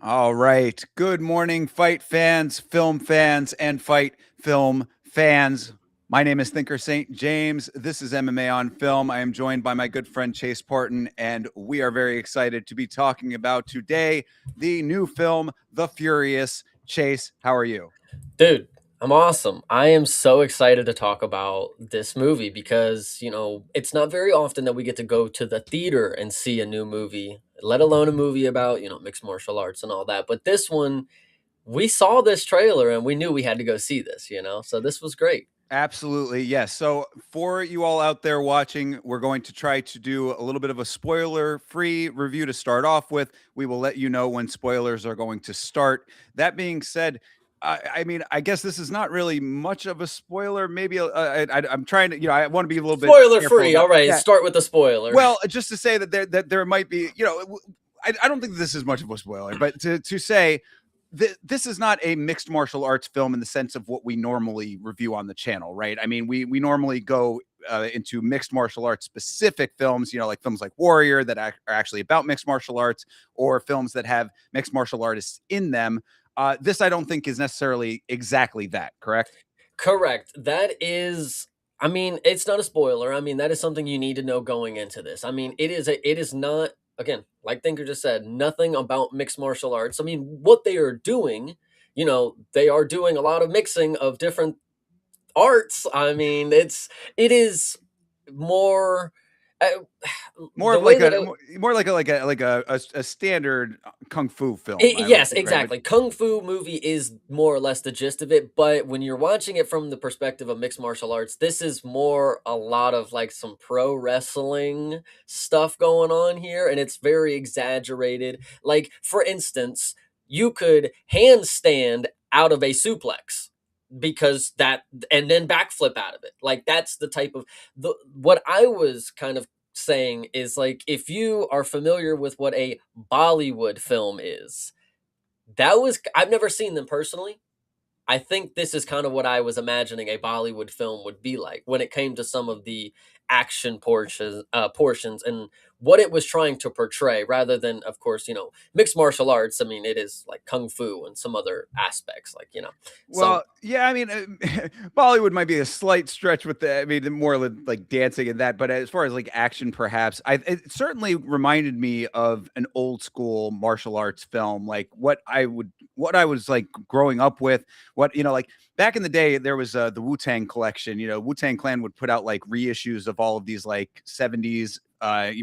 All right. Good morning, fight fans, film fans, and fight film fans. My name is Thinker St. James. This is MMA on Film. I am joined by my good friend Chase Parton, and we are very excited to be talking about today the new film, The Furious. Chase, how are you? Dude, I'm awesome. I am so excited to talk about this movie because, it's not very often that we get to go to the theater and see a new movie, let alone a movie about, mixed martial arts and all that. But this one, we saw this trailer and we knew we had to go see this. So this was great. Absolutely. Yes. So, for you all out there watching, we're going to try to do a little bit of a spoiler free review to start off with. We will let you know when spoilers are going to start. That being said, I mean, I guess this is not really much of a spoiler. Maybe I'm trying to, I want to be a little bit Spoiler careful free. about, All right, yeah. start with the spoiler. Well, just to say that there might be, I don't think this is much of a spoiler, but to say this is not a mixed martial arts film in the sense of what we normally review on the channel, right? I mean, we normally go into mixed martial arts specific films, like films like Warrior that are actually about mixed martial arts, or films that have mixed martial artists in them. This I don't think is necessarily exactly that, correct? Correct. That is, I mean, it's not a spoiler. I mean, that is something you need to know going into this. I mean, it is not, again, like Thinker just said, nothing about mixed martial arts. I mean, what they are doing, they are doing a lot of mixing of different arts. I mean, it is more uh, More the of way like that a more like a standard kung fu film, I would Yes, think, right? But exactly. Kung Fu movie is more or less the gist of it, but when you're watching it from the perspective of mixed martial arts, this is more a lot of like some pro wrestling stuff going on here, and it's very exaggerated. Like, for instance, you could handstand out of a suplex because that and then backflip out of it. Like that's the type of what I was kind of saying is like if you are familiar with what a Bollywood film is, I've never seen them personally. I think this is kind of what I was imagining a Bollywood film would be like when it came to some of the action portions and what it was trying to portray, rather than, of course, mixed martial arts. I mean, it is like kung fu and some other aspects, So well, yeah, I mean, Bollywood might be a slight stretch with the. I mean, more like dancing and that, but as far as like action, perhaps, it certainly reminded me of an old school martial arts film, like what I was like growing up with. What like back in the day, there was the Wu Tang collection. Wu Tang Clan would put out like reissues of all of these like '70s. I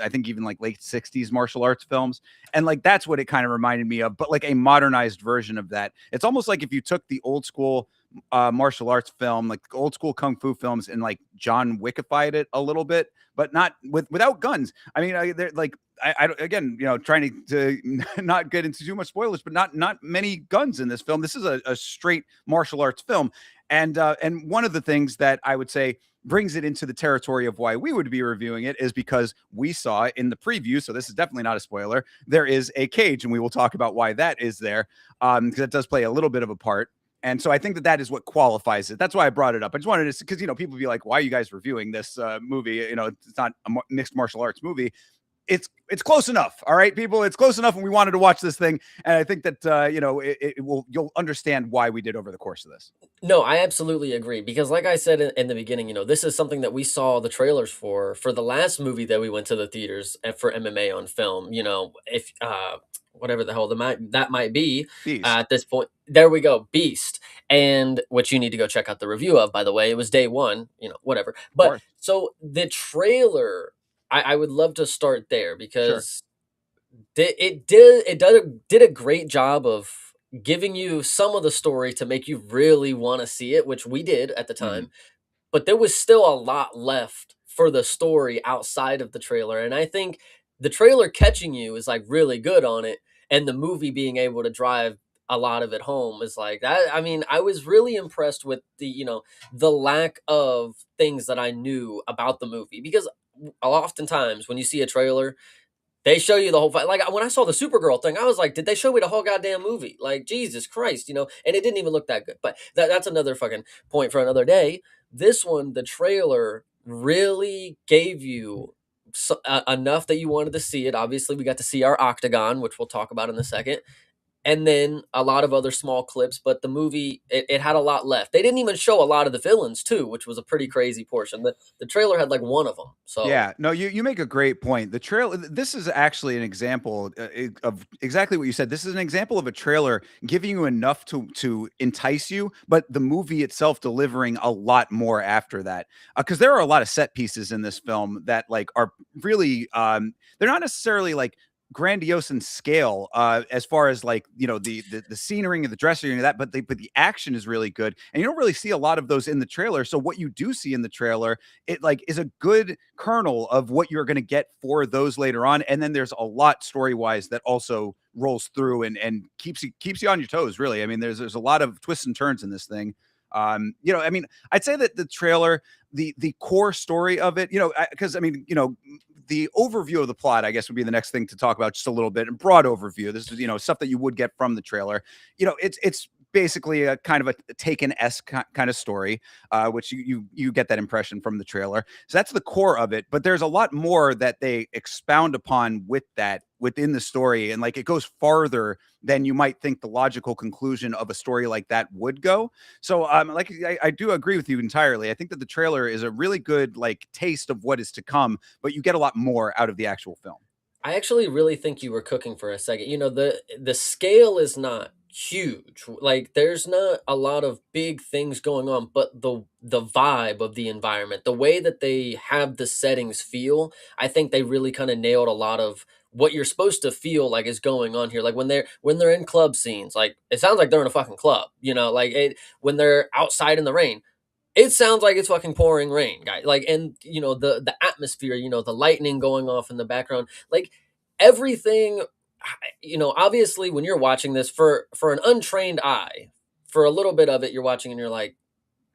think even like late '60s martial arts films, and like that's what it kind of reminded me of, but like a modernized version of that. It's almost like if you took the old school martial arts film, like old school kung fu films, and like John Wickified it a little bit, but not without guns. I mean, they're like I again, trying to not get into too much spoilers, but not many guns in this film. This is a straight martial arts film, and one of the things that I would say brings it into the territory of why we would be reviewing it is because we saw in the preview. So this is definitely not a spoiler. There is a cage, and we will talk about why that is there, because it does play a little bit of a part. And so I think that is what qualifies it. That's why I brought it up. I just wanted to, because people be like, "Why are you guys reviewing this movie? It's not a mixed martial arts movie." It's close enough. All right, people, it's close enough, and we wanted to watch this thing, and I think that you'll understand why we did over the course of this. No, I absolutely agree because, like I said in the beginning, this is something that we saw the trailers for the last movie that we went to the theaters for MMA on film. If whatever the hell that might be Beast, at this point. There we go, Beast, and which you need to go check out the review of, by the way. It was day one, whatever. of But course. so the trailer, I would love to start there Sure. because it did a great job of giving you some of the story to make you really want to see it, which we did at the Mhm. time, but there was still a lot left for the story outside of the trailer, and I think the trailer catching you is, like, really good on it, and the movie being able to drive a lot of it home is like that. I mean, I was really impressed with the lack of things that I knew about the movie because oftentimes when you see a trailer, they show you the whole fight. Like when I saw the Supergirl thing, I was like, did they show me the whole goddamn movie? Like Jesus Christ, And it didn't even look that good. But that's another fucking point for another day. This one, the trailer really gave you enough that you wanted to see it. Obviously, we got to see our octagon, which we'll talk about in a second, and then a lot of other small clips. But the movie, it had a lot left. They didn't even show a lot of the villains too, which was a pretty crazy portion. The trailer had like one of them. So Yeah, no, you make a great point. The trail this is actually an example of exactly what you said. This is an example of a trailer giving you enough to entice you, but the movie itself delivering a lot more after that. Because there are a lot of set pieces in this film that like are really they're not necessarily like grandiose in scale as far as like the scenery and the dressing and that, but the action is really good, and you don't really see a lot of those in the trailer. So what you do see in the trailer, it like is a good kernel of what you're going to get for those later on, and then there's a lot story wise that also rolls through and keeps you on your toes, really. I mean, there's a lot of twists and turns in this thing. I mean, I'd say that the trailer, the core story of it, because I mean, the overview of the plot, I guess, would be the next thing to talk about, just a little bit. A broad overview. This is, stuff that you would get from the trailer. It's basically a kind of a Taken-esque kind of story, which you get that impression from the trailer. So that's the core of it. But there's a lot more that they expound upon with that within the story, and like it goes farther than you might think the logical conclusion of a story like that would go. So, like I do agree with you entirely. I think that the trailer is a really good like taste of what is to come, but you get a lot more out of the actual film. I actually really think you were cooking for a second. The scale is not huge. Like there's not a lot of big things going on, but the vibe of the environment, the way that they have the settings feel, I think they really kind of nailed a lot of what you're supposed to feel like is going on here. Like when they're in club scenes, like it sounds like they're in a fucking club, like when they're outside in the rain, it sounds like it's fucking pouring rain, guy. Like, and the atmosphere, the lightning going off in the background, like everything. Obviously, when you're watching this for an untrained eye, for a little bit of it, you're watching and you're like,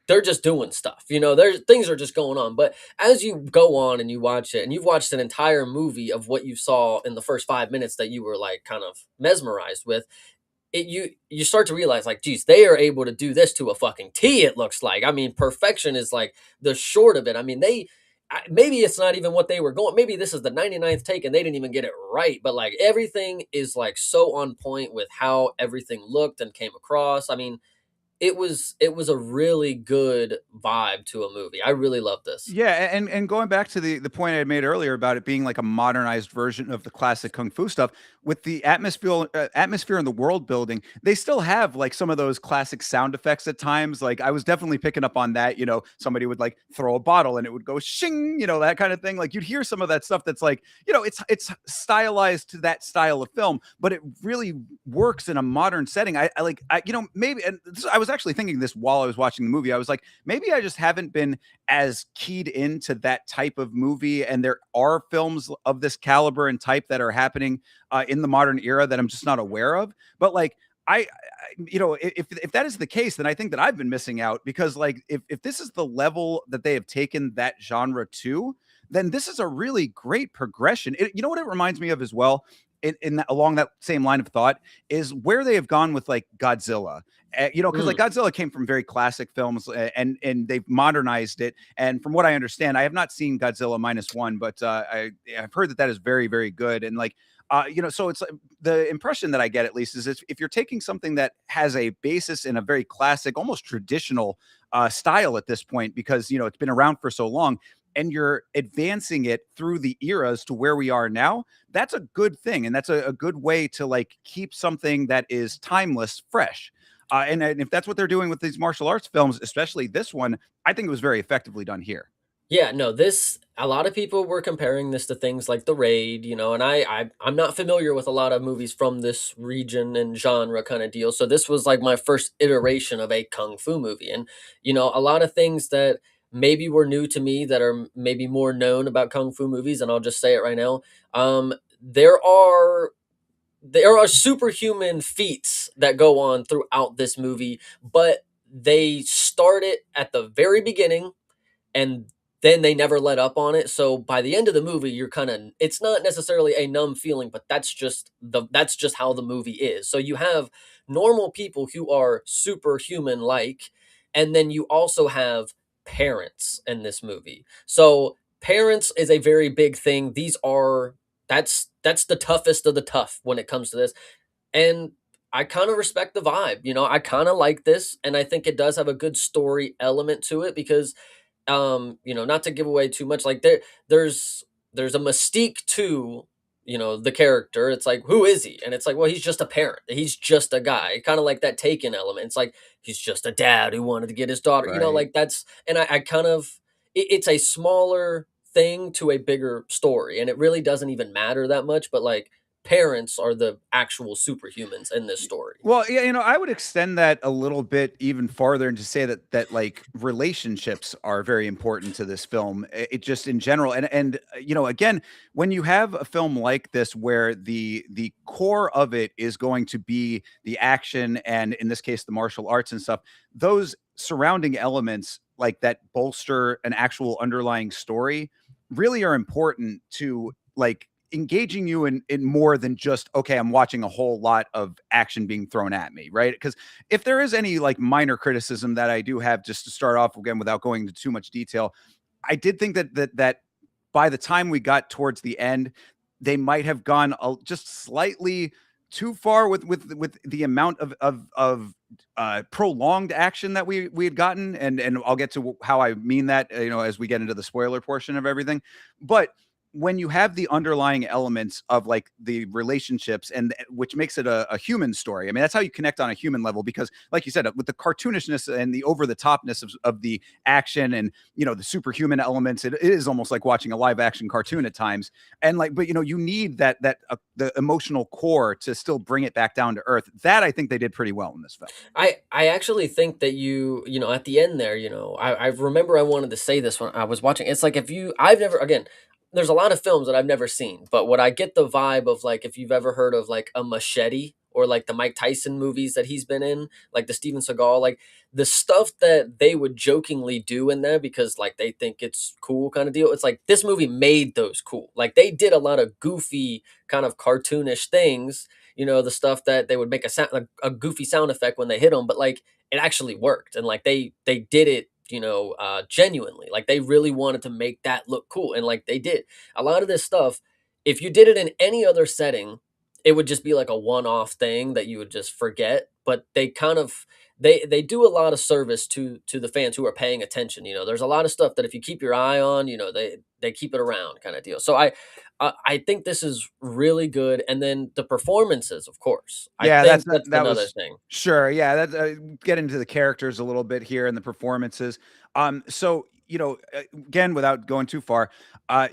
they're just doing stuff. There's things are just going on. But as you go on and you watch it, and you've watched an entire movie of what you saw in the first 5 minutes that you were like kind of mesmerized with, you start to realize like, geez, they are able to do this to a fucking T. It looks like. I mean, perfection is like the short of it. I mean, maybe it's not even what they were going. Maybe this is the 99th take and they didn't even get it right. But like everything is like so on point with how everything looked and came across. I mean, it was a really good vibe to a movie. I really love this. Yeah, and going back to the point I made earlier about it being like a modernized version of the classic kung fu stuff, with the atmosphere and the world building, they still have like some of those classic sound effects at times. Like I was definitely picking up on that. Somebody would like throw a bottle and it would go shing, that kind of thing. Like you'd hear some of that stuff that's like, it's stylized to that style of film, but it really works in a modern setting. I like, maybe, and I was actually thinking this while I was watching the movie. I was like, maybe I just haven't been as keyed into that type of movie, and there are films of this caliber and type that are happening in the modern era that I'm just not aware of. But like if that is the case, then I think that I've been missing out, because like if this is the level that they have taken that genre to, then this is a really great progression. You know what it reminds me of as well, along that same line of thought, is where they have gone with like Godzilla. Because like Mm. Godzilla came from very classic films, and they've modernized it. And from what I understand, I have not seen Godzilla -1, but I've heard that is very, very good. And like, so it's the impression that I get, at least, is if you're taking something that has a basis in a very classic, almost traditional style at this point, because it's been around for so long, and you're advancing it through the eras to where we are now, that's a good thing. And that's a good way to like keep something that is timeless fresh. And if that's what they're doing with these martial arts films, especially this one, I think it was very effectively done here. Yeah, no, this a lot of people were comparing this to things like The Raid, you know, and I'm not familiar with a lot of movies from this region and genre kind of deal. So this was like my first iteration of a kung fu movie. And you know, a lot of things that maybe were new to me that are maybe more known about kung fu movies, and I'll just say it right now. There are superhuman feats that go on throughout this movie, but they start it at the very beginning and then they never let up on it. So by the end of the movie, you're kind of it's not necessarily a numb feeling, but that's just how the movie is. So you have normal people who are superhuman like, and then you also have parents in this movie. So parents is a very big thing. These are that's the toughest of the tough when it comes to this. And I kind of respect the vibe. You know, I kind of like this and I think it does have a good story element to it because you know, not to give away too much, like there's a mystique to, you know, the character. It's like, who is he? And it's like, well, he's just a parent. He's just a guy. Kind of like that Taken element. It's like he's just a dad who wanted to get his daughter. You know, Right. like that's and I kind of it's a smaller thing to a bigger story, and it really doesn't even matter that much. But like parents are the actual superhumans in this story. Well, yeah, I would extend that a little bit even farther and to say that like relationships are very important to this film. It just in general, and again, when you have a film like this where the core of it is going to be the action and in this case the martial arts and stuff, those surrounding elements like that bolster an actual underlying story really are important to like engaging you in more than just okay, I'm watching a whole lot of action being thrown at me, right? Because if there is any like minor criticism that I do have, just to start off again without going into too much detail, I did think that by the time we got towards the end, they might have gone just slightly too far with the amount of prolonged action that we had gotten, and I'll get to how I mean that, as we get into the spoiler portion of everything. But when you have the underlying elements of like the relationships and which makes it a human story. I mean, that's how you connect on a human level because like you said, with the cartoonishness and the over the topness of the action and the superhuman elements, it is almost like watching a live action cartoon at times. And like, but you need that the emotional core to still bring it back down to earth. That I think they did pretty well in this film. I actually think that you know, at the end there, you know, I remember I wanted to say this when I was watching. It's like if you I've never again, there's a lot of films that I've never seen, but what I get the vibe of like if you've ever heard of like a Machete or like the Mike Tyson movies that he's been in, like the Steven Seagal, like the stuff that they would jokingly do in there because like they think it's cool kind of deal. It's like this movie made those cool. Like they did a lot of goofy kind of cartoonish things, you know, the stuff that they would make a sound a goofy sound effect when they hit them, but like it actually worked and like they did it, you know, genuinely. Like they really wanted to make that look cool and like they did. A lot of this stuff, if you did it in any other setting, it would just be like a one-off thing that you would just forget, but they kind of they do a lot of service to the fans who are paying attention. You know, there's a lot of stuff that if you keep your eye on, you know, they keep it around kind of deal. So I think this is really good, and then the performances, of course. I Yeah, think that's that another was thing. sure. Yeah, that get into the characters a little bit here and the performances. So again, without going too far,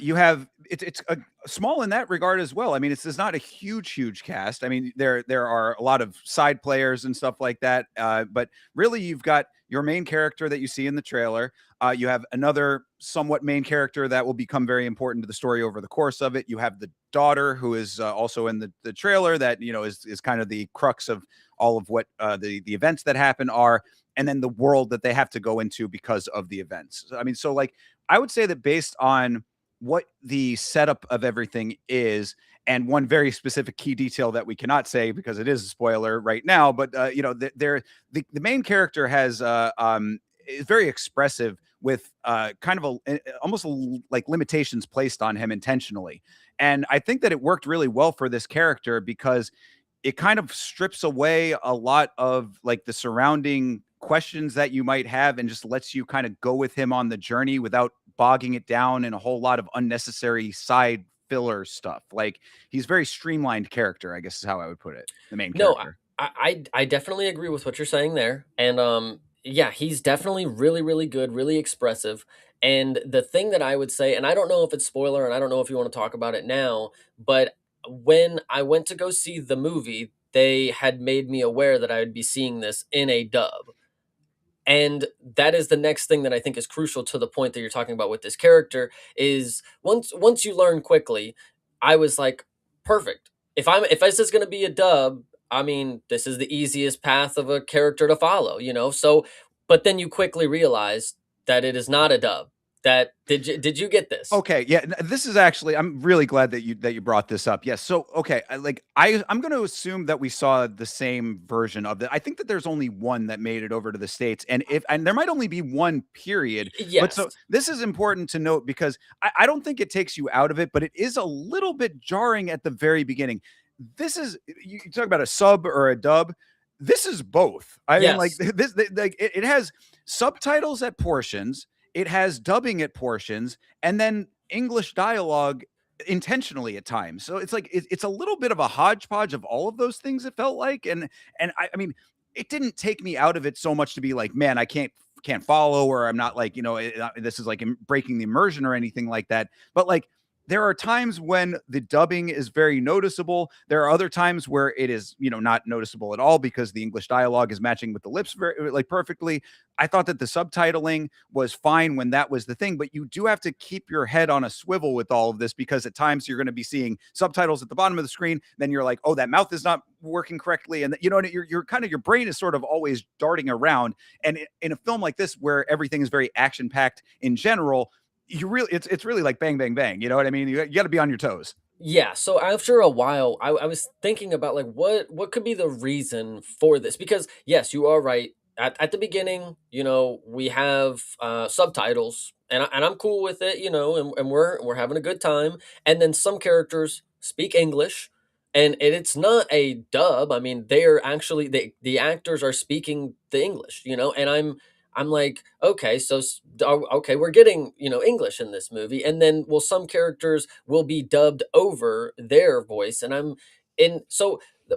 you have it's small in that regard as well. I mean, it's not a huge cast. I mean, there are a lot of side players and stuff like that. But really, you've got your main character that you see in the trailer. You have another somewhat main character that will become very important to the story over the course of it. You have the daughter who is also in the trailer that is kind of the crux of all of what the events that happen are, and then the world that they have to go into because of the events. I mean, so like I would say that based on what the setup of everything is, and one very specific key detail that we cannot say because it is a spoiler right now, but the main character has is very expressive with kind of almost like limitations placed on him intentionally. And I think that it worked really well for this character because it kind of strips away a lot of like the surrounding questions that you might have and just lets you kind of go with him on the journey without bogging it down in a whole lot of unnecessary side filler stuff. Like he's very streamlined character, I guess is how I would put it. The main No, character. I definitely agree with what you're saying there, and, yeah, he's definitely really, really good, really expressive, and the thing that I would say and I don't know if it's spoiler, and I don't know if you wanna talk about it now, but when I went to go see the movie, they had made me aware that I would be seeing this in a dub. And that is the next thing that I think is crucial to the point that you're talking about with this character is once you learn quickly, I was like, perfect. If this is going to be a dub, I mean, this is the easiest path of a character to follow, you know. So, but then you quickly realize that it is not a dub. That did you get this? Okay, yeah, this is actually I'm really glad that you brought this up. Yes. So, okay, I'm going to assume that we saw the same version of it. I think that there's only one that made it over to the States and there might only be one period. But Yes. so this is important to note because I don't think it takes you out of it, but it is a little bit jarring at the very beginning. This is you talk about a sub or a dub. This is both. I mean, like Yes. this, like it has subtitles at portions, it has dubbing at portions, and then English dialogue intentionally at times. So it's like it's a little bit of a hodgepodge of all of those things. It felt like, I mean, it didn't take me out of it so much to be like, man, I can't follow, or I'm not like this is like breaking the immersion or anything like that. But like there are times when the dubbing is very noticeable. There are other times where it is, not noticeable at all because the English dialogue is matching with the lips very like perfectly. I thought that the subtitling was fine when that was the thing, but you do have to keep your head on a swivel with all of this because at times you're going to be seeing subtitles at the bottom of the screen. Then you're like, oh, that mouth is not working correctly. And you're kind of, your brain is sort of always darting around. And in a film like this, where everything is very action packed in general, it's really like bang, bang, bang. You know what I mean? You got to be on your toes. Yeah, so after a while, I was thinking about like what could be the reason for this? Because yes, you are right. At the beginning, we have subtitles, and I'm cool with it, and we're having a good time. And then some characters speak English, and it's not a dub. I mean, they are actually the actors are speaking the English, and I'm like, okay, so okay, we're getting English in this movie, and then some characters will be dubbed over their voice, and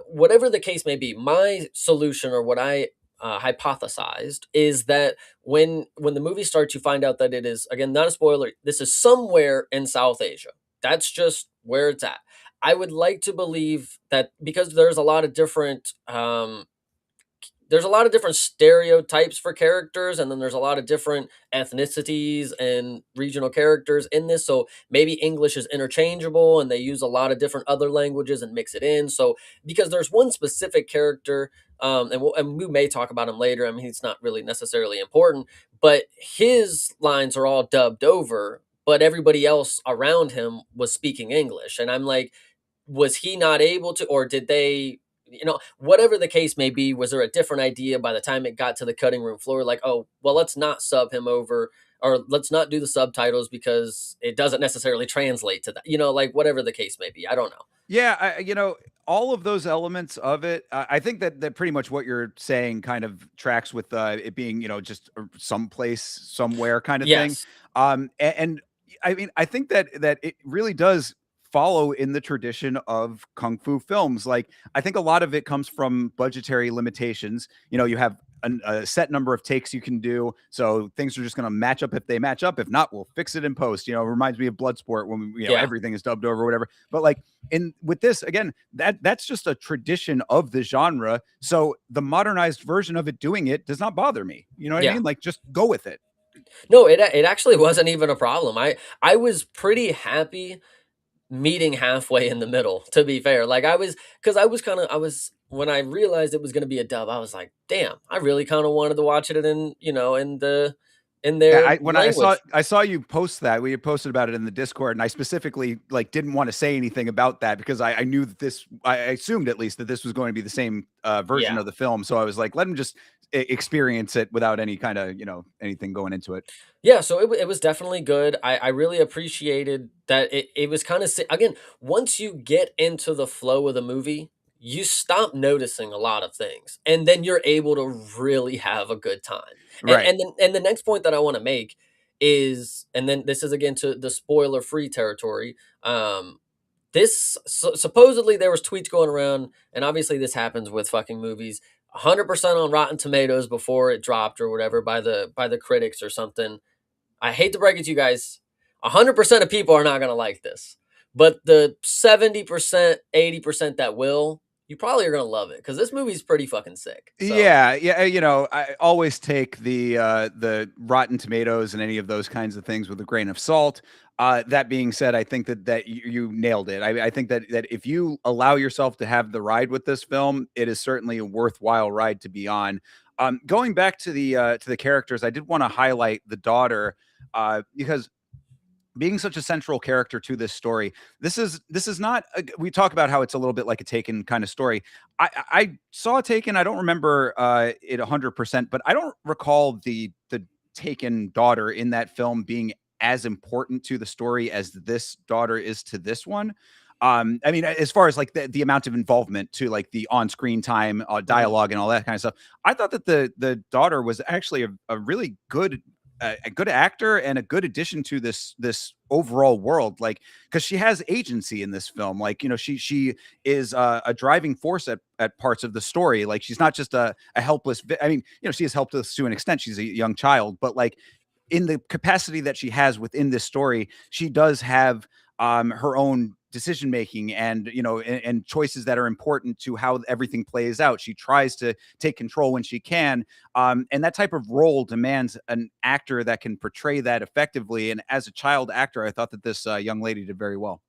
whatever the case may be, my solution or what I hypothesized is that when the movie starts, you find out that it is again not a spoiler. This is somewhere in South Asia. That's just where it's at. I would like to believe that because there's a lot of different stereotypes for characters, and then there's a lot of different ethnicities and regional characters in this, so maybe English is interchangeable and they use a lot of different other languages and mix it in. So because there's one specific character, and we may talk about him later. I mean, he's not really necessarily important, but his lines are all dubbed over, but everybody else around him was speaking English, and I'm like, was he not able to, or did they, whatever the case may be, was there a different idea by the time it got to the cutting room floor? Like, oh, well, let's not sub him over, or let's not do the subtitles because it doesn't necessarily translate to that, like whatever the case may be. I don't know. Yeah, all of those elements of it. I think that pretty much what you're saying kind of tracks with it being, just someplace, somewhere kind of thing. Yes. And I mean, I think that it really does follow in the tradition of kung fu films. Like, I think a lot of it comes from budgetary limitations. You have a set number of takes you can do, so things are just going to match up if they match up. If not, we'll fix it in post. It reminds me of Bloodsport when Yeah. everything is dubbed over or whatever. But like in with this again, that's just a tradition of the genre. So the modernized version of it doing it does not bother me. You know what I Yeah. mean? Like, just go with it. No, it actually wasn't even a problem. I was pretty happy meeting halfway in the middle, to be fair. Like I was, because I was when I realized it was going to be a dub, I was like, damn, I really kind of wanted to watch it in Yeah, their when language. I saw you post that, we had posted about it in the Discord, and I specifically like didn't want to say anything about that because I knew that I assumed at least that this was going to be the same version Yeah. of the film. So I was like, let him just experience it without any kind of anything going into it. Yeah, so it was definitely good. I really appreciated that it was kind of again, once you get into the flow of the movie, you stop noticing a lot of things, and then you're able to really have a good time. And Right. and then and the next point that I want to make is, and then this is again to the spoiler free territory. This supposedly there was tweets going around, and obviously this happens with fucking movies. 100% on Rotten Tomatoes before it dropped or whatever by the critics or something. I hate to break it to you guys, 100% of people are not gonna like this, but the 70%, 80% that will, you probably are gonna love it because this movie's pretty fucking sick. So Yeah, yeah, you know, I always take the Rotten Tomatoes and any of those kinds of things with a grain of salt. That being said, I think that you nailed it. I think that if you allow yourself to have the ride with this film, it is certainly a worthwhile ride to be on. Going back to the characters, I did want to highlight the daughter because being such a central character to this story, this is not we talk about how it's a little bit like a Taken kind of story. I saw Taken. I don't remember it 100%, but I don't recall the Taken daughter in that film being as important to the story as this daughter is to this one. I mean, as far as like the amount of involvement to like the on-screen time, mhm. dialogue, and all that kind of stuff, I thought that the daughter was actually a really a good actor and a good addition to this overall world, like because she has agency in this film. Like, you know, she is a driving force at parts of the story. Like, she's not just a helpless I mean, you know, she is helpless to an extent. She's a young child, but like in the capacity that she has within this story, she does have her own decision making, and you know, and choices that are important to how everything plays out. She tries to take control when she can, and that type of role demands an actor that can portray that effectively. And as a child actor, I thought that this young lady did very well.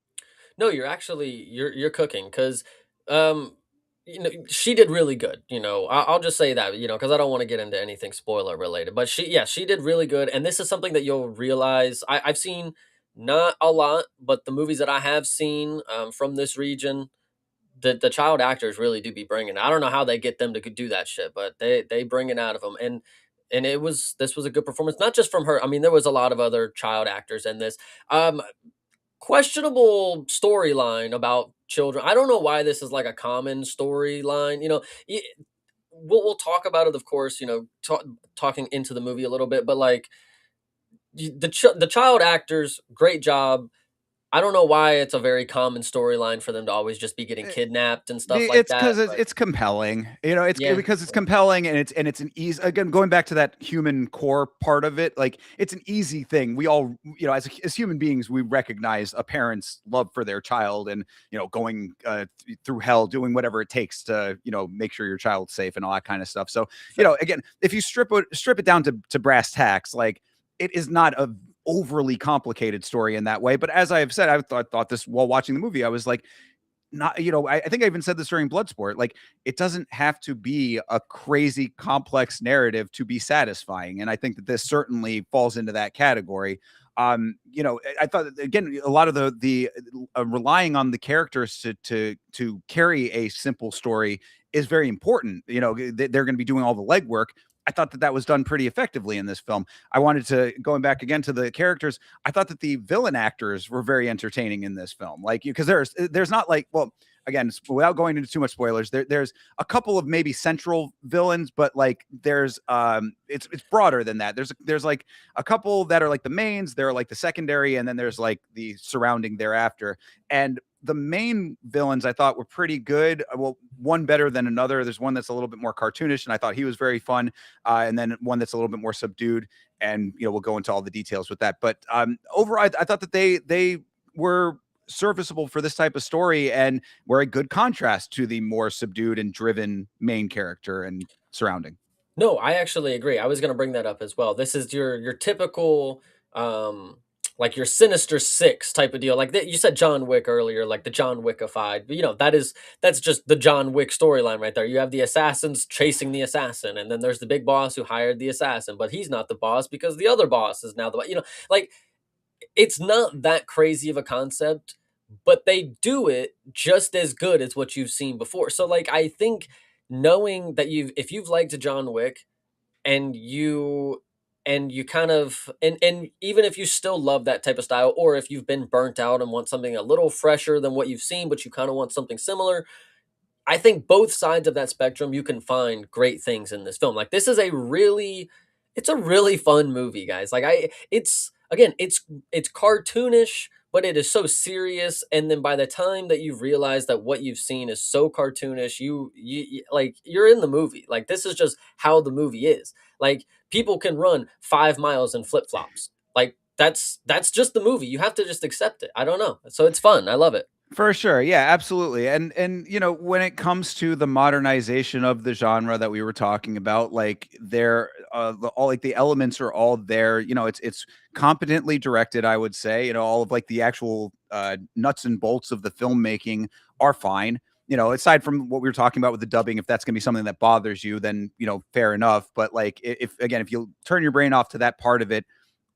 No, you're actually you're cooking because, um, you know, she did really good. You know, I'll just say that, you know, because I don't want to get into anything spoiler related. But yeah, she did really good, and this is something that you'll realize. I've seen not a lot, but the movies that I have seen from this region, the child actors really do be bringing it. I don't know how they get them to do that shit, but they bring it out of them. And it was this was a good performance, not just from her. I mean, there was a lot of other child actors in this. Um, Questionable storyline about children. I don't know why this is like a common storyline. You know, we'll talk about it, of course. You know, talking into the movie a little bit, but like the child actors, great job. I don't know why it's a very common storyline for them to always just be getting kidnapped and stuff like It's that. because But it's compelling, you know. It's yeah, because it's yeah, compelling, and it's an easy, again, going back to that human core part of it. Like, it's an easy thing. We all, you know, as human beings, we recognize a parent's love for their child, and you know, going through hell, doing whatever it takes to, you know, make sure your child's safe and all that kind of stuff. So, you know, fair. again, if you strip it down to brass tacks, like, it is not a overly complicated story in that way. But as I have said, I thought this while watching the movie. I was like, not, you know, I think I even said this during Bloodsport. Like, it doesn't have to be a crazy complex narrative to be satisfying, and I think that this certainly falls into that category. You know, I thought again a lot of the relying on the characters to carry a simple story is very important. You know, they're going to be doing all the legwork. I thought that was done pretty effectively in this film. I wanted to, going back again to the characters, I thought that the villain actors were very entertaining in this film. Like, because there's not like, well, again, without going into too much spoilers, there's a couple of maybe central villains, but like there's it's broader than that. There's like a couple that are like the mains, they're like the secondary, and then there's like the surrounding thereafter. And the main villains I thought were pretty good. Well, one better than another. There's one that's a little bit more cartoonish, and I thought he was very fun. And then one that's a little bit more subdued. And you know, we'll go into all the details with that. But overall, I thought that they were serviceable for this type of story and were a good contrast to the more subdued and driven main character and surrounding. No, I actually agree. I was gonna bring that up as well. This is your typical, like your Sinister Six type of deal. Like that, you said John Wick earlier, like the John Wickified. But, you know, that's just the John Wick storyline right there. You have the assassins chasing the assassin, and then there's the big boss who hired the assassin, but he's not the boss because the other boss is now the boss. You know, like it's not that crazy of a concept, but they do it just as good as what you've seen before. So like I think knowing that if you've liked John Wick and you kind of and even if you still love that type of style, or if you've been burnt out and want something a little fresher than what you've seen but you kind of want something similar, I think both sides of that spectrum you can find great things in this film. Like this is a really it's a really fun movie, guys. Like I it's again, it's cartoonish, but it is so serious. And then by the time that you realize that what you've seen is so cartoonish, like you're in the movie. Like this is just how the movie is. Like people can run 5 miles in flip flops. Like that's just the movie. You have to just accept it. I don't know. So it's fun. I love it. For sure. Yeah, absolutely. And you know, when it comes to the modernization of the genre that we were talking about, like all like the elements are all there. You know, it's competently directed, I would say. You know, all of like the actual nuts and bolts of the filmmaking are fine. You know, aside from what we were talking about with the dubbing, if that's going to be something that bothers you, then, you know, fair enough. But like if again, if you turn your brain off to that part of it,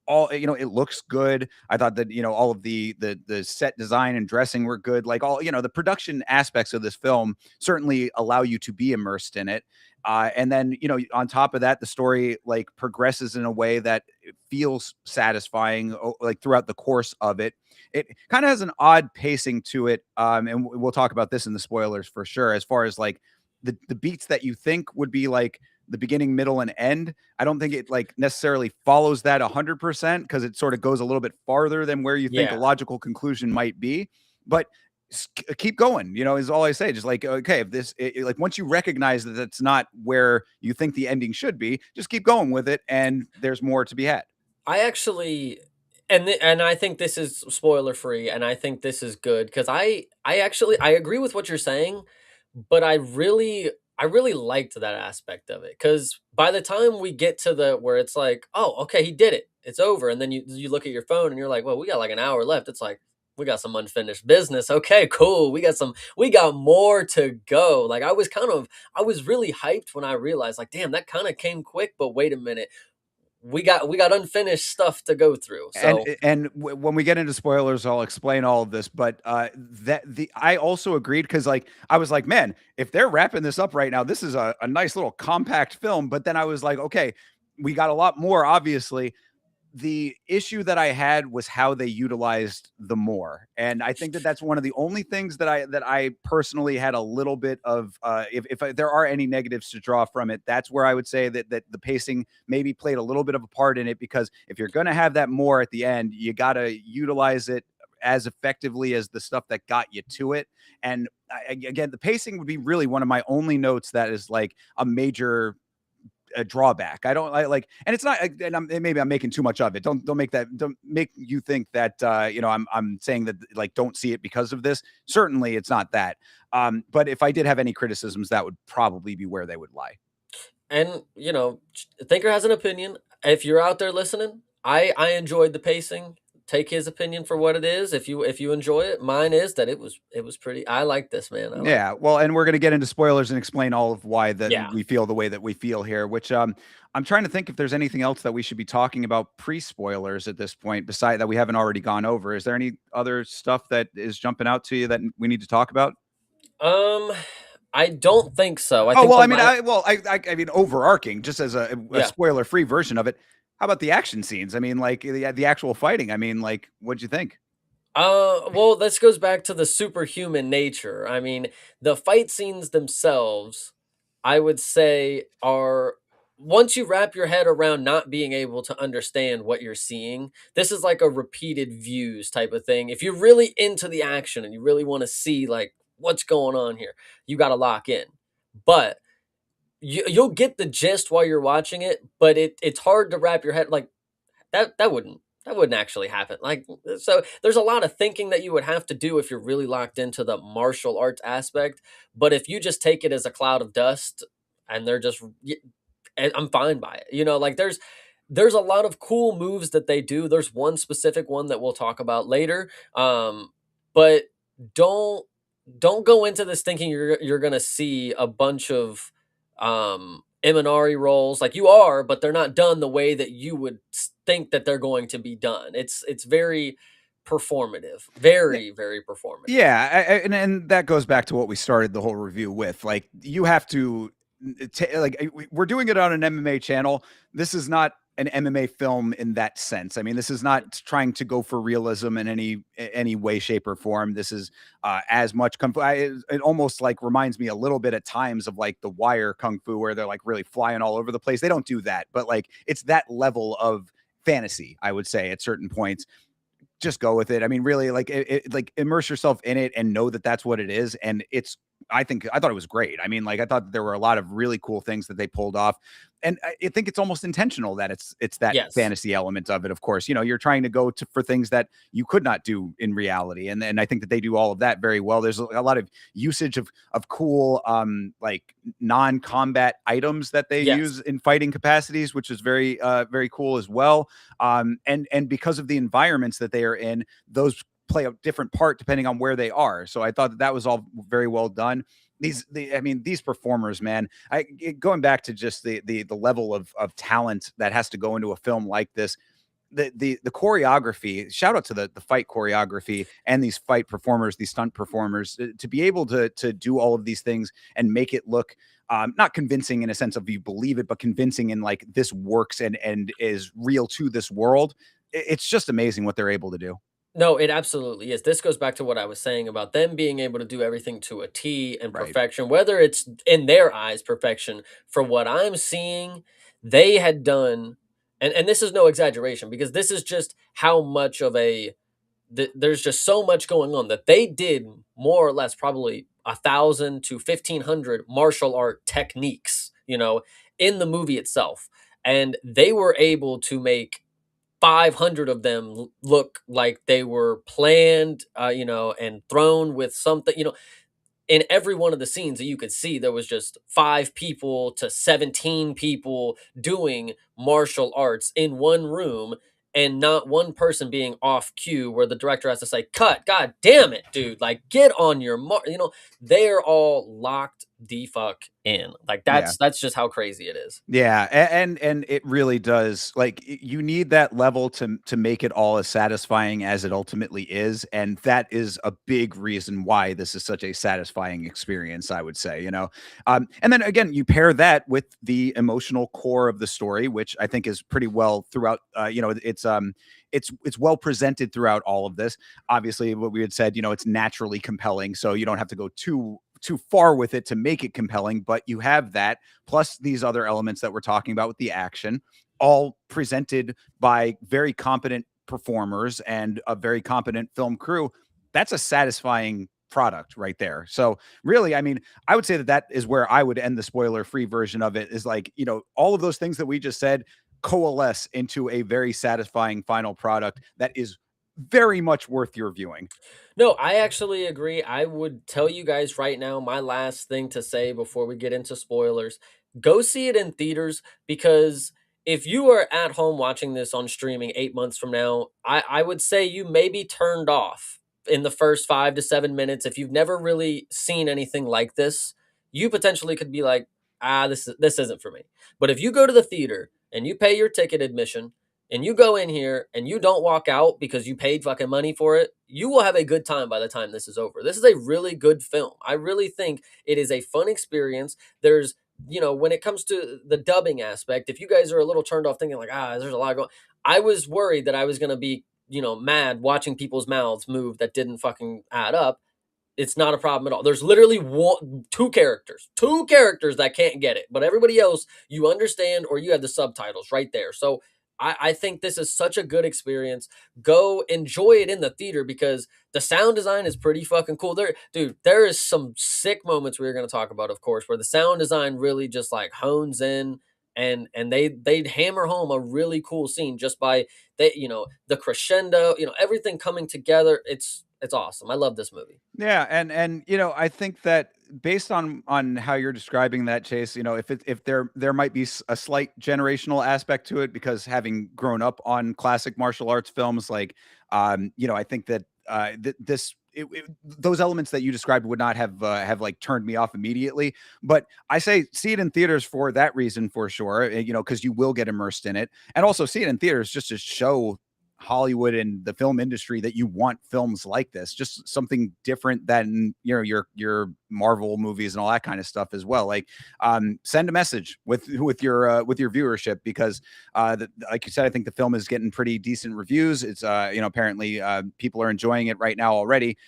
all, you know, it looks good. I thought that, you know, all of the set design and dressing were good. Like all, you know, the production aspects of this film certainly allow you to be immersed in it. And then, you know, on top of that, the story like progresses in a way that it feels satisfying, like throughout the course of it. It kind of has an odd pacing to it, and we'll talk about this in the spoilers for sure. As far as like the beats that you think would be like the beginning, middle, and end, I don't think it like necessarily follows that 100% because it sort of goes a little bit farther than where you think a Yeah. logical conclusion might be. But keep going, you know, is all I say. Just like, okay, if like once you recognize that that's not where you think the ending should be, just keep going with it, and there's more to be had. I actually and I think this is spoiler free, and I think this is good because I actually I agree with what you're saying, but I really liked that aspect of it because by the time we get to the where it's like, oh, okay, he did it, it's over, and then you look at your phone and you're like, well, we got like an hour left. It's like we got some unfinished business. Okay, cool. We got more to go. Like I was really hyped when I realized like, damn, that kind of came quick. But wait a minute, we got unfinished stuff to go through. and So when we get into spoilers, I'll explain all of this. But that the I also agreed because like I was like, man, if they're wrapping this up right now, this is a nice little compact film. But then I was like, okay, we got a lot more, obviously. The issue that I had was how they utilized the more, and I think that that's one of the only things that I personally had a little bit of. If there are any negatives to draw from it, that's where I would say that the pacing maybe played a little bit of a part in it. Because if you're going to have that more at the end, you got to utilize it as effectively as the stuff that got you to it. And again, the pacing would be really one of my only notes that is like a major a drawback. I don't like, and it's not, and maybe I'm making too much of it. Don't make you think that, you know, I'm saying that like, don't see it because of this. Certainly it's not that. But if I did have any criticisms, that would probably be where they would lie. and you know, Thinker has an opinion. If you're out there listening, I enjoyed the pacing. Take his opinion for what it is. If you enjoy it, mine is that it was pretty. I like this, man. I like Yeah, it. well, and we're going to get into spoilers and explain all of why that Yeah. we feel the way that we feel here, which I'm trying to think if there's anything else that we should be talking about pre-spoilers at this point beside that we haven't already gone over. Is there any other stuff that is jumping out to you that we need to talk about? Um, I don't think so. I Oh, think well, the I mean, last I mean, overarching, just as a yeah. spoiler-free version of it. How about the action scenes? I mean, like the actual fighting. I mean, like, what'd you think? Well, this goes back to the superhuman nature. I mean, the fight scenes themselves, I would say, are once you wrap your head around not being able to understand what you're seeing, this is like a repeated views type of thing. If you're really into the action and you really want to see like what's going on here, you got to lock in. But you'll get the gist while you're watching it, but it's hard to wrap your head like that wouldn't actually happen. Like so there's a lot of thinking that you would have to do if you're really locked into the martial arts aspect, but if you just take it as a cloud of dust and and I'm fine by it. You know, like there's a lot of cool moves that they do. There's one specific one that we'll talk about later. But don't don't go into this thinking you're going to see a bunch of Imanari roles like you are, but they're not done the way that you would think that they're going to be done. It's very performative, very performative. Yeah, and that goes back to what we started the whole review with. Like, you have to like we're doing it on an MMA channel. This is not an MMA film in that sense. I mean, this is not trying to go for realism in any way, shape, or form. This is as much kung fu. It almost like reminds me a little bit at times of like the Wire kung fu, where they're like really flying all over the place. They don't do that, but like it's that level of fantasy, I would say, at certain points. Just go with it. I mean, really, like like immerse yourself in it and know that that's what it is. And it's, I thought it was great. I mean, like I thought that there were a lot of really cool things that they pulled off, and I think it's almost intentional that it's that Yes. fantasy element of it. Of course, you know, you're trying to go to for things that you could not do in reality, and I think that they do all of that very well. There's a lot of usage of cool like non-combat items that they Yes. use in fighting capacities, which is very cool as well. And because of the environments that they are in, those play a different part depending on where they are. So I thought that that was all very well done. I mean, these performers, man. Going back to just the level of talent that has to go into a film like this. The choreography, shout out to the fight choreography and these fight performers, these stunt performers, to be able to do all of these things and make it look not convincing in a sense of you believe it, but convincing in like this works and is real to this world. It's just amazing what they're able to do. No, it absolutely is. This goes back to what I was saying about them being able to do everything to a T and Right. perfection, whether it's in their eyes perfection. From what I'm seeing, they had done, and this is no exaggeration because this is just how much of a there's just so much going on that they did more or less probably 1,000 to 1,500 martial art techniques, in the movie itself, and they were able to make 500 of them look like they were planned, and thrown with something, in every one of the scenes that you could see, there was just 5 people to 17 people doing martial arts in one room, and not one person being off cue where the director has to say, cut, god damn it, dude, like get on your they're all locked the fuck in. Like Yeah. that's just how crazy it is. Yeah, and it really does. Like you need that level to make it all as satisfying as it ultimately is, and that is a big reason why this is such a satisfying experience. I would say, and then again, you pair that with the emotional core of the story, which I think is pretty well throughout. It's well presented throughout all of this. Obviously, what we had said, it's naturally compelling, so you don't have to go too far with it to make it compelling, but you have that plus these other elements that we're talking about with the action, all presented by very competent performers and a very competent film crew. That's a satisfying product right there. So really, I mean, I would say that that is where I would end the spoiler free version of it, is like, all of those things that we just said coalesce into a very satisfying final product that is very much worth your viewing. No, I actually agree. I would tell you guys right now, my last thing to say before we get into spoilers, go see it in theaters, because if you are at home watching this on streaming 8 months from now, I would say you may be turned off in the first 5 to 7 minutes. If you've never really seen anything like this, you potentially could be like, this isn't for me. But if you go to the theater and you pay your ticket admission and you go in here and you don't walk out because you paid fucking money for it, you will have a good time by the time this is over. This is a really good film. I really think it is a fun experience. There's, when it comes to the dubbing aspect, if you guys are a little turned off thinking like, there's a lot going, I was worried that I was going to be, mad watching people's mouths move that didn't fucking add up. It's not a problem at all. There's literally two characters that can't get it, but everybody else you understand, or you have the subtitles right there. So I think this is such a good experience. Go enjoy it in the theater because the sound design is pretty fucking cool. There is some sick moments we're going to talk about, of course, where the sound design really just like hones in, and they hammer home a really cool scene just by the crescendo, everything coming together. It's awesome. I love this movie. Yeah, and I think that based on how you're describing that, Chase, if there might be a slight generational aspect to it, because having grown up on classic martial arts films, like, I think that those elements that you described would not have like turned me off immediately. But I say see it in theaters for that reason, for sure. Because you will get immersed in it, and also see it in theaters just to show Hollywood and the film industry that you want films like this, just something different than your Marvel movies and all that kind of stuff as well. Like, send a message with your viewership, because like you said, I think the film is getting pretty decent reviews. It's apparently people are enjoying it right now already.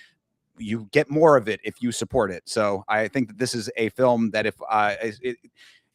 You get more of it if you support it. So I think that this is a film that if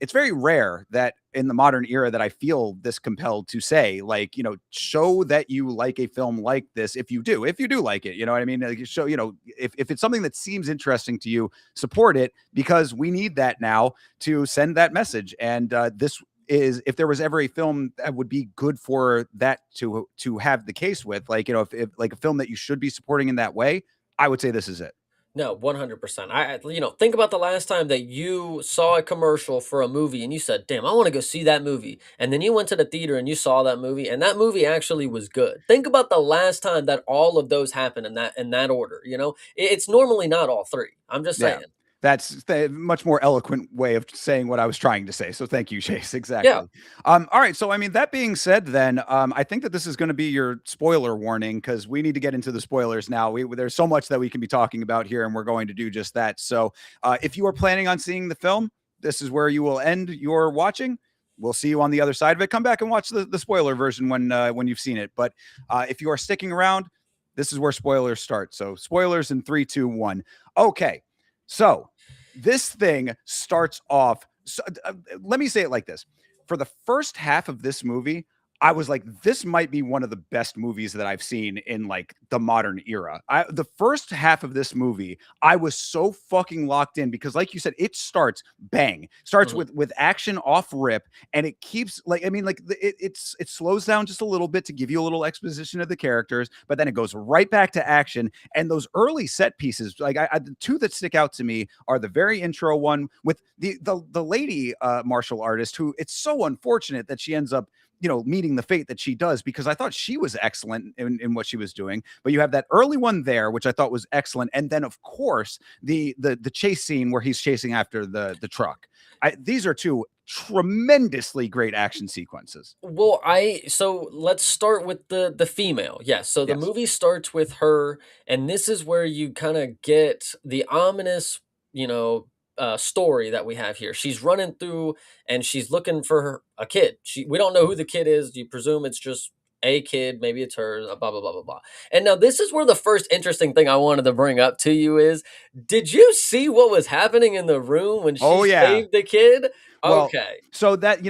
it's very rare that in the modern era that I feel this compelled to say, like, show that you like a film like this. If you do like it, you know what I mean? Like, show, if it's something that seems interesting to you, support it, because we need that now to send that message. And this is, if there was ever a film that would be good for that to have the case with, like, if like a film that you should be supporting in that way, I would say this is it. No, 100%. Think about the last time that you saw a commercial for a movie and you said, "Damn, I want to go see that movie." And then you went to the theater and you saw that movie and that movie actually was good. Think about the last time that all of those happened in that order, you know? It's normally not all three. I'm just Yeah. saying. That's the much more eloquent way of saying what I was trying to say. So thank you, Chase. Yeah. Exactly. All right. So I mean, that being said, then I think that this is going to be your spoiler warning, because we need to get into the spoilers now. There's so much that we can be talking about here, and we're going to do just that. So if you are planning on seeing the film, this is where you will end your watching. We'll see you on the other side of it. Come back and watch the spoiler version when you've seen it. But if you are sticking around, this is where spoilers start. So spoilers in 3, 2, 1. Okay. So this thing starts off. So, let me say it like this: for the first half of this movie, I was like, this might be one of the best movies that I've seen in like the modern era. The first half of this movie, I was so fucking locked in, because, like you said, it starts bang, starts Mhm. with action off rip, and it keeps, like, I mean, like, it slows down just a little bit to give you a little exposition of the characters, but then it goes right back to action. And those early set pieces, like, the two that stick out to me are the very intro one with the lady martial artist, who, it's so unfortunate that she ends up meeting the fate that she does, because I thought she was excellent in what she was doing. But you have that early one there, which I thought was excellent, and then of course the chase scene where he's chasing after the truck. These are two tremendously great action sequences. Well, so let's start with the female. Yes, so the Yes. movie starts with her, and this is where you kind of get the ominous, story that we have here. She's running through, and she's looking for a kid. We don't know who the kid is. You presume it's just a kid, maybe it's her. Blah blah blah blah blah. And now this is where the first interesting thing I wanted to bring up to you is: did you see what was happening in the room when she Oh yeah. saved the kid? Well, Okay. so that,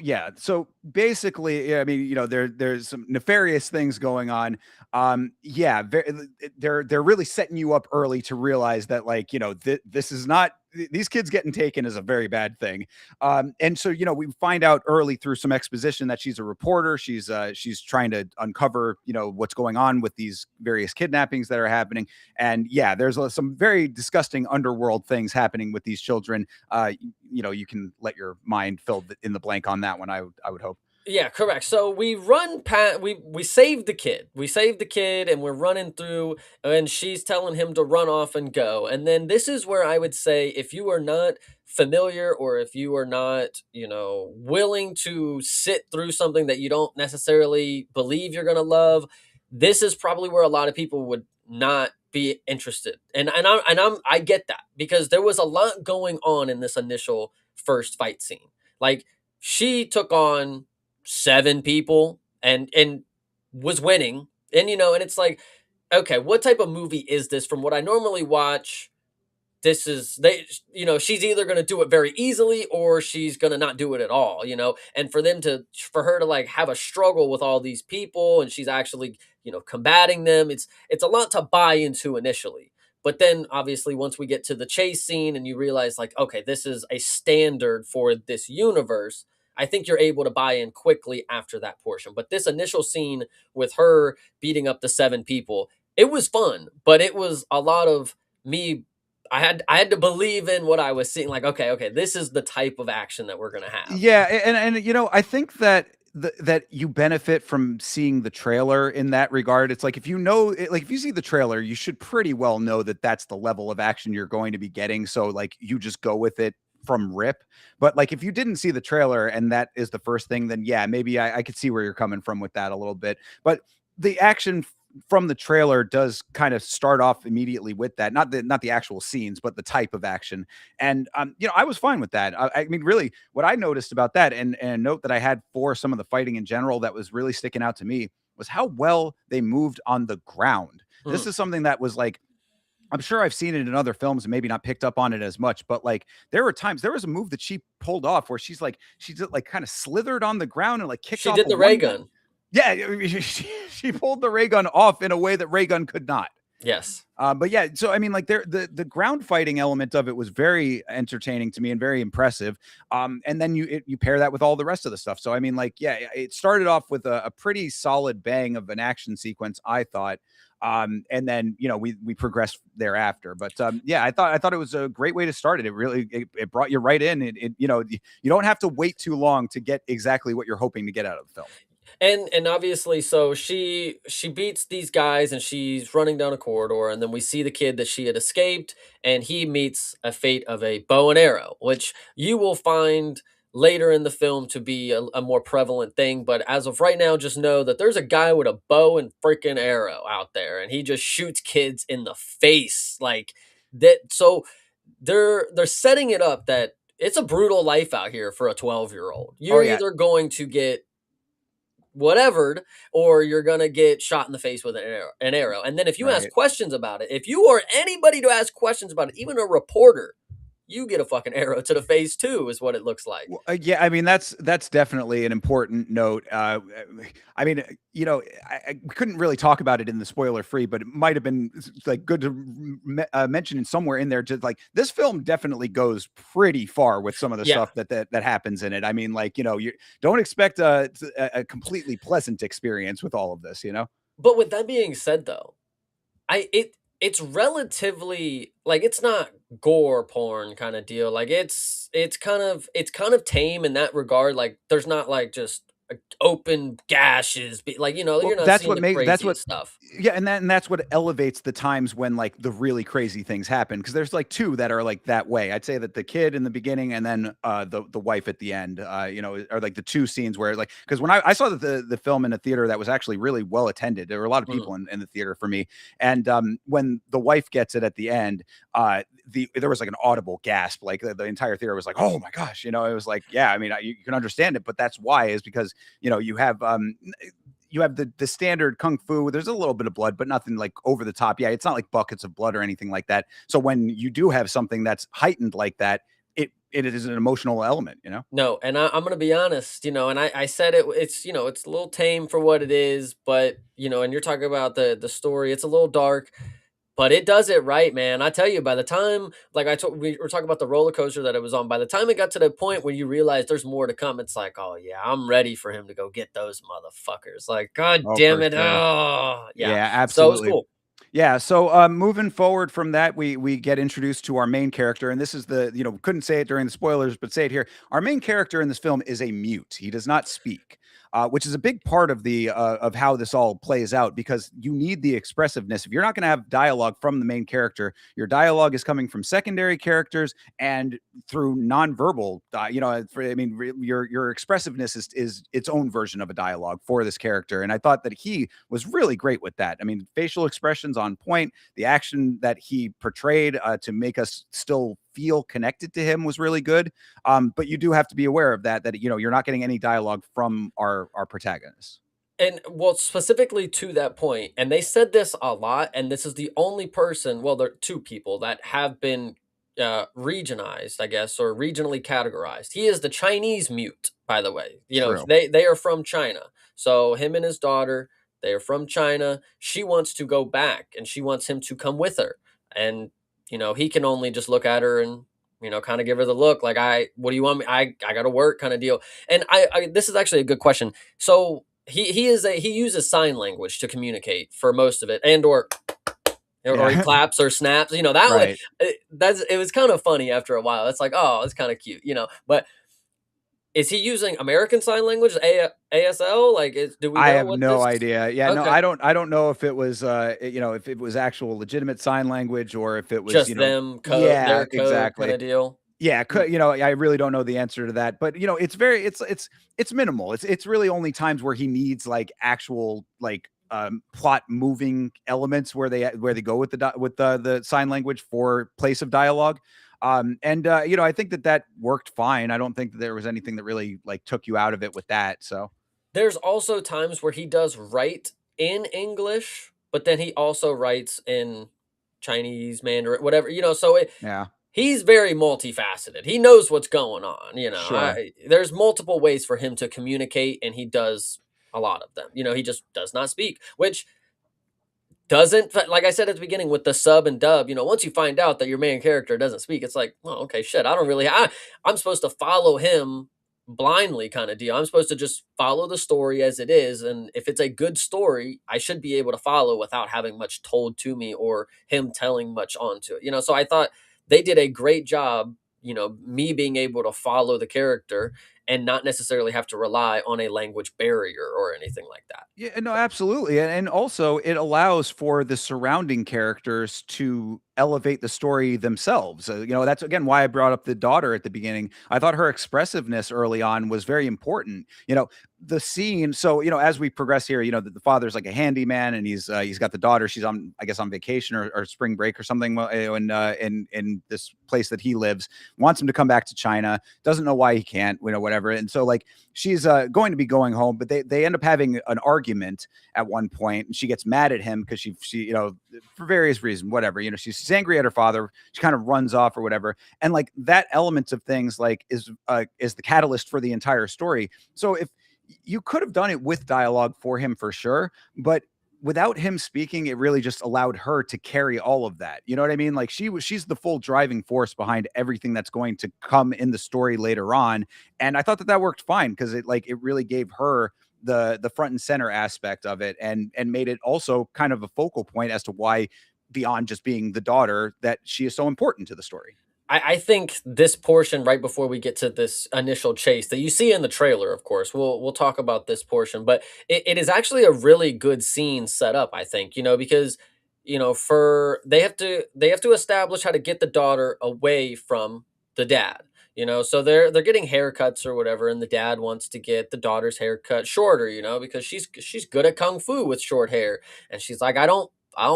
yeah. So basically, yeah, I mean, there's some nefarious things going on. Yeah, they're really setting you up early to realize that, like, this is not, these kids getting taken is a very bad thing. And so, we find out early through some exposition that she's a reporter. She's trying to uncover, what's going on with these various kidnappings that are happening. And yeah, there's some very disgusting underworld things happening with these children. You can let your mind fill in the blank on that one. I would hope. Yeah, correct. So we run past we save the kid. We save the kid and we're running through and she's telling him to run off and go. And then this is where I would say if you are not familiar or if you are not, willing to sit through something that you don't necessarily believe you're going to love, this is probably where a lot of people would not be interested. I get that because there was a lot going on in this initial first fight scene. Like she took on 7 people and was winning. And it's like, okay, what type of movie is this from what I normally watch? This is she's either going to do it very easily or she's going to not do it at all. And for her to like have a struggle with all these people and she's actually combating them, it's a lot to buy into initially. But then obviously once we get to the chase scene and you realize like, okay, this is a standard for this universe, I think you're able to buy in quickly after that portion. But this initial scene with her beating up the 7 people, it was fun, but it was a lot of me. I had to believe in what I was seeing. Like, okay, this is the type of action that we're gonna have. Yeah, and I think that that you benefit from seeing the trailer in that regard. It's like, like, if you see the trailer, you should pretty well know that that's the level of action you're going to be getting. So like, you just go with it from rip. But like, if you didn't see the trailer and that is the first thing, then yeah, maybe I could see where you're coming from with that a little bit. But the action from the trailer does kind of start off immediately with that, not the actual scenes, but the type of action. And I was fine with that. I mean, really, what I noticed about that, and a note that I had for some of the fighting in general that was really sticking out to me, was how well they moved on the ground. This Mhm. is something that was like, I'm sure I've seen it in other films and maybe not picked up on it as much, but like there were times there was a move that she pulled off where she just like kind of slithered on the ground and like kicked She off did a the ray one guy. gun. Yeah, she pulled the ray gun off in a way that ray gun could not. Yes. But yeah, so I mean, like the ground fighting element of it was very entertaining to me and very impressive. And then you pair that with all the rest of the stuff. So I mean, like yeah, it started off with a pretty solid bang of an action sequence, I thought. And then we progressed thereafter. But yeah, I thought it was a great way to start it. It really it brought you right in. You don't have to wait too long to get exactly what you're hoping to get out of the film. And obviously, so she beats these guys and she's running down a corridor, and then we see the kid that she had escaped, and he meets a fate of a bow and arrow, which you will find later in the film to be a more prevalent thing. But as of right now, just know that there's a guy with a bow and freaking arrow out there, and he just shoots kids in the face like that. So they're setting it up that it's a brutal life out here for a 12-year-old. Oh You're yeah, either going to get whatevered, or you're gonna get shot in the face with an arrow. And then if you ask right. questions about it, if you are anybody to ask questions about it, even a reporter, you get a fucking arrow to the face too, is what it looks like. Well, yeah, I mean that's definitely an important note. I mean, I couldn't really talk about it in the spoiler free, but it might have been like good to mention somewhere in there. Just like this film definitely goes pretty far with some of the Yeah. stuff that happens in it. I mean, like you don't expect a completely pleasant experience with all of this. But with that being said though, it's relatively like it's not gore porn kind of deal. Like it's kind of tame in that regard. Like there's not like just open gashes, like Well, you're not seeing the craziest stuff. yeah, and that's what elevates the times when like the really crazy things happen because there's like two that are like that way. I'd say that the kid in the beginning and then the wife at the end, are like the two scenes where like because when I saw the film in a theater that was actually really well attended, there were a lot of Mhm. people in the theater for me, and when the wife gets it at the end, there was like an audible gasp, like the entire theater was like, oh my gosh, it was like yeah, I mean you can understand it, but that's why is because you have the standard kung fu. There's a little bit of blood, but nothing like over the top. Yeah, it's not like buckets of blood or anything like that. So when you do have something that's heightened like that, it is an emotional element. No, and I'm gonna be honest, and I said it's a little tame for what it is, but and you're talking about the story, it's a little dark, but it does it right, man. I tell you, by the time, like we were talking about the roller coaster that it was on, by the time it got to the point where you realize there's more to come, it's like, oh yeah, I'm ready for him to go get those motherfuckers. Like, god Oh, damn for it. sure. Oh yeah. Yeah, So it was absolutely. cool. Yeah, so moving forward from that, we get introduced to our main character, and this is couldn't say it during the spoilers, but say it here. Our main character in this film is a mute. He does not speak, which is a big part of the of how this all plays out because you need the expressiveness. If you're not going to have dialogue from the main character, your dialogue is coming from secondary characters and through nonverbal. I mean, your expressiveness is its own version of a dialogue for this character, and I thought that he was really great with that. I mean, facial expressions on point, the action that he portrayed to make us still feel connected to him was really good. But you do have to be aware of that you're not getting any dialogue from our protagonist. And well, specifically to that point, and they said this a lot, and this is the only person, well, there are two people that have been regionalized, I guess, or regionally categorized. He is the Chinese mute, by the way. True. They are from China. So him and his daughter, they are from China. She wants to go back, and she wants him to come with her. And he can only just look at her and kind of give her the look, like, what do you want me? I got to work, kind of deal. And this is actually a good question. So he uses sign language to communicate for most of it, and or he Yeah. claps or snaps. That way, Right. it was kind of funny after a while. It's like, oh, it's kind of cute. But is he using American Sign Language, ASL? Like, do we I know have what no this? idea. Yeah, no, Okay, I don't know if it was if it was actual legitimate sign language or if it was, just them code, yeah, their code kind exactly. of deal. Yeah, Mm. I really don't know the answer to that, but it's minimal. It's really only times where he needs like actual like plot moving elements where they go with the sign language for place of dialogue. And I think that worked fine. I don't think that there was anything that really like took you out of it with that. So There's also times where he does write in English, but then he also writes in Chinese, Mandarin, whatever, so Yeah, he's very multifaceted. He knows what's going on, sure. there's multiple ways for him to communicate, and he does a lot of them. He just does not speak, which doesn't like I said at the beginning with the sub and dub, once you find out that your main character doesn't speak, it's like, well, okay, shit, I don't really I'm supposed to follow him blindly kind of deal. I'm supposed to just follow the story as it is, and if it's a good story, I should be able to follow without having much told to me or him telling much onto it. So I thought they did a great job, me being able to follow the character and not necessarily have to rely on a language barrier or anything like that. Yeah, no, absolutely, and also it allows for the surrounding characters to elevate the story themselves. That's again why I brought up the daughter at the beginning. I thought her expressiveness early on was very important. The scene. So as we progress here, the father's like a handyman, and he's got the daughter. She's on, I guess, on vacation or spring break or something. In this place that he lives, wants him to come back to China. Doesn't know why he can't. Whatever. And so like she's going to be going home, but they end up having an argument at one point, and she gets mad at him because she for various reasons, whatever, she's angry at her father. She kind of runs off or whatever, and like that element of things like is the catalyst for the entire story. So if you could have done it with dialogue for him for sure, but without him speaking, it really just allowed her to carry all of that. You know what I mean? Like she's the full driving force behind everything that's going to come in the story later on. And I thought that worked fine because it really gave her the front and center aspect of it, and made it also kind of a focal point as to why, beyond just being the daughter, that she is so important to the story. I think this portion right before we get to this initial chase that you see in the trailer, of course, we'll talk about this portion, but it is actually a really good scene set up, I think, because for they have to establish how to get the daughter away from the dad. So they're getting haircuts or whatever, and the dad wants to get the daughter's haircut shorter, because she's good at kung fu with short hair, and she's like, I don't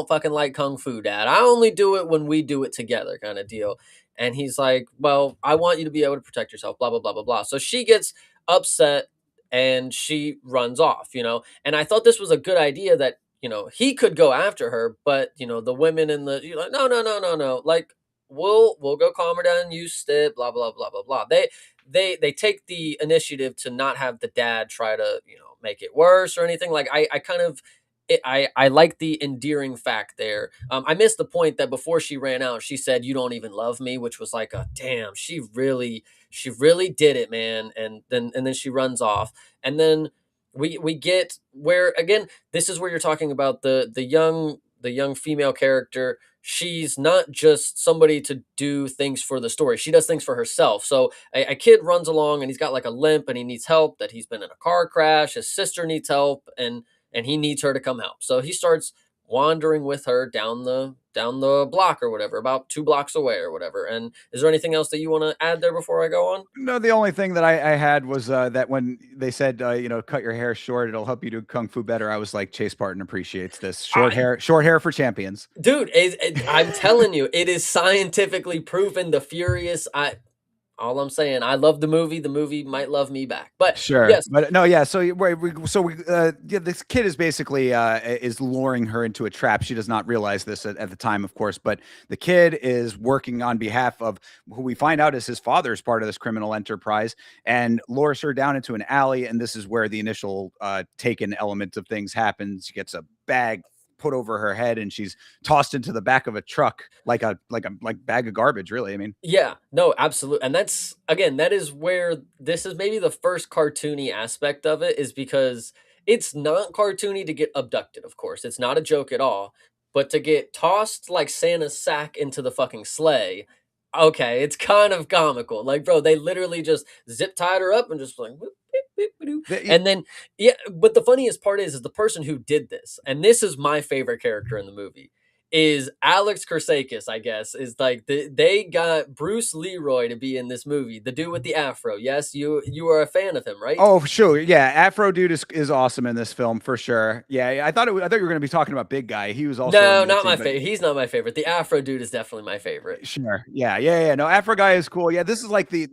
fucking like kung fu, dad. I only do it when we do it together, kind of deal. And he's like, well, I want you to be able to protect yourself, blah, blah, blah, blah, blah. So she gets upset and she runs off. And I thought this was a good idea that, he could go after her, but, the women in the, like, no, no, no, no, no. Like, we'll go calm her down, you step, blah, blah, blah, blah, blah. They take the initiative to not have the dad try to, make it worse or anything. Like, I kind of, I like the endearing fact there. I missed the point that before she ran out, she said, "You don't even love me," which was like a damn. She really did it, man. And then she runs off, and then we get where again. This is where you're talking about the young female character. She's not just somebody to do things for the story. She does things for herself. So a kid runs along and he's got like a limp and he needs help. That he's been in a car crash. His sister needs help, and he needs her to come help. So he starts wandering with her down the block or whatever, about 2 blocks away or whatever. And is there anything else that you want to add there before I go on? No, the only thing that I had was that when they said, cut your hair short, it'll help you do kung fu better. I was like, Chase Parton appreciates this. I, Short hair for champions. dude, I'm telling you, it is scientifically proven. The Furious. All I'm saying, I love the movie. The movie might love me back. But Sure, yes, but no, yeah. This kid is basically is luring her into a trap. She does not realize this at the time, of course, but the kid is working on behalf of who we find out is his father's part of this criminal enterprise, and lures her down into an alley. And this is where the initial taken element of things happens. She gets a bag put over her head, and she's tossed into the back of a truck like bag of garbage. Really, I mean, yeah, no, absolutely. And that's again, that is where this is maybe the first cartoony aspect of it is because it's not cartoony to get abducted, of course. It's not a joke at all. But to get tossed like Santa's sack into the fucking sleigh, okay, it's kind of comical. Like, bro, they literally just zip tied her up and just like whoop, beep, beep, doo. the, And then yeah, but the funniest part is the person who did this, and this is my favorite character in the movie is Alex Kersakis, I guess, is like they got Bruce Leroy to be in this movie, the dude with the afro. Yes, you are a fan of him, right? Oh, sure. Yeah, Afro dude is awesome in this film for sure. Yeah, I thought you were going to be talking about Big Guy. He was also No, not amazing, my but favorite. He's not my favorite. The afro dude is definitely my favorite. sure. Yeah. No, Afro guy is cool. Yeah, this is like the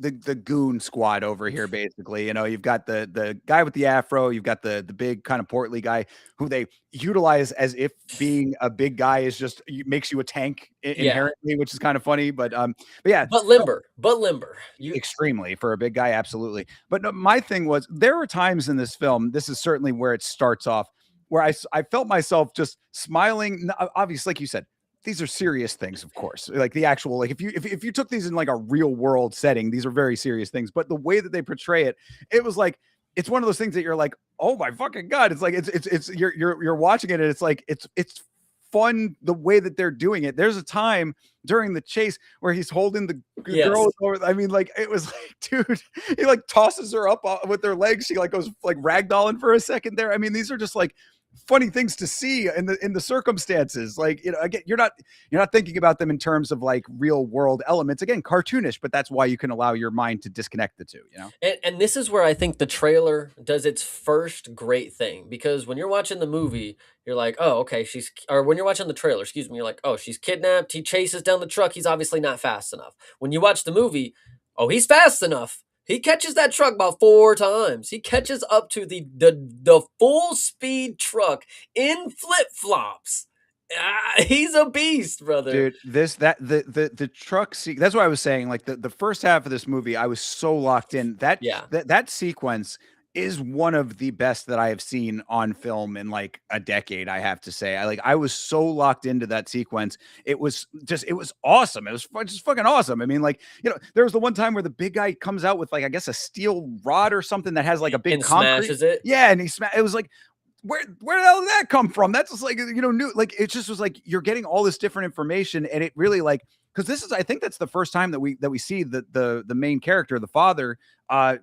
goon squad over here basically. You've got the guy with the afro, you've got the big kind of portly guy who they utilized as if being a big guy is just makes you a tank Yeah, inherently, which is kind of funny. But yeah, no, but limber. You extremely for a big guy, absolutely. But no, my thing was there were times in this film. This is certainly where it starts off, where I felt myself just smiling. Obviously, like you said, these are serious things, of course. Like the actual, like if you took these in like a real world setting, these are very serious things. But the way that they portray it, it was like it's one of those things that you're like, oh my fucking god! It's like it's you're watching it and it's like it's fun the way that they're doing it. There's a time during the chase where he's holding the girl yes. over. I mean, like it was like, dude, he like tosses her up with their legs. She like goes like ragdolling for a second there. I mean, these are just like funny things to see in the circumstances. Like, you know, again, you're not thinking about them in terms of like real world elements. Again, cartoonish, but that's why you can allow your mind to disconnect the two. You know? And this is where I think the trailer does its first great thing, because when you're watching the movie, you're like, oh, okay, or when you're watching the trailer, excuse me, you're like, oh, she's kidnapped. He chases down the truck. He's obviously not fast enough. When you watch the movie, oh, he's fast enough. He catches that truck about 4 times. He catches up to the full speed truck in flip flops. He's a beast, brother. Dude, this that the truck that's what I was saying. Like the first half of this movie, I was so locked in. Yeah. That sequence is one of the best that I have seen on film in like a decade, I have to say. I was so locked into that sequence. It was awesome. It was just fucking awesome. I mean, like, you know, there was the one time where the big guy comes out with like I guess a steel rod or something that has like a big And concrete. smashes it. Yeah, and it was like where the hell did that come from? That's just like, you know, new, like it just was like you're getting all this different information, and it really like because this is I think that's the first time that we see the main character, the father,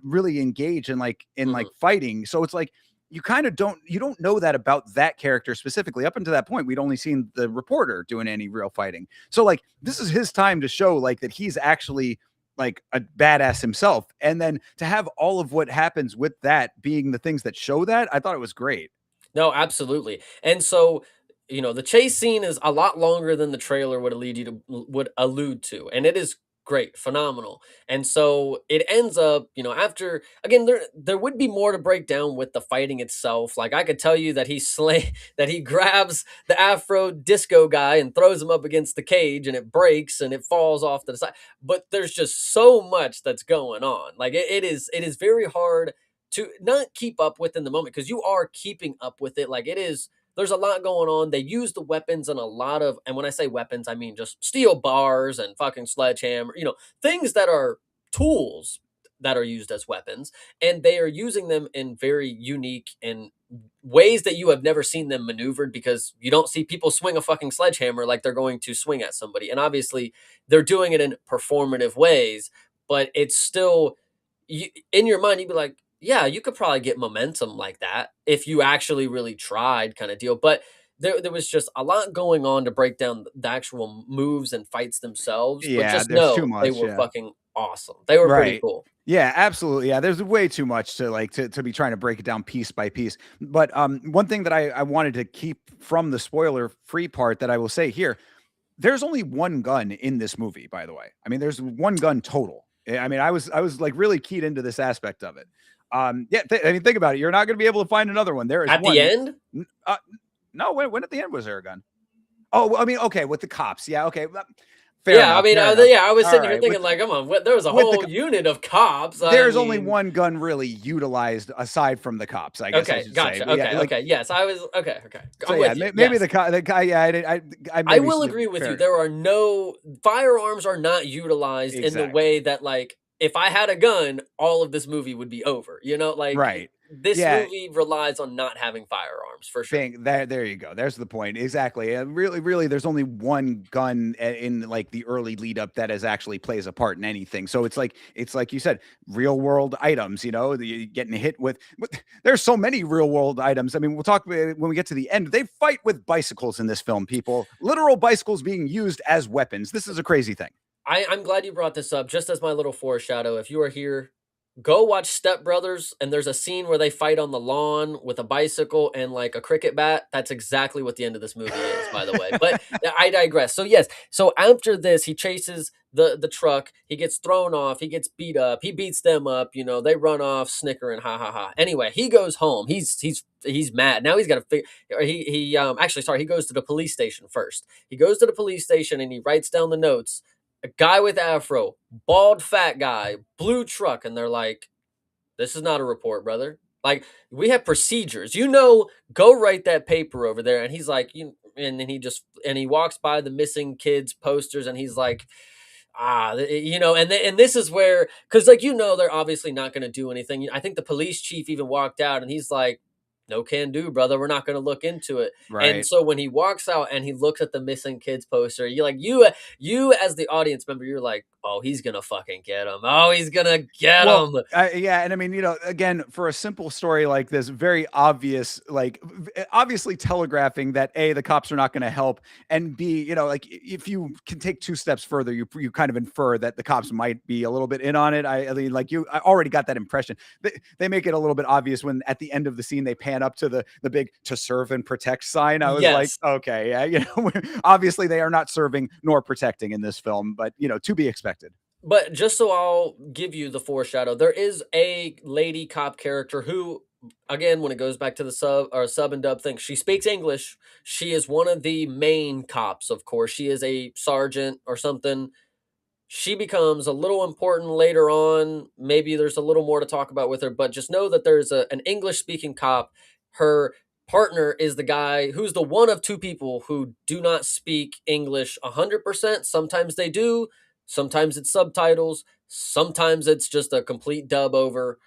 really engage in like Mhm. fighting. So it's like you kind of don't know that about that character specifically. Up until that point, we'd only seen the reporter doing any real fighting. So like this is his time to show like that he's actually like a badass himself. And then to have all of what happens with that being the things that show that, I thought it was great. No, absolutely. And so, you know, the chase scene is a lot longer than the trailer would lead you to would allude to, and it is great, phenomenal. And so it ends up, you know, after again, there would be more to break down with the fighting itself. Like I could tell you that he slay that he grabs the Afro disco guy and throws him up against the cage, and it breaks and it falls off to the side. But there's just so much that's going on. Like it is very hard to not keep up with in the moment, because you are keeping up with it. Like it is, there's a lot going on. They use the weapons and a lot of, and when I say weapons, I mean just steel bars and fucking sledgehammer, you know, things that are tools that are used as weapons. And they are using them in very unique and ways that you have never seen them maneuvered, because you don't see people swing a fucking sledgehammer like they're going to swing at somebody. And obviously they're doing it in performative ways, but it's still, in your mind, you'd be like, yeah, you could probably get momentum like that if you actually really tried, kind of deal. But there was just a lot going on to break down the actual moves and fights themselves. But Yeah, just there's too know they much. were Yeah. fucking awesome. They were pretty Right. cool. Yeah, absolutely. Yeah, there's way too much to like to be trying to break it down piece by piece. But one thing that I wanted to keep from the spoiler free part that I will say here, there's only one gun in this movie, by the way. I mean, there's one gun total. I mean, I was like really keyed into this aspect of it. Yeah, I mean, think about it. You're not going to be able to find another one. There is At the one. end, N- Uh, no, when at the end was there a gun? Oh, well, I mean, okay, with the cops. Yeah, okay, fair yeah, I enough. mean, Fair enough. yeah, I was All sitting here right, thinking like, come on, there was a with the whole unit of cops. I there's only mean, one gun really utilized aside from the cops, I guess I okay, should say. gotcha. But yeah, Okay, like okay, yes, I was okay. Okay, so I'm yeah, with you. maybe Yes, the guy, yeah, I I maybe will agree with you. fair. There are no firearms are not utilized in the Exactly. way that, like, if I had a gun, all of this movie would be over. You know, like Right. this Yeah, movie relies on not having firearms for sure. there you go. There's the point. Exactly. Really, there's only one gun in like the early lead up that is actually plays a part in anything. So it's like you said, real world items. You know, getting hit with. There's so many real world items. I mean, we'll talk when we get to the end. They fight with bicycles in this film. People, literal bicycles being used as weapons. This is a crazy thing. I'm glad you brought this up. Just as my little foreshadow, if you are here, go watch Step Brothers, and there's a scene where they fight on the lawn with a bicycle and like a cricket bat. That's exactly what the end of this movie is, by the way. But I digress. So yes, so after this, he chases the truck. He gets thrown off. He gets beat up. He beats them up. You know, they run off, snickering, ha ha ha. Anyway, he goes home. He's mad now. He's got to figure. He actually sorry. He goes to the police station first. He goes to the police station and he writes down the notes. A guy with afro, bald fat guy, blue truck, and they're like, "This is not a report, brother. Like, we have procedures. You know, go write that paper over there." And he's like, and then he walks by the missing kids posters, and he's like, and this is where, because like they're obviously not going to do anything. I think the police chief even walked out, and he's like, "No can do, brother. We're not going to look into it." And Right. so when he walks out and he looks at the missing kids poster, you as the audience member, you're like, "Oh, he's gonna fucking get him. Oh, he's gonna get Well, him." yeah, and I mean, again, for a simple story like this, very obvious, like obviously telegraphing that A, the cops are not going to help, and B, like if you can take two steps further, you kind of infer that the cops might be a little bit in on it. I mean, like I already got that impression. They make it a little bit obvious when at the end of the scene they pan up to the big "to serve and protect" sign. I was like, Yes. okay, yeah, obviously they are not serving nor protecting in this film, but to be expected. But just so I'll give you the foreshadow, there is a lady cop character who, again, when it goes back to the sub and dub thing, she speaks English. She is one of the main cops, of course. She is a sergeant or something. She becomes a little important later on. Maybe there's a little more to talk about with her, but just know that there's an English speaking cop. Her partner is the guy who's the one of two people who do not speak English 100%. Sometimes they do, sometimes it's subtitles, sometimes it's just a complete dub over,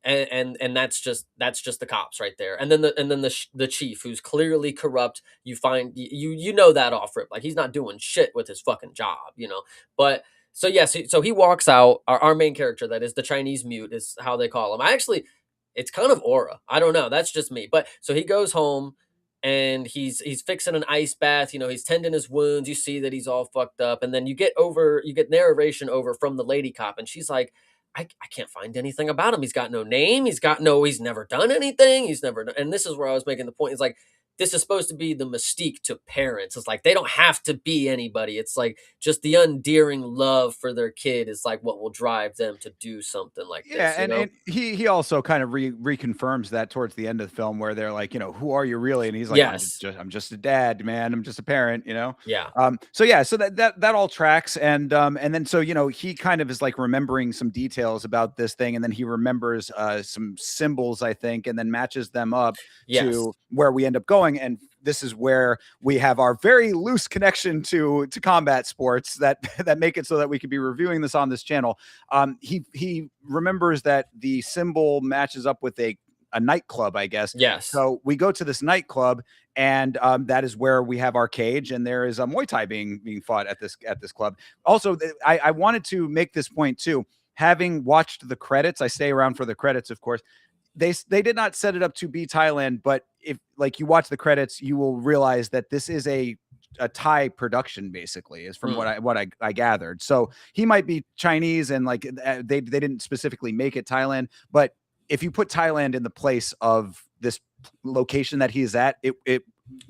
and that's just the cops right there. And then the chief, who's clearly corrupt. You find you know that off rip, like he's not doing shit with his fucking job. But so yes, so he walks out. Our main character, that is the Chinese mute, is how they call him. I actually, it's kind of aura. I don't know. That's just me. But so he goes home and he's fixing an ice bath. He's tending his wounds. You see that he's all fucked up, and then you get narration over from the lady cop, and she's like, I can't find anything about him. He's got no name. He's never done anything. And this is where I was making the point. It's like, this is supposed to be the mystique to parents. It's like, they don't have to be anybody. It's like, just the endearing love for their kid is like what will drive them to do something like Yeah, this, and he also kind of reconfirms that towards the end of the film where they're like, who are you really? And he's like, Yes. I'm just a dad, man. I'm just a parent. Yeah. So yeah, so that all tracks, and then so he kind of is like remembering some details about this thing, and then he remembers some symbols, I think, and then matches them up Yes. to where we end up going, and this is where we have our very loose connection to combat sports that that make it so that we could be reviewing this on this channel. He remembers that the symbol matches up with a nightclub, I guess. Yes. So we go to this nightclub, and that is where we have our cage, and there is a Muay Thai being fought at this club. Also, I wanted to make this point too. Having watched the credits, I stay around for the credits, of course. They did not set it up to be Thailand, but if like you watch the credits, you will realize that this is a Thai production, basically, is from Mm, what I gathered. So he might be Chinese, and like they didn't specifically make it Thailand, but if you put Thailand in the place of this location that he is at, it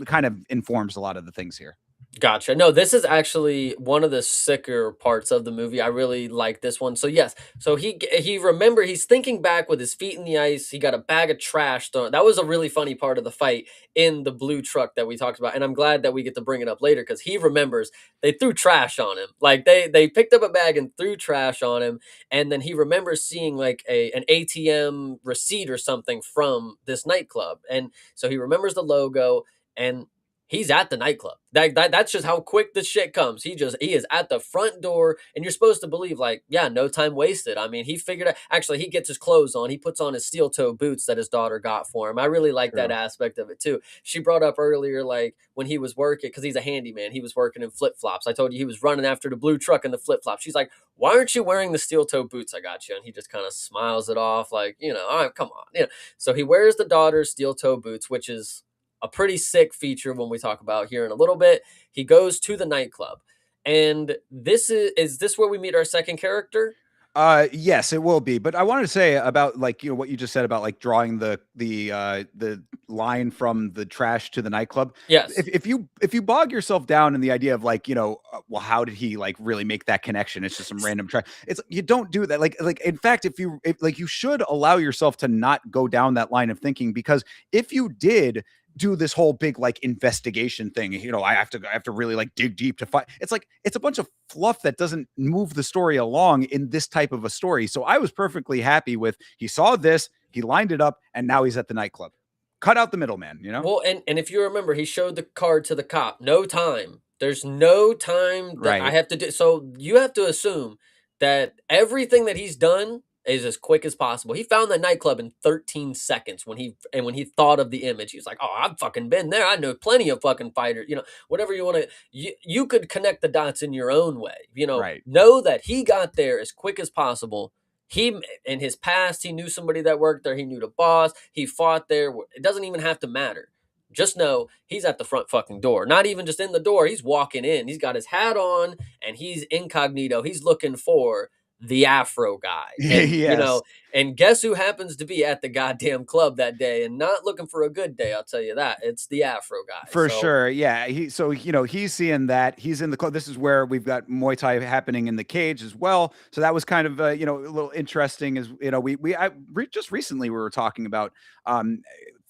kind of informs a lot of the things here. Gotcha. No, this is actually one of the sicker parts of the movie. I really like this one. So yes, so he's thinking back with his feet in the ice. He got a bag of trash thrown. That was a really funny part of the fight in the blue truck that we talked about, and I'm glad that we get to bring it up later because he remembers they threw trash on him. Like they picked up a bag and threw trash on him, and then he remembers seeing like an ATM receipt or something from this nightclub, and so he remembers the logo. And he's at the nightclub. That's just how quick the shit comes. He is at the front door, and you're supposed to believe, like, yeah, no time wasted. I mean, he figured out. Actually, he gets his clothes on. He puts on his steel toe boots that his daughter got for him. I really like that True. aspect of it too. She brought up earlier, like when he was working, because he's a handyman. He was working in flip flops. I told you he was running after the blue truck in the flip flops. She's like, "Why aren't you wearing the steel toe boots I got you?" And he just kind of smiles it off, like, all right, come on. So he wears the daughter's steel toe boots, which is a pretty sick feature when we talk about here in a little bit. He goes to the nightclub. And this is this where we meet our second character? Yes, it will be. But I wanted to say about like what you just said about like drawing the line from the trash to the nightclub. Yes. If you bog yourself down in the idea of like well, how did he like really make that connection? It's just some random trash. It's you don't do that. Like in fact, if like you should allow yourself to not go down that line of thinking, because if you did do this whole big like investigation thing, I have to really like dig deep to find. It's like it's a bunch of fluff that doesn't move the story along in this type of a story. So I was perfectly happy with he saw this, he lined it up, and now he's at the nightclub. Cut out the middleman. Well, and if you remember, he showed the card to the cop. No time. There's no time that I Right. have to do. So you have to assume that everything that he's done is as quick as possible. He found the nightclub in 13 seconds when he thought of the image. He was like, "Oh, I've fucking been there. I know plenty of fucking fighters. Whatever you want to. You could connect the dots in your own way. Right. Know that he got there as quick as possible. He in his past, he knew somebody that worked there. He knew the boss. He fought there. It doesn't even have to matter. Just know he's at the front fucking door. Not even just in the door. He's walking in. He's got his hat on and he's incognito. He's looking for the Afro guy. And Yes. and guess who happens to be at the goddamn club that day and not looking for a good day, I'll tell you that. It's the Afro guy. For So sure. Yeah. He's seeing that. He's in the club. This is where we've got Muay Thai happening in the cage as well. So that was kind of a little interesting as just recently we were talking about um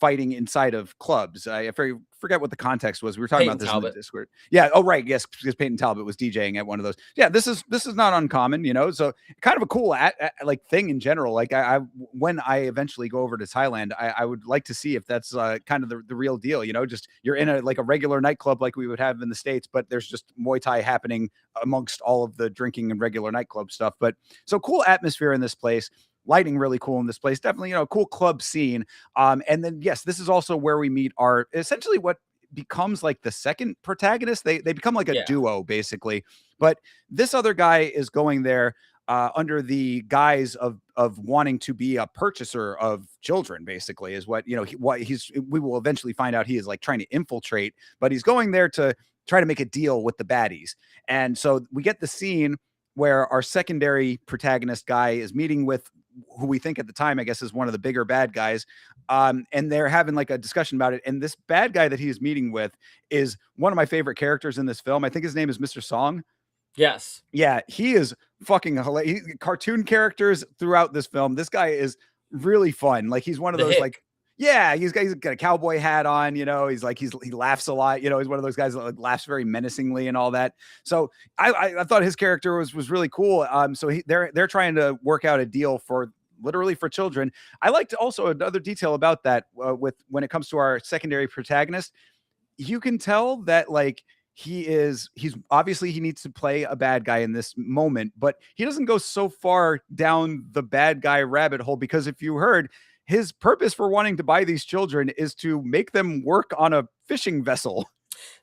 fighting inside of clubs. I forget what the context was. We were talking Peyton about this in the Talbot. Discord. Yeah. Oh, right. Yes, because Peyton Talbot was DJing at one of those. Yeah, this is not uncommon. So kind of a cool like thing in general. Like when I eventually go over to Thailand, I would like to see if that's kind of the real deal. Just you're in a regular nightclub like we would have in the States, but there's just Muay Thai happening amongst all of the drinking and regular nightclub stuff. But so cool atmosphere in this place. Lighting really cool in this place. Definitely, cool club scene. And then yes, this is also where we meet our essentially what becomes like the second protagonist. They become like a Yeah. duo basically. But this other guy is going there under the guise of wanting to be a purchaser of children. Basically, is what what he's. We will eventually find out he is like trying to infiltrate, but he's going there to try to make a deal with the baddies. And so we get the scene where our secondary protagonist guy is meeting with who we think at the time, I guess, is one of the bigger bad guys. And they're having like a discussion about it. And this bad guy that he is meeting with is one of my favorite characters in this film. I think his name is Mr. Song. Yes. Yeah, he is fucking hilarious. Cartoon characters throughout this film. This guy is really fun. Like he's one of The those like, hick. yeah, he's got a cowboy hat on. He's like he laughs a lot. He's one of those guys that like, laughs very menacingly and all that. So I thought his character was really cool. So they're trying to work out a deal for literally for children. I liked also another detail about that with when it comes to our secondary protagonist. You can tell that like he's obviously he needs to play a bad guy in this moment, but he doesn't go so far down the bad guy rabbit hole, because if you heard, his purpose for wanting to buy these children is to make them work on a fishing vessel.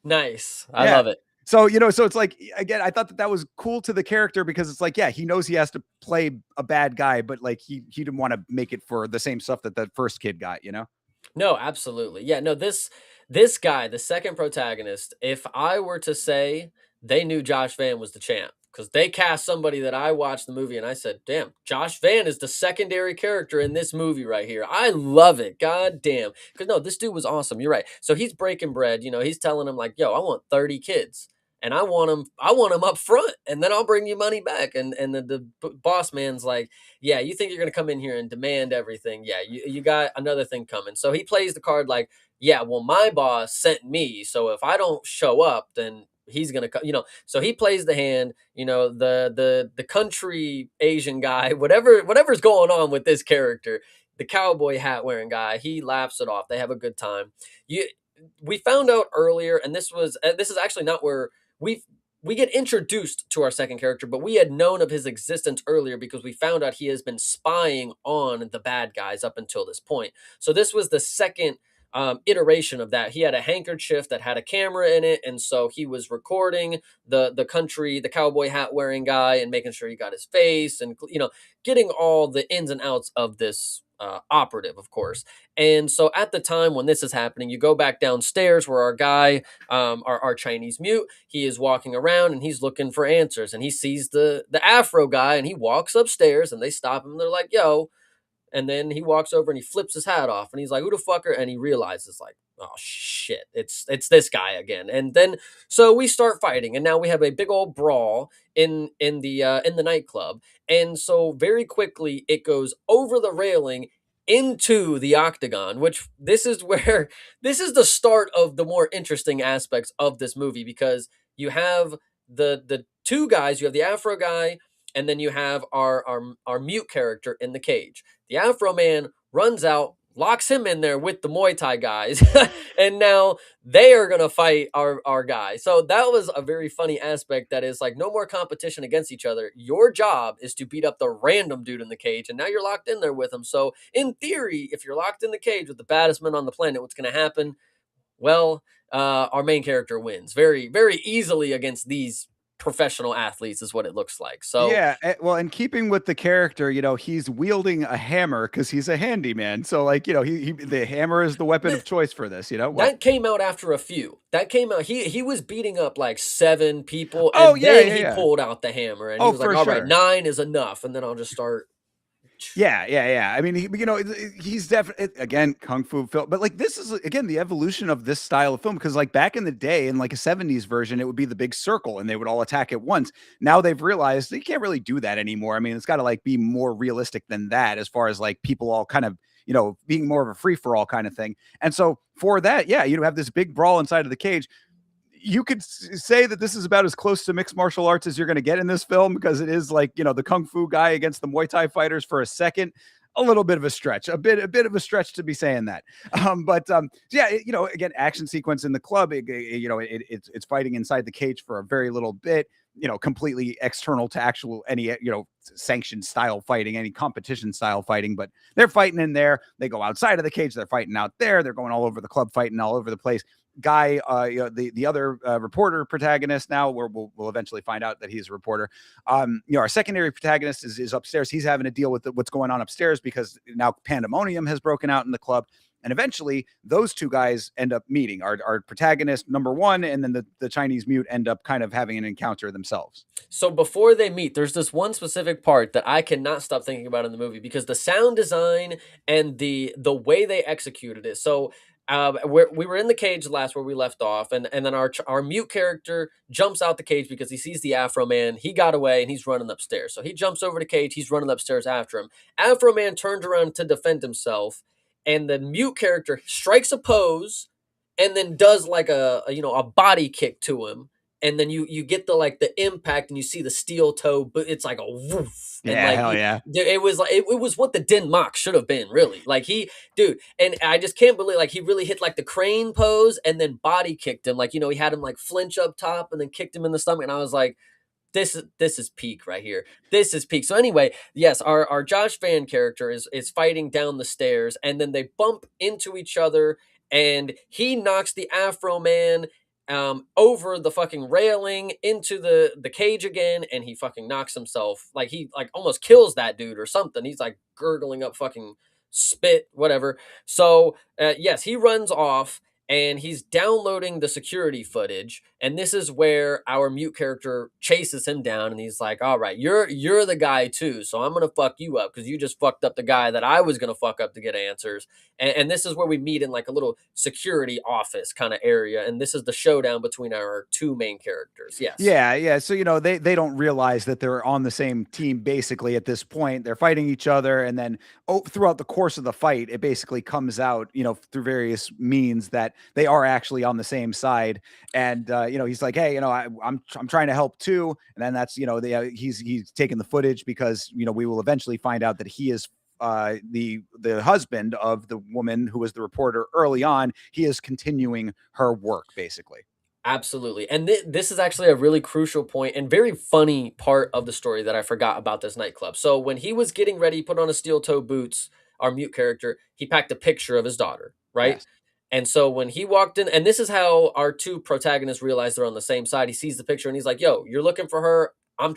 Nice. I Yeah. love it. So it's like again, I thought that was cool to the character, because it's like, yeah, he knows he has to play a bad guy, but like he didn't want to make it for the same stuff that first kid got. No, absolutely. Yeah, no, this guy, the second protagonist, if I were to say they knew Josh Van was the champ, because they cast somebody that I watched the movie and I said, damn, Josh Van is the secondary character in this movie right here. I love it. God damn. Because no, this dude was awesome. You're right. So he's breaking bread, he's telling him like, yo, I want 30 kids. And I want them up front, and then I'll bring you money back. And the boss man's like, yeah, you think you're gonna come in here and demand everything? Yeah, you got another thing coming. So he plays the card like, yeah, well, my boss sent me, so if I don't show up, then he's gonna come. So he plays the hand. The country Asian guy, whatever's going on with this character, the cowboy hat wearing guy, he laughs it off. They have a good time. You We found out earlier, and this is actually not where we we get introduced to our second character, but we had known of his existence earlier because we found out he has been spying on the bad guys up until this point. So this was the second iteration of that. He had a handkerchief that had a camera in it, and so he was recording the cowboy hat wearing guy, and making sure he got his face, and getting all the ins and outs of this operative, of course. And so at the time when this is happening, you go back downstairs where our guy, our Chinese mute, he is walking around and he's looking for answers, and he sees the Afro guy, and he walks upstairs, and they stop him. And they're like, "Yo." And then he walks over and he flips his hat off, and he's like, "Who the fucker?" And he realizes, like, "Oh shit, it's this guy again." And then so we start fighting, and now we have a big old brawl in the nightclub. And so very quickly it goes over the railing into the octagon, which this is where this is the start of the more interesting aspects of this movie, because you have the two guys, you have the Afro guy, and then you have our mute character in the cage. The Afro man runs out, locks him in there with the Muay Thai guys, and now they are gonna fight our guy. So that was a very funny aspect. That is like, no more competition against each other. Your job is to beat up the random dude in the cage, and now you're locked in there with him. So in theory, if you're locked in the cage with the baddest man on the planet, what's gonna happen? Well, our main character wins very, very easily against these professional athletes, is what it looks like. So Yeah, well, in keeping with the character, he's wielding a hammer because he's a handyman. So, like, the hammer is the weapon th- of choice for this. What? that came out after a few. That came out. He was beating up like seven people, Oh, and yeah, then yeah, he yeah. pulled out the hammer, and he Oh, was like, for "All right, sure. nine is enough," and then I'll just start. Yeah, yeah, yeah. I mean, he's definitely, again, kung fu film, but like this is again the evolution of this style of film, because like back in the day, in like a '70s version, it would be the big circle and they would all attack at once. Now they've realized you can't really do that anymore. I mean, it's got to like be more realistic than that, as far as like people all kind of being more of a free for all kind of thing. And so for that, yeah, you have this big brawl inside of the cage. You could say that this is about as close to mixed martial arts as you're going to get in this film, because it is like, the kung fu guy against the Muay Thai fighters for a second. A little bit of a stretch, a bit of a stretch to be saying that. But yeah, again, action sequence in the club. It's fighting inside the cage for a very little bit. Completely external to actual any sanctioned style fighting, any competition style fighting. But they're fighting in there. They go outside of the cage. They're fighting out there. They're going all over the club, fighting all over the place. Guy, the other reporter protagonist, now where we'll eventually find out that he's a reporter. Our secondary protagonist is upstairs. He's having to deal with what's going on upstairs, because now pandemonium has broken out in the club. And eventually those two guys end up meeting. Our protagonist number one, and then the Chinese mute, end up kind of having an encounter themselves. So before they meet, there's this one specific part that I cannot stop thinking about in the movie, because the sound design and the way they executed it. So we were in the cage last where we left off, and then our mute character jumps out the cage because he sees the Afro man. He got away and he's running upstairs. So he jumps over the cage. He's running upstairs after him. Afro man turns around to defend himself, and the mute character strikes a pose, and then does like a body kick to him, and then you get the impact, and you see the steel toe, but it's like a woof, and Yeah, hell yeah. it was like it was what the Den Mock should have been, really. Like he, dude, and I just can't believe, like, he really hit like the crane pose and then body kicked him, like, he had him like flinch up top and then kicked him in the stomach, and I was like, this is peak right here. This is peak. So anyway, yes, our Josh Van character is fighting down the stairs, and then they bump into each other, and he knocks the Afro man over the fucking railing into the cage again, and he fucking knocks himself, like he like almost kills that dude or something. He's like gurgling up fucking spit, whatever. So yes, he runs off, and he's downloading the security footage, and this is where our mute character chases him down, and he's like, all right, you're the guy too, so I'm gonna fuck you up because you just fucked up the guy that I was gonna fuck up to get answers. And this is where we meet in like a little security office kind of area, and this is the showdown between our two main characters. Yes. Yeah, yeah. So they don't realize that they're on the same team basically at this point. They're fighting each other, and then throughout the course of the fight, it basically comes out, through various means, that they are actually on the same side. And he's like, hey, I'm trying to help too. And then that's he's taking the footage because we will eventually find out that he is the husband of the woman who was the reporter early on. He is continuing her work basically. Absolutely. And this is actually a really crucial point and very funny part of the story that I forgot about this nightclub. So when he was getting ready, put on his steel toe boots, our mute character, he packed a picture of his daughter, right? Yes. And so when he walked in, and this is how our two protagonists realize they're on the same side. He sees the picture and he's like, yo, you're looking for her. I'm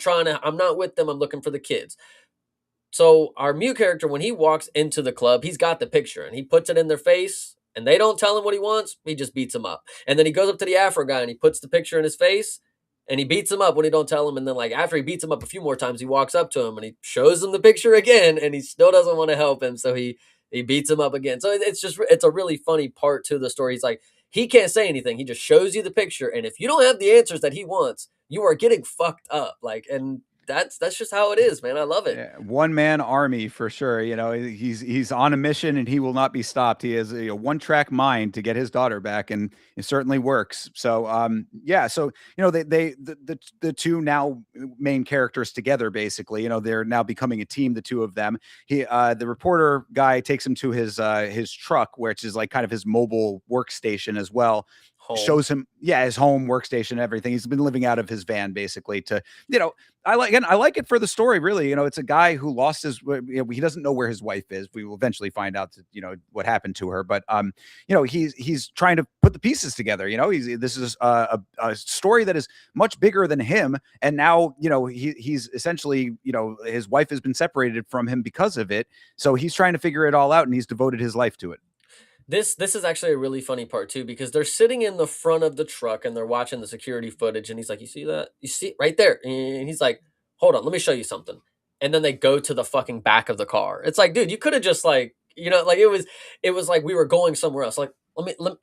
not with them. I'm looking for the kids. So our mute character, when he walks into the club, he's got the picture and he puts it in their face and they don't tell him what he wants. He just beats him up. And then he goes up to the Afro guy and he puts the picture in his face and he beats him up when he don't tell him. And then like after he beats him up a few more times, he walks up to him and he shows him the picture again and he still doesn't want to help him. So he beats him up again. So it's just, it's a really funny part to the story. He's like, he can't say anything. He just shows you the picture. And if you don't have the answers that he wants, you are getting fucked up. Like, and that's just how it is, man. I love it. Yeah, one man army for sure. You know, he's on a mission and he will not be stopped. He has a one track mind to get his daughter back, and it certainly works. So, yeah. So you know, the two now main characters together, basically. You know, they're now becoming a team. The two of them. The reporter guy takes him to his truck, which is like kind of his mobile workstation as well. Home. Shows him, yeah, his home workstation, everything. He's been living out of his van basically to, you know, I like it for the story, really. You know, it's a guy who lost his, you know, he doesn't know where his wife is. We will eventually find out, that, you know, what happened to her. But, you know, he's trying to put the pieces together. You know, this is a story that is much bigger than him. And now, you know, he's essentially, you know, his wife has been separated from him because of it. So he's trying to figure it all out, and he's devoted his life to it. This is actually a really funny part too because they're sitting in the front of the truck and they're watching the security footage and he's like, "You see that? You see it right there?" And he's like, "Hold on, let me show you something." And then they go to the fucking back of the car. It's like, dude, you could have just like, you know, like it was like we were going somewhere else. Like,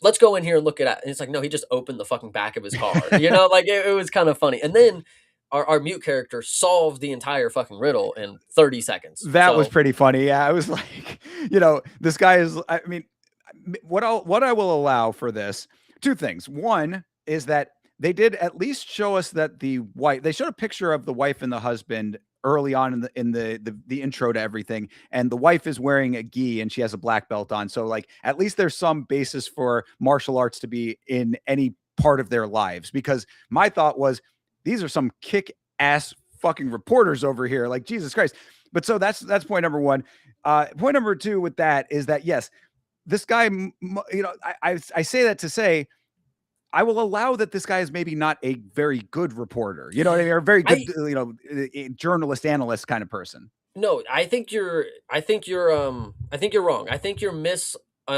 let's go in here and look at it. And it's like, no, he just opened the fucking back of his car. You know, like it was kind of funny. And then our mute character solved the entire fucking riddle in 30 seconds. That was So pretty funny. Yeah, I was like, you know, this guy is. I mean, what I will allow for this, two things. One is that they did at least show us that the wife. They showed a picture of the wife and the husband early on in the intro to everything, and the wife is wearing a gi and she has a black belt on. So like at least there's some basis for martial arts to be in any part of their lives. Because my thought was these are some kick ass fucking reporters over here. Like Jesus Christ. But so that's point number one. Point number two with that is that yes, this guy, you know, I say that to say I will allow that this guy is maybe not a very good reporter, you know what I mean, or a very good, I you know, journalist, analyst kind of person. No, I think you're wrong. I think you're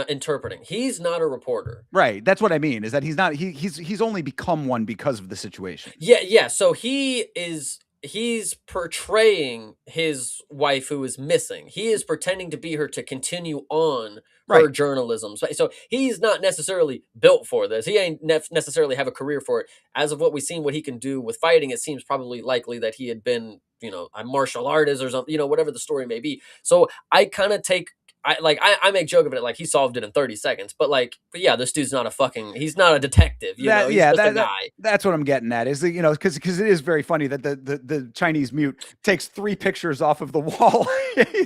interpreting. He's not a reporter. Right. That's what I mean. Is that he's not he's only become one because of the situation. Yeah, yeah. So he's portraying his wife who is missing. He is pretending to be her to continue on her Right. journalism. So he's not necessarily built for this. He ain't necessarily have a career for it. As of what we've seen, what he can do with fighting, it seems probably likely that he had been, you know, a martial artist or something, you know, whatever the story may be. So I kind of take I make joke of it like he solved it in 30 seconds, but yeah, this dude's not a fucking he's not a detective, you know, That he's yeah, just a guy. that's what I'm getting at is that, you know, because it is very funny that the Chinese mute takes three pictures off of the wall.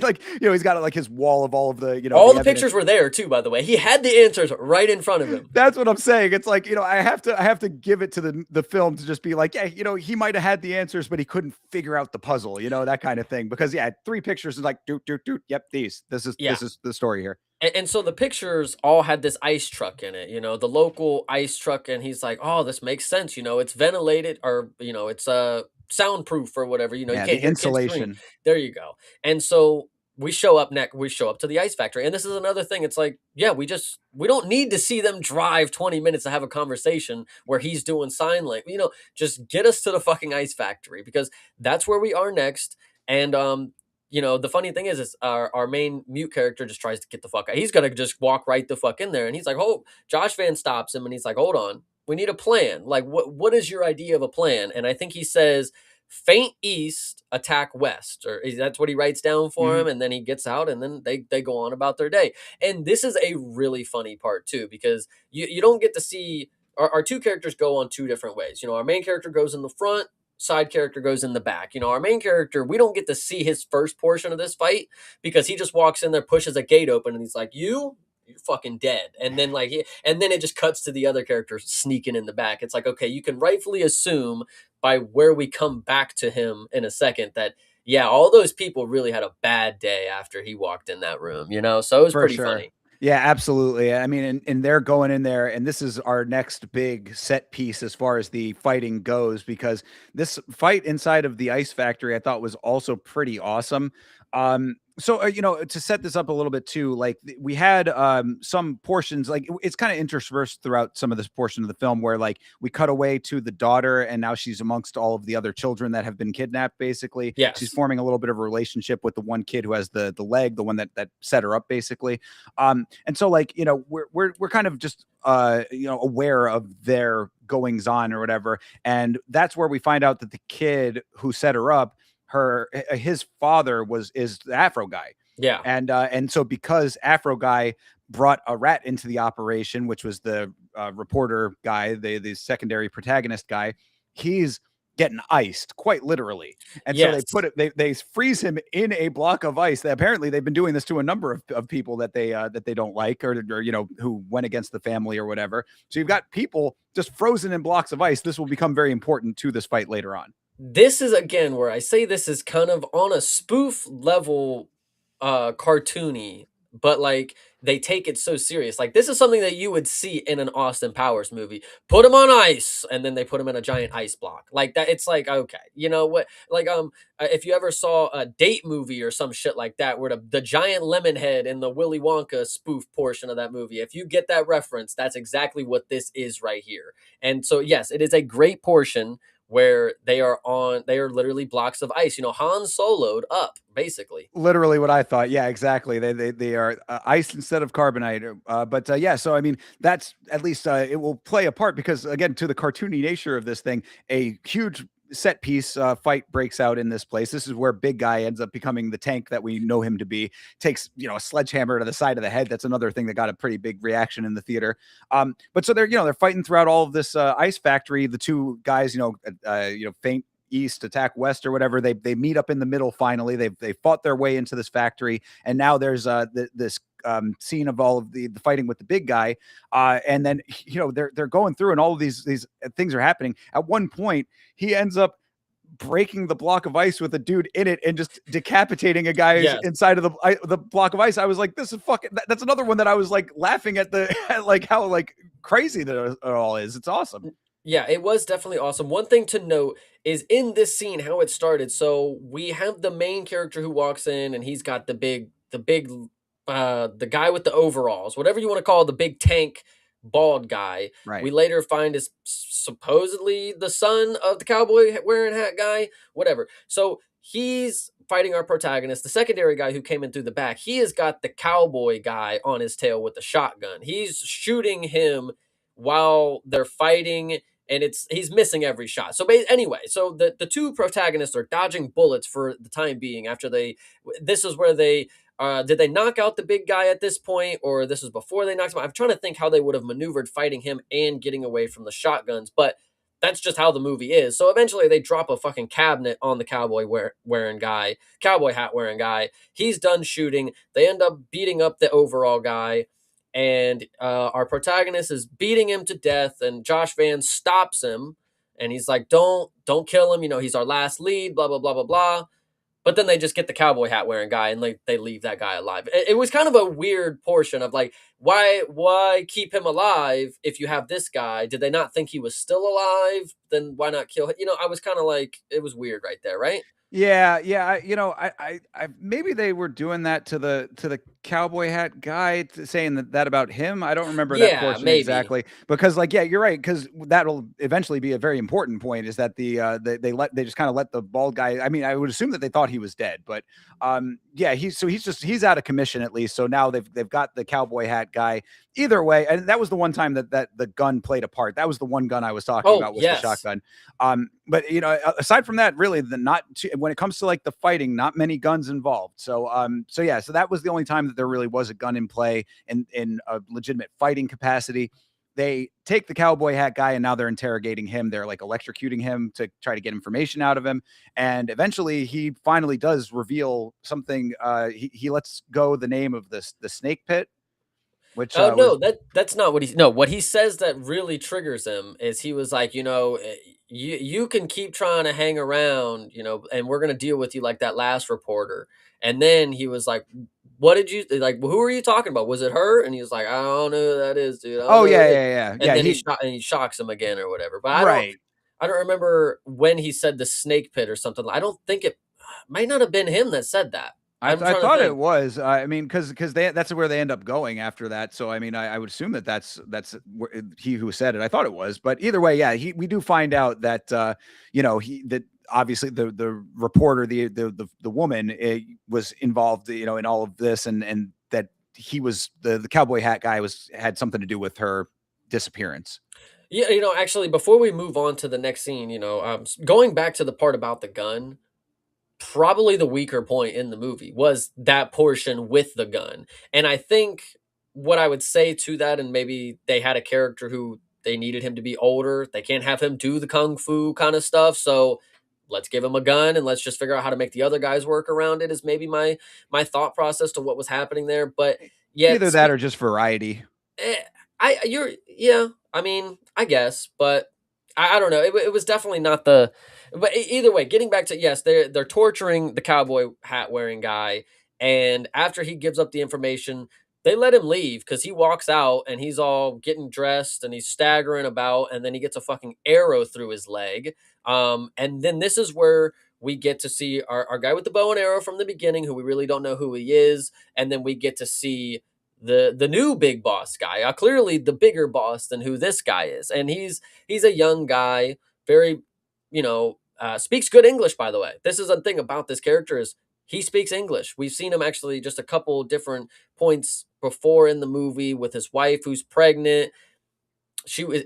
Like, you know, he's got like his wall of all of the, you know, All the the evidence. pictures were there too, by the way. He had the answers right in front of him. That's what I'm saying. It's like, you know, I have to give it to the film to just be like, yeah, you know, he might have had the answers, but he couldn't figure out the puzzle, you know, that kind of thing. Because yeah, three pictures is like, doot, doot, doot. Yep, these. Yeah. This is the story here. And so the pictures all had this ice truck in it, you know, the local ice truck. And he's like, oh, this makes sense. You know, it's ventilated or, you know, it's soundproof or whatever. You know, you Yeah, can't the hear kids scream. insulation. There you go. And so we show up to the ice factory. And this is another thing. It's like, yeah, we don't need to see them drive 20 minutes to have a conversation where he's doing sign language. You know, just get us to the fucking ice factory because that's where we are next. And you know, the funny thing is our main mute character just tries to get the fuck out. He's gonna just walk right the fuck in there, and he's like, "Oh!" Josh Van stops him, and he's like, "Hold on, we need a plan. Like, what is your idea of a plan?" And I think he says, "Feint east, attack west," or that's what he writes down for him. Mhm. And then he gets out, and then they go on about their day. And this is a really funny part too because you don't get to see. Our two characters go on two different ways. You know, our main character goes in the front, side character goes in the back. You know, our main character, we don't get to see his first portion of this fight because he just walks in there, pushes a gate open, and he's like, you're fucking dead. And then and then it just cuts to the other character sneaking in the back. It's like, okay, you can rightfully assume by where we come back to him in a second that yeah, all those people really had a bad day after he walked in that room, you know? So it was For pretty sure. funny. Yeah, absolutely. I mean, and they're going in there, and this is our next big set piece as far as the fighting goes, because this fight inside of the ice factory I thought was also pretty awesome. To set this up a little bit too, like we had some portions, like it's kind of interspersed throughout some of this portion of the film where like we cut away to the daughter, and now she's amongst all of the other children that have been kidnapped. Basically, she's Yes. forming a little bit of a relationship with the one kid who has the leg, the one that set her up, basically. And so like, we're kind of just aware of their goings on or whatever. And that's where we find out that the kid who set her up, his father is the Afro guy. Yeah. And so because Afro guy brought a rat into the operation, which was the reporter guy, the secondary protagonist guy, he's getting iced quite literally. And so they Yes. put it, they freeze him in a block of ice. That apparently they've been doing this to a number of people that they don't like, or who went against the family or whatever. So you've got people just frozen in blocks of ice. This will become very important to this fight later on. This is again where I say this is kind of on a spoof level, cartoony, but like they take it so serious. Like this is something that you would see in an Austin Powers movie. Put him on ice, and then they put him in a giant ice block like that. It's like okay, you know what? Like if you ever saw a date movie or some shit like that, where the giant lemon head in the Willy Wonka spoof portion of that movie, if you get that reference, that's exactly what this is right here. And so yes, it is a great portion where they are literally blocks of ice. You know, Han soloed up, basically. Literally what I thought. Yeah, exactly. They are ice instead of carbonite. But yeah, so I mean, that's at least it will play a part because again, to the cartoony nature of this thing, a huge set piece fight breaks out in this place. This is where big guy ends up becoming the tank that we know him to be. Takes a sledgehammer to the side of the head. That's another thing that got a pretty big reaction in the theater. But so they're fighting throughout all of this ice factory. The two guys, faint east, attack west, or whatever. They meet up in the middle. Finally, they fought their way into this factory, and now there's this scene of all of the fighting with the big guy, and then they're going through, and all of these things are happening. At one point, he ends up breaking the block of ice with a dude in it and just decapitating a guy Yes. inside of the block of ice. I was like, this is fucking. That's another one that I was like laughing at at like how like crazy that it all is. It's awesome. Yeah, it was definitely awesome. One thing to note is in this scene how it started. So we have the main character who walks in and he's got the guy with the overalls, whatever you want to call it, the big tank bald guy. Right. We later find is supposedly the son of the cowboy wearing hat guy, whatever. So he's fighting our protagonist, the secondary guy who came in through the back. He has got the cowboy guy on his tail with the shotgun. He's shooting him while they're fighting, and he's missing every shot. So anyway, so the two protagonists are dodging bullets for the time being. After this is where they did they knock out the big guy at this point, or this was before they knocked him out? I'm trying to think how they would have maneuvered fighting him and getting away from the shotguns, but that's just how the movie is. So eventually they drop a fucking cabinet on the cowboy hat wearing guy. He's done shooting. They end up beating up the overall guy, and our protagonist is beating him to death, and Josh Van stops him, and he's like, don't kill him, he's our last lead, blah blah blah blah blah. But then they just get the cowboy hat wearing guy, and like they leave that guy alive. It was kind of a weird portion of like, why keep him alive if you have this guy? Did they not think he was still alive? Then why not kill him? I was kind of like, it was weird right there, right? Yeah, yeah. Maybe they were doing that to the cowboy hat guy, saying that about him. I don't remember that Yeah, portion maybe. exactly because, like, yeah, you're right. Because that'll eventually be a very important point. Is that they just kind of let the bald guy. I mean, I would assume that they thought he was dead, but yeah, he's out of commission at least. So now they've got the cowboy hat guy. Either way, and that was the one time that the gun played a part. That was the one gun I was talking Oh about was the yes. shotgun. But aside from that, really, when it comes to like the fighting, not many guns involved. So yeah, so that was the only time that there really was a gun in play in a legitimate fighting capacity. They take the cowboy hat guy and now they're interrogating him. They're like electrocuting him to try to get information out of him. And eventually he finally does reveal something. He lets go the name of the snake pit, which No, was that's not what he no, what he says that really triggers him is he was like, you can keep trying to hang around, and we're gonna deal with you like that last reporter. And then he was like, what did you like? Who are you talking about? Was it her?" And he was like, "I don't know who that is, dude. I don't Oh, know yeah, who it is." yeah, yeah, And yeah, then he he shocks him again or whatever. But right. I don't remember when he said the snake pit or something. I don't think it might not have been him that said that. I'm I trying to thought it think. was, I mean, because they that's where they end up going after that, so, I mean, I would assume that that's wh he who said it. I thought it was, but either way, yeah, he we do find out that, he that obviously the reporter, the woman, was involved, in all of this, and that he was the cowboy hat guy was had something to do with her disappearance. Yeah, actually, before we move on to the next scene, going back to the part about the gun, probably the weaker point in the movie was that portion with the gun. And I think what I would say to that, and maybe they had a character who they needed him to be older. They can't have him do the kung fu kind of stuff. So let's give him a gun and let's just figure out how to make the other guys work around it is maybe my thought process to what was happening there. But yet Either that or just variety. Eh, yeah. I mean, I guess, but I don't know. It was definitely not the. But either way, getting back to yes, they're torturing the cowboy hat wearing guy, and after he gives up the information, they let him leave because he walks out and he's all getting dressed and he's staggering about, and then he gets a fucking arrow through his leg. And then this is where we get to see our guy with the bow and arrow from the beginning, who we really don't know who he is, and then we get to see the new big boss guy, clearly the bigger boss than who this guy is, and he's a young guy, very speaks good English. By the way, this is a thing about this character is he speaks English. We've seen him actually just a couple different points before in the movie with his wife who's pregnant. She was,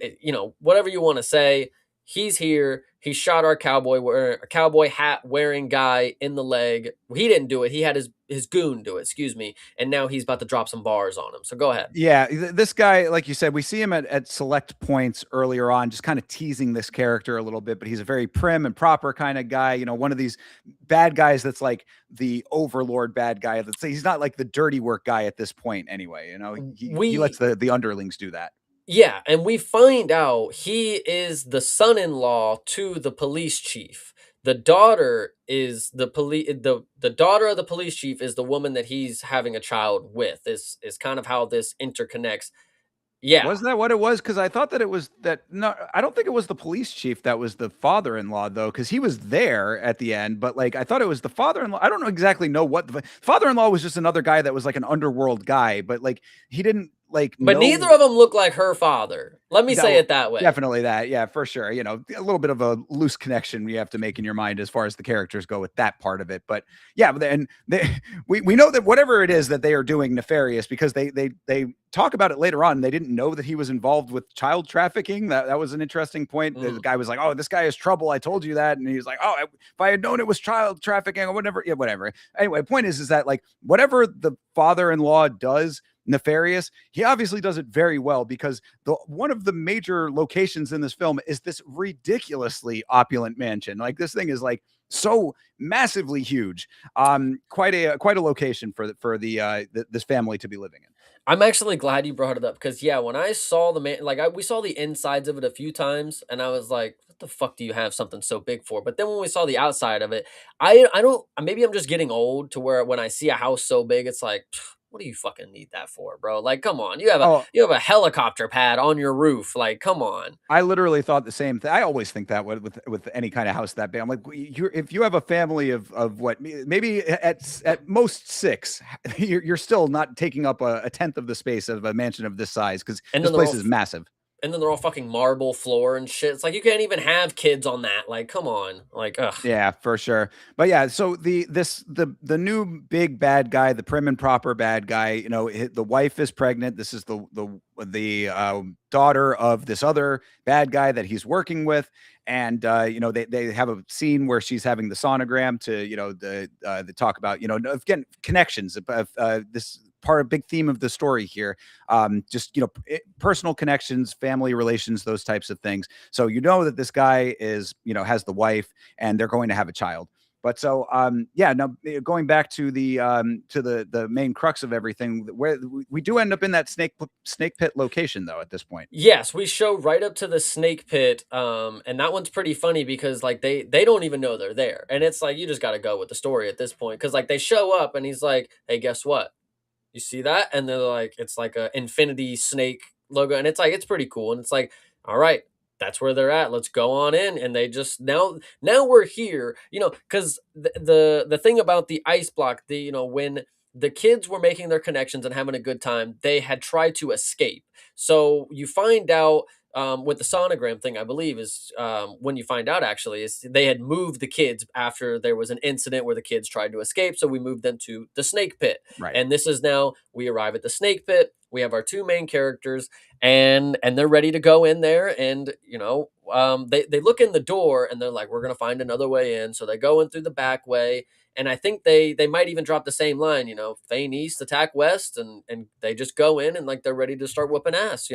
whatever you want to say. He's here. He shot our cowboy hat wearing guy in the leg. He didn't do it. He had his goon do it. Excuse me. And now he's about to drop some bars on him. So go ahead. Yeah, this guy, like you said, we see him at select points earlier on, just kind of teasing this character a little bit, but he's a very prim and proper kind of guy. One of these bad guys that's like the overlord bad guy. He's not like the dirty work guy at this point, anyway. He lets We the underlings do that. Yeah, and we find out he is the son-in-law to the police chief. The daughter is the daughter of the police chief is the woman that he's having a child with. Is kind of how this interconnects. Yeah. Was that what it was? Because I thought that it was that. No, I don't think it was the police chief that was the father-in-law though, because he was there at the end. But like, I thought it was the father-in-law. I don't know exactly know what the father-in-law was. Just another guy that was like an underworld guy, but like he didn't like But neither know of them look like her father. Let me that. say it that way. Definitely that, yeah, for sure. A little bit of a loose connection you have to make in your mind as far as the characters go with that part of it. But yeah, but then we know that whatever it is that they are doing nefarious because they talk about it later on. They didn't know that he was involved with child trafficking. That was an interesting point. The Mm. guy was like, "Oh, this guy is trouble. I told you that," and he's like, "Oh, if I had known it was child trafficking or whatever, yeah, whatever." Anyway, the point is that like whatever the father-in-law does nefarious, he obviously does it very well because the one of the major locations in this film is this ridiculously opulent mansion. Like this thing is like so massively huge. Quite a location for this family to be living in. I'm actually glad you brought it up because yeah, when I saw the man, we saw the insides of it a few times, and I was like, "What the fuck do you have something so big for?" But then when we saw the outside of it, I don't. Maybe I'm just getting old to where when I see a house so big, it's like, what do you fucking need that for, bro? Like, come on, Oh, you have a helicopter pad on your roof. Like, come on. I literally thought the same thing. I always think that with any kind of house that big. I'm like, if you have a family of what, maybe at most six, you're still not taking up a tenth of the space of a mansion of this size because And this then they're place all is massive. and then they're all fucking marble floor and shit. It's like you can't even have kids on that. Like, come on. Like, ugh. Yeah, for sure. But yeah, so the new big bad guy, the prim and proper bad guy, the wife is pregnant. This is the daughter of this other bad guy that he's working with, and they have a scene where she's having the sonogram to the talk about again connections of this part a big theme of the story here, just personal connections, family relations, those types of things. So that this guy is has the wife and they're going to have a child. But so yeah, now going back to the main crux of everything, where we do end up in that snake pit location though at this point. Yes, we show right up to the snake pit, and that one's pretty funny because like they don't even know they're there, and it's like you just got to go with the story at this point because like they show up and he's like, "Hey, guess what? You see that? And they're like, it's like a infinity snake logo, and it's like it's pretty cool. And it's like, all right, that's where they're at. Let's go on in. And they just now we're here, because the thing about the ice block, when the kids were making their connections and having a good time, they had tried to escape. So you find out with the sonogram thing, I believe, is when you find out actually is they had moved the kids after there was an incident where the kids tried to escape. So we moved them to the snake pit. Right. And this is now we arrive at the snake pit. We have our two main characters, and they're ready to go in there. And they look in the door and they're like, we're gonna find another way in. So they go in through the back way. And I think they might even drop the same line, feign east, attack west, and they just go in and like they're ready to start whooping ass.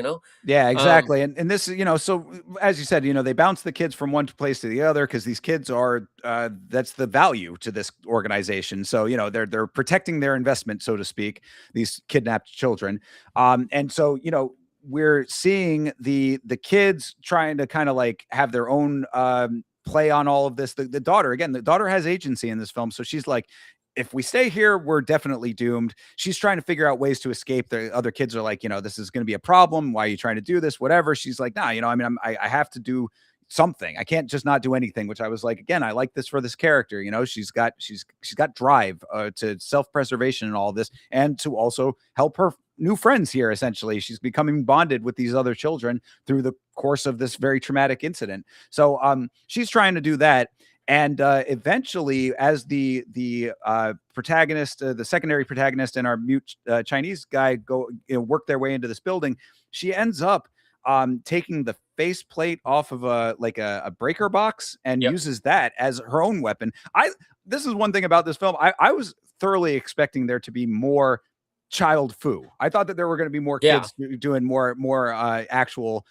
Yeah, Um, exactly. And this is, so as you said, they bounce the kids from one place to the other because these kids are that's the value to this organization. So, they're protecting their investment, so to speak, these kidnapped children. And so, we're seeing the kids trying to kind of like have their own play on all of this. The daughter, again, the daughter has agency in this film. So she's like, if we stay here, we're definitely doomed. She's trying to figure out ways to escape. The other kids are like, this is going to be a problem. Why are you trying to do this? Whatever. She's like, nah, I mean, I have to do something. I can't just not do anything, which I was like, again, I like this for this character. She's got drive to self-preservation and all this, and to also help her new friends here. Essentially, she's becoming bonded with these other children through the course of this very traumatic incident. So she's trying to do that. And eventually, as the protagonist, the secondary protagonist, and our mute Chinese guy go work their way into this building, she ends up taking the faceplate off of a breaker box and yep. uses that as her own weapon. This is one thing about this film. I was thoroughly expecting there to be more child foo. I thought that there were going to be more Yeah. kids doing more actual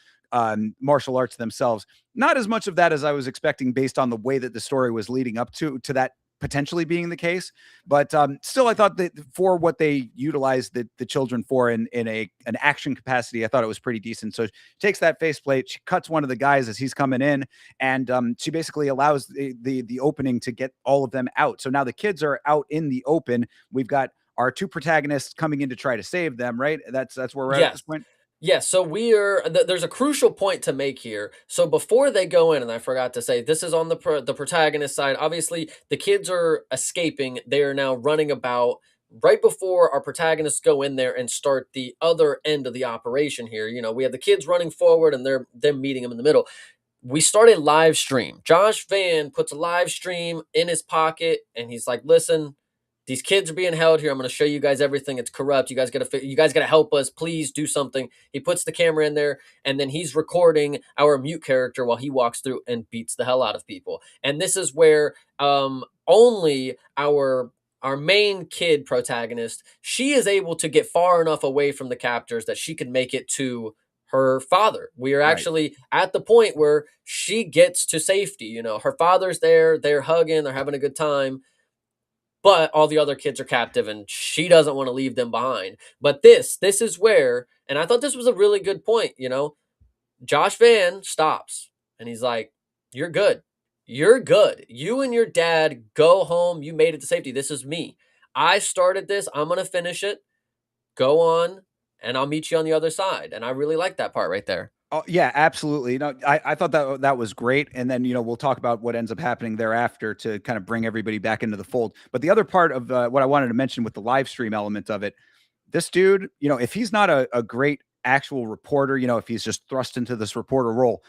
martial arts themselves. Not as much of that as I was expecting based on the way that the story was leading up to that potentially being the case. But still, I thought that for what they utilized the children for in an action capacity, I thought it was pretty decent. So she takes that faceplate, she cuts one of the guys as he's coming in, and she basically allows the opening to get all of them out. So now the kids are out in the open. We've got our two protagonists coming in to try to save them, right? That's where we're at Yes. this point. Yes, so there's a crucial point to make here. So before they go in, and I forgot to say, this is on the protagonist side. Obviously, the kids are escaping. They are now running about right before our protagonists go in there and start the other end of the operation here. We have the kids running forward and they're them meeting them in the middle. We start a live stream. Josh Van puts a live stream in his pocket and he's like, "Listen, these kids are being held here. I'm going to show you guys everything. It's corrupt. You guys got to help us. Please do something." He puts the camera in there and then he's recording our mute character while he walks through and beats the hell out of people. And this is where only our main kid protagonist, she is able to get far enough away from the captors that she can make it to her father. We are Right. actually at the point where she gets to safety. Her father's there, they're hugging, they're having a good time, but all the other kids are captive and she doesn't want to leave them behind. But this is where, and I thought this was a really good point. Josh Van stops and he's like, "You're good. You're good. You and your dad go home. You made it to safety. This is me. I started this. I'm going to finish it. Go on, and I'll meet you on the other side." And I really like that part right there. Oh yeah, absolutely. No, I thought that was great. And then we'll talk about what ends up happening thereafter to kind of bring everybody back into the fold. But the other part of what I wanted to mention with the live stream element of it, this dude, if he's not a great actual reporter, if he's just thrust into this reporter role,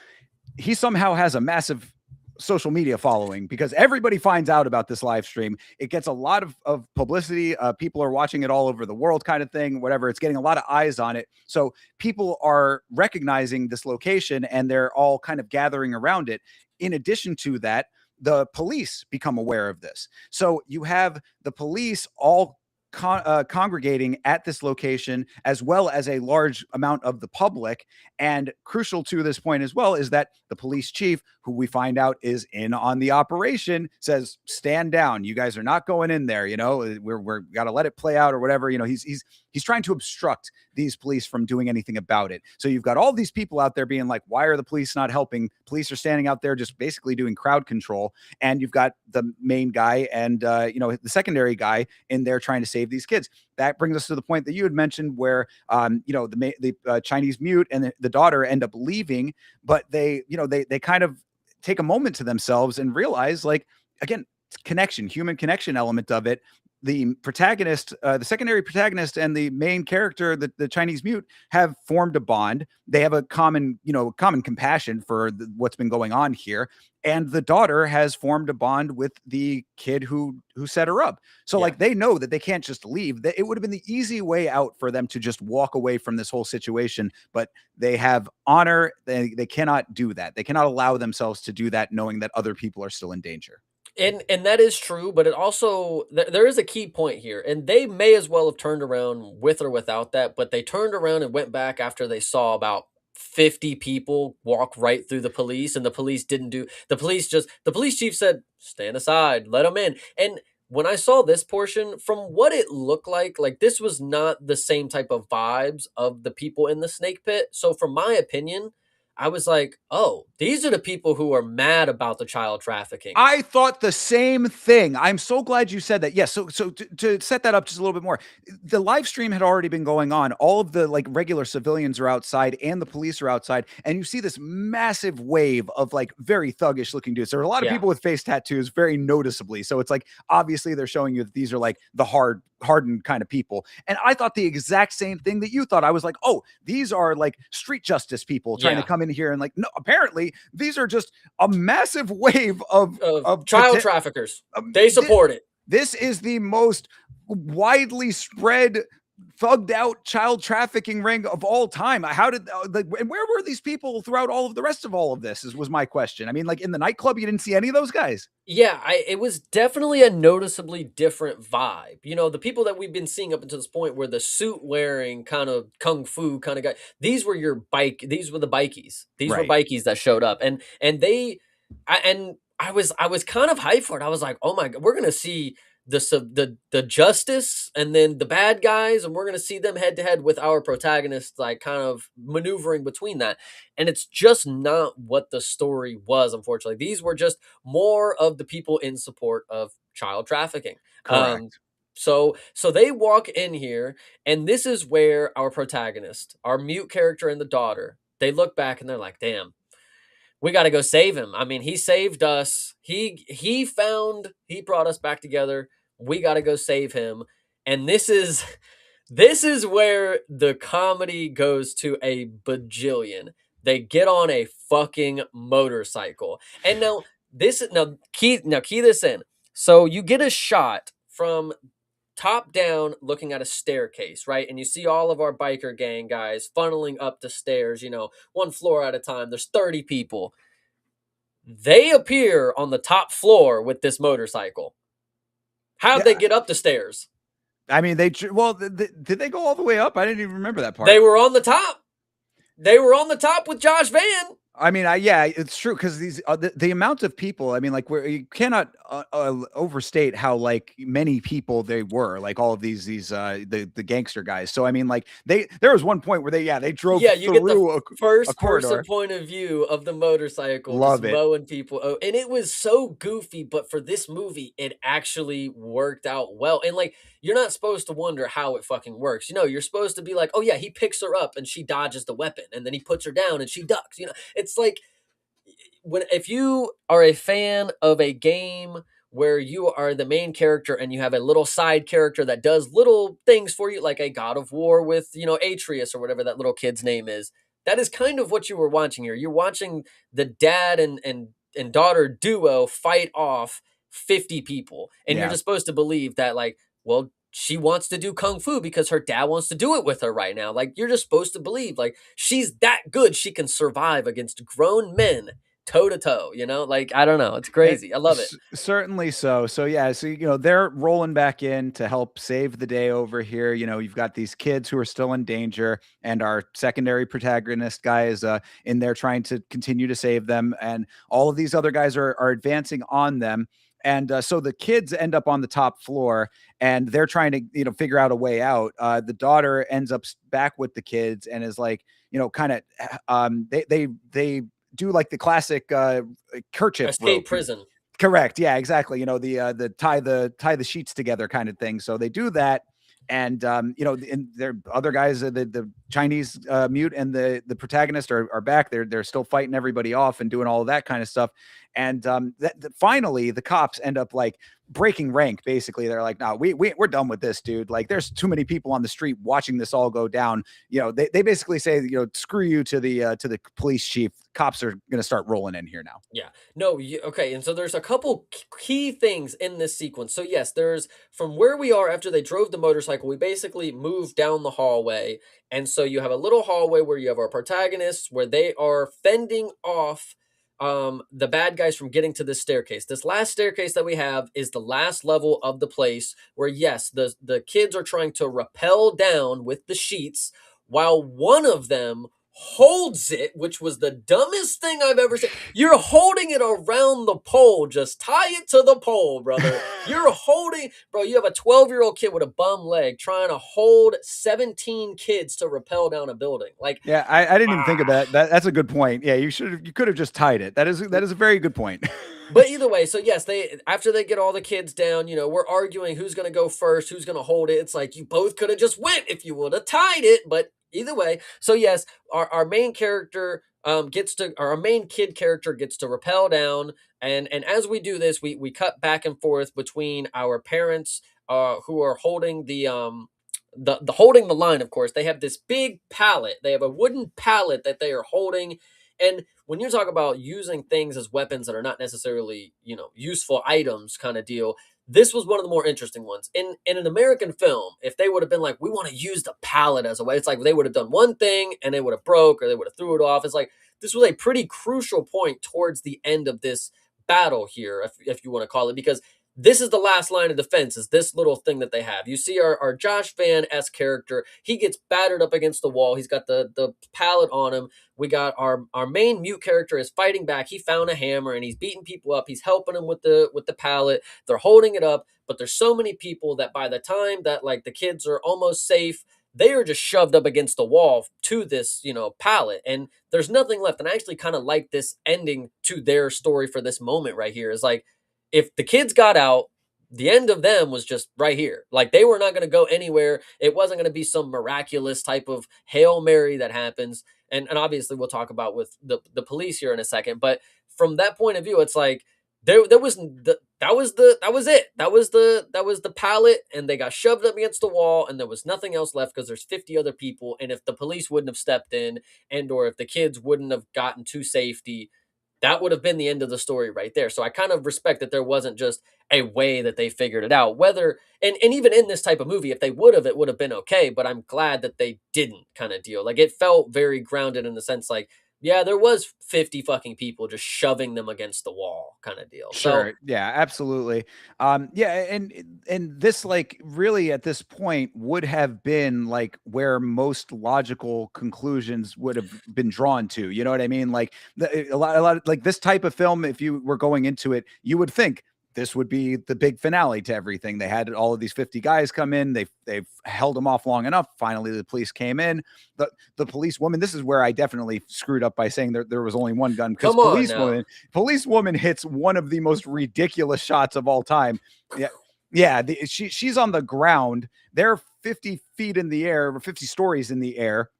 he somehow has a massive social media following because everybody finds out about this live stream. It gets a lot of publicity. People are watching it all over the world, kind of thing, whatever. It's getting a lot of eyes on it. So people are recognizing this location and they're all kind of gathering around it. In addition to that, the police become aware of this. So you have the police all congregating at this location, as well as a large amount of the public. And crucial to this point as well is that the police chief, who we find out is in on the operation, says, "Stand down. You guys are not going in there. We're got to let it play out," or whatever. He's trying to obstruct these police from doing anything about it. So you've got all these people out there being like, "Why are the police not helping?" Police are standing out there just basically doing crowd control. And you've got the main guy and the secondary guy in there trying to save these kids. That brings us to the point that you had mentioned where, the Chinese mute and the daughter end up leaving, but they kind of take a moment to themselves and realize, like, again, connection, human connection element of it. The protagonist, the secondary protagonist, and the main character, the Chinese mute, have formed a bond. They have a common compassion for what's been going on here, and the daughter has formed a bond with the kid who set her up. So, Yeah. like, they know that they can't just leave. It would have been the easy way out for them to just walk away from this whole situation, but they have honor. They cannot do that. They cannot allow themselves to do that, knowing that other people are still in danger. And that is true, but it also there is a key point here, and they may as well have turned around with or without that, but they turned around and went back after they saw about 50 people walk right through the police, and the police didn't do the police chief said, "Stand aside, let them in." And when I saw this portion, from what it looked like this was not the same type of vibes of the people in the snake pit. So from my opinion, I was like, "Oh, these are the people who are mad about the child trafficking." I thought the same thing. I'm so glad you said that. Yes. So to set that up just a little bit more, the live stream had already been going on. All of the like regular civilians are outside and the police are outside. And you see this massive wave of like very thuggish looking dudes. There are a lot of Yeah. people with face tattoos very noticeably. So it's like, obviously they're showing you that these are like the hardened kind of people. And I thought the exact same thing that you thought. I was like, oh, these are like street justice people trying to Yeah. come in here. And like, no, apparently these are just a massive wave Of of child traffickers. They thi- support it. this is the most widely spread thugged out child trafficking ring of all time. How did and where were these people throughout all of the rest of all of this? Was my question. I mean, like in the nightclub, you didn't see any of those guys, Yeah, it was definitely a noticeably different vibe. You know, the people that we've been seeing up until this point were the suit wearing kind of kung fu kind of guy. These were the bikies. These were right? bikies that showed up. And I was kind of hyped for it. I was like, "Oh my god, we're going to see the justice and then the bad guys, and we're going to see them head to head with our protagonists, like kind of maneuvering between that." And it's just not what the story was, unfortunately. These were just more of the people in support of child trafficking. Um, Correct. so they walk in here, and this is where our protagonist, our mute character and the daughter, they look back and they're like, "Damn, we got to go save him. I mean, he saved us. He brought us back together. We got to go save him." And this is where the comedy goes to a bajillion. They get on a fucking motorcycle. And now key this in. So you get a shot from top down looking at a staircase, right? And you see all of our biker gang guys funneling up the stairs, one floor at a time. There's 30 people. They appear on the top floor with this motorcycle. How'd they Yeah. get up the stairs? I mean, well, did they go all the way up? I didn't even remember that They part. were on the top. They were on the top with Josh Van. I mean, yeah, it's true because the amount of people. I mean, like where you cannot overstate how like many people they were. Like all of the gangster guys. So I mean, like there was one point where they drove Yeah, you get the through a first person corridor. point of view of the motorcycle just Love it. mowing people. Oh, and it was so goofy, but for this movie, it actually worked out well. And like, you're not supposed to wonder how it fucking works. You're supposed to be like, "Oh yeah, he picks her up and she dodges the weapon, and then he puts her down and she ducks." It's like, if you are a fan of a game where you are the main character and you have a little side character that does little things for you, like a God of War with Atreus or whatever that little kid's name is, that is kind of what you were watching here. You're watching the dad and daughter duo fight off 50 people, and you're Yeah. just supposed to believe that, like, well, she wants to do kung fu because her dad wants to do it with her right now. Like, you're just supposed to believe, like, she's that good, she can survive against grown men toe to toe, like, I don't know, it's It, crazy, I love it. certainly so. So yeah, so they're rolling back in to help save the day over here. You've got these kids who are still in danger, and our secondary protagonist guy is in there trying to continue to save them, and all of these other guys are advancing on them. And so the kids end up on the top floor, and they're trying to figure out a way out. The daughter ends up back with the kids and is like kind of they do like the classic kerchief Escape rope. prison. Correct. Yeah, exactly. The tie the sheets together kind of thing. So they do that, and and their other guys, the Chinese mute and the protagonist are back. They're still fighting everybody off and doing all of that kind of stuff. And finally, the cops end up like breaking rank. Basically, they're like, "No, we're done with this, dude. Like, there's too many people on the street watching this all go down." They basically say, screw you to the police chief. Cops are going to start rolling in here now. Yeah. No, okay, and so there's a couple key things in this sequence. So yes, there's from where we are after they drove the motorcycle, we basically move down the hallway. And so you have a little hallway where you have our protagonists where they are fending off the bad guys from getting to this staircase. This last staircase that we have is the last level of the place where yes, the kids are trying to rappel down with the sheets while one of them holds it, which was the dumbest thing I've ever seen. You're holding it around the pole. Just tie it to the pole, brother. You're holding, bro, you have a 12-year-old kid with a bum leg trying to hold 17 kids to rappel down a building. Like, Yeah, I didn't even think of ah. that's a good point. Yeah, you could have just tied it. That is a very good point. But either way, so yes, they after they get all the kids down, we're arguing who's gonna go first, who's gonna hold it. It's like you both could have just went if you would have tied it, but either way. So yes, our main character our main kid character gets to rappel down, and as we do this, we cut back and forth between our parents who are holding the holding the line. Of course, they have this big pallet. They have a wooden pallet that they are holding, and when you talk about using things as weapons that are not necessarily, useful items kind of deal, this was one of the more interesting ones. In an American film, if they would have been like, we want to use the pallet as a way, it's like they would have done one thing and they would have broke or they would have threw it off. It's like this was a pretty crucial point towards the end of this battle here, if you want to call it, because this is the last line of defense is this little thing that they have. You see our Josh Van-esque character. He gets battered up against the wall. He's got the pallet on him. We got our main mute character is fighting back. He found a hammer and he's beating people up. He's helping them with the pallet. They're holding it up, but there's so many people that by the time that like the kids are almost safe, they are just shoved up against the wall to this, pallet, and there's nothing left. And I actually kind of like this ending to their story for this moment right here. Is like if the kids got out, the end of them was just right here. Like they were not going to go anywhere. It wasn't going to be some miraculous type of Hail Mary that happens. And obviously we'll talk about with the police here in a second. But from that point of view, it's like there was that was it. That was the pallet, and they got shoved up against the wall, and there was nothing else left because there's 50 other people. And if the police wouldn't have stepped in, and or if the kids wouldn't have gotten to safety, that would have been the end of the story right there. So I kind of respect that there wasn't just a way that they figured it out. Whether and even in this type of movie, if they would have, it would have been okay. But I'm glad that they didn't kind of deal. Like it felt very grounded in the sense like, yeah, there was 50 fucking people just shoving them against the wall kind of deal. So Sure. Yeah, absolutely. Yeah, and this like really at this point would have been like where most logical conclusions would have been drawn to. You know what I mean? Like a lot of like this type of film, if you were going into it, you would think this would be the big finale to everything. They had all of these 50 guys come in. They've held them off long enough. Finally, the police came in. The police woman. This is where I definitely screwed up by saying there was only one gun because come on now. police woman hits one of the most ridiculous shots of all time. Yeah. Yeah, she's on the ground. They're 50 feet in the air, or 50 stories in the air.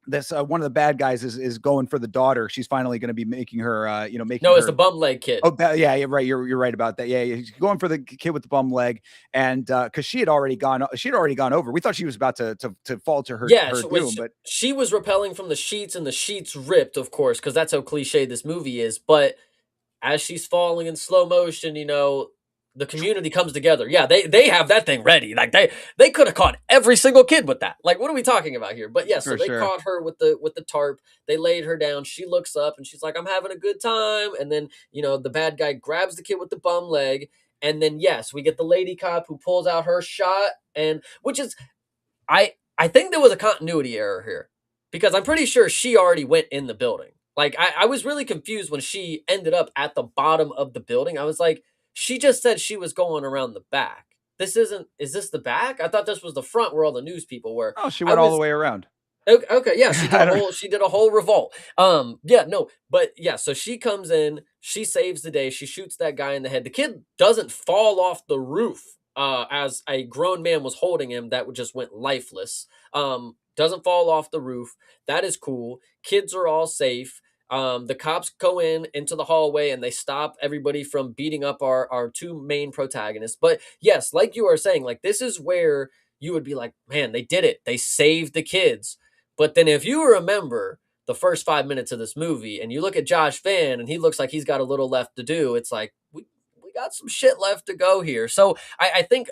This one of the bad guys is going for the daughter. She's finally going to be making her, making No, it's the her. bum leg kid. Oh, yeah, yeah, right. You're right about that. Yeah, he's going for the kid with the bum leg, and because she'd already gone over. We thought she was about to fall to Yeah, her doom, but she was repelling from the sheets and the sheets ripped, of course, because that's how cliche this movie is. But as she's falling in slow motion, the community comes together. Yeah, they have that thing ready. Like they could have caught every single kid with that. Like what are we talking about here? But yeah, so for they sure. caught her with the tarp. They laid her down. She looks up and she's like, "I'm having a good time." And then the bad guy grabs the kid with the bum leg. And then yes, we get the lady cop who pulls out her shot, and which is I think there was a continuity error here because I'm pretty sure she already went in the building. Like I was really confused when she ended up at the bottom of the building. I was like, she just said she was going around the back. Is this the back? I thought this was the front where all the news people were. Oh, she I went all the was way around. okay, okay, yeah, I don't. she did a whole revolt. Yeah, no, but yeah, so she comes in, She saves the day. She shoots that guy in the head. The kid doesn't fall off the roof as a grown man was holding him that just went lifeless. Doesn't fall off the roof. That is cool. Kids are all safe. The cops go into the hallway and they stop everybody from beating up our two main protagonists. But yes, like you are saying, like this is where you would be like, man, they did it. They saved the kids. But then if you remember the first 5 minutes of this movie and you look at Josh Fan and he looks like he's got a little left to do, it's like we got some shit left to go here. So I think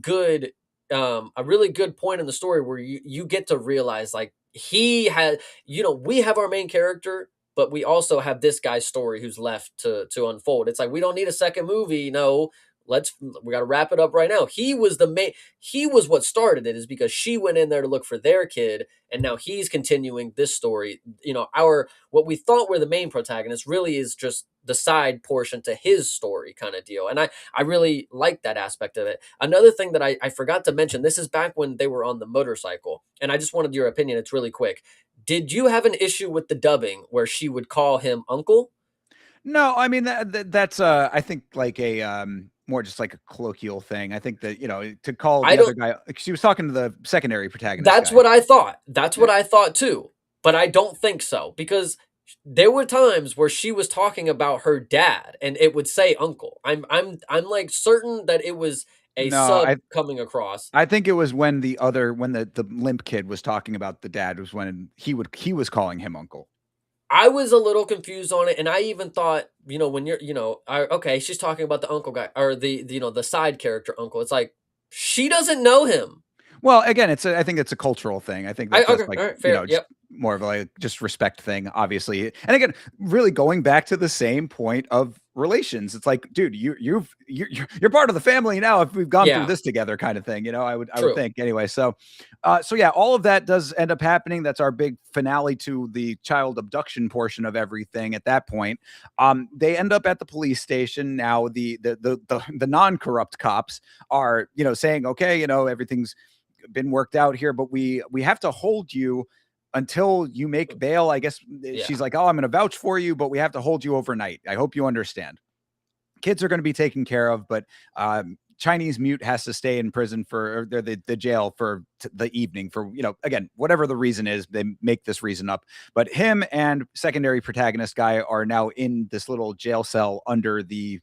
good a really good point in the story where you get to realize like he had, we have our main character, but we also have this guy's story who's left to unfold. It's like we don't need a second movie. No, we got to wrap it up right now. He was what started it, is because she went in there to look for their kid, and now he's continuing this story. Our what we thought were the main protagonist really is just the side portion to his story kind of deal. And I really like that aspect of it. Another thing that I forgot to mention, this is back when they were on the motorcycle, and I just wanted your opinion. It's really quick. Did you have an issue with the dubbing where she would call him uncle? No, I mean that's I think like a more just like a colloquial thing. I think that to call I the other don't guy, like, she was talking to the secondary protagonist That's guy. what I thought. That's Yeah. what I thought too. But I don't think so, because there were times where she was talking about her dad and it would say uncle. I'm like certain that it was a No, sub coming across. I think it was when the limp kid was talking about the dad was when he was calling him uncle. I was a little confused on it, and I even thought, when okay, she's talking about the uncle guy or the side character uncle. It's like she doesn't know him. Well, again, I think it's a cultural thing. I think I that's Okay, just like, all right, fair. just Yep. more of like just respect thing, obviously. And again, really going back to the same point of relations. It's like, dude, you're part of the family now if we've gone through Yeah, this together kind of thing, I would true. think anyway. So yeah, all of that does end up happening. That's our big finale to the child abduction portion of everything at that point. They end up at the police station. Now the non-corrupt cops are, saying, okay, everything's been worked out here, but we have to hold you until you make bail. I guess Yeah. she's like, oh, I'm going to vouch for you, but we have to hold you overnight. I hope you understand. Kids are going to be taken care of, but Chinese mute has to stay in prison for or the jail for the evening for again whatever the reason is. They make this reason up, but him and secondary protagonist guy are now in this little jail cell under the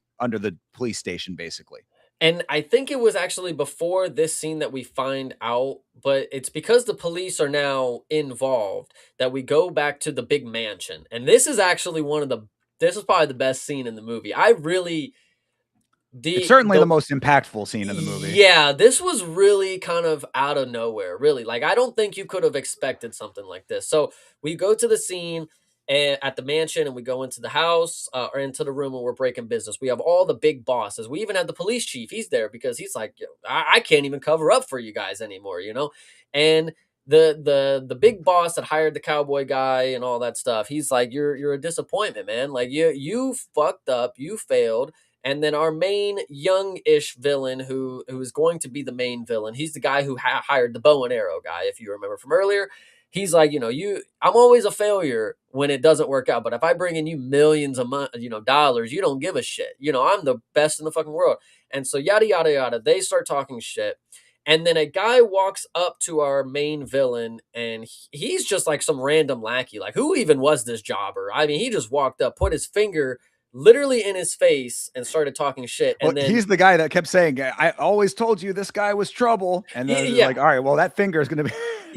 police station, basically. And I think it was actually before this scene that we find out, but it's because the police are now involved that we go back to the big mansion. And this is probably the best scene in the movie. I really It's the certainly the the most impactful scene in the movie. Yeah, this was really kind of out of nowhere, really. Like, I don't think you could have expected something like this. So we go to the scene at the mansion, and we go into the house or into the room, and we're breaking business. We have all the big bosses. We even have the police chief. He's there because he's like, "Yo, I can't even cover up for you guys anymore. And the big boss that hired the cowboy guy and all that stuff, he's like, you're a disappointment, man. Like you fucked up, you failed. And then our main young-ish villain, who is going to be the main villain, he's the guy who hired the bow and arrow guy, if you remember from earlier. He's like, I'm always a failure when it doesn't work out, but if I bring in you millions of dollars, you don't give a shit. I'm the best in the fucking world. And so yada yada yada. They start talking shit, and then a guy walks up to our main villain, and he's just like some random lackey. Like, who even was this jobber? I mean, he just walked up, put his finger literally in his face and started talking shit. Well, And then, he's the guy that kept saying, "I always told you this guy was trouble," and then I was just yeah, like, "All right, well, that finger is going to be.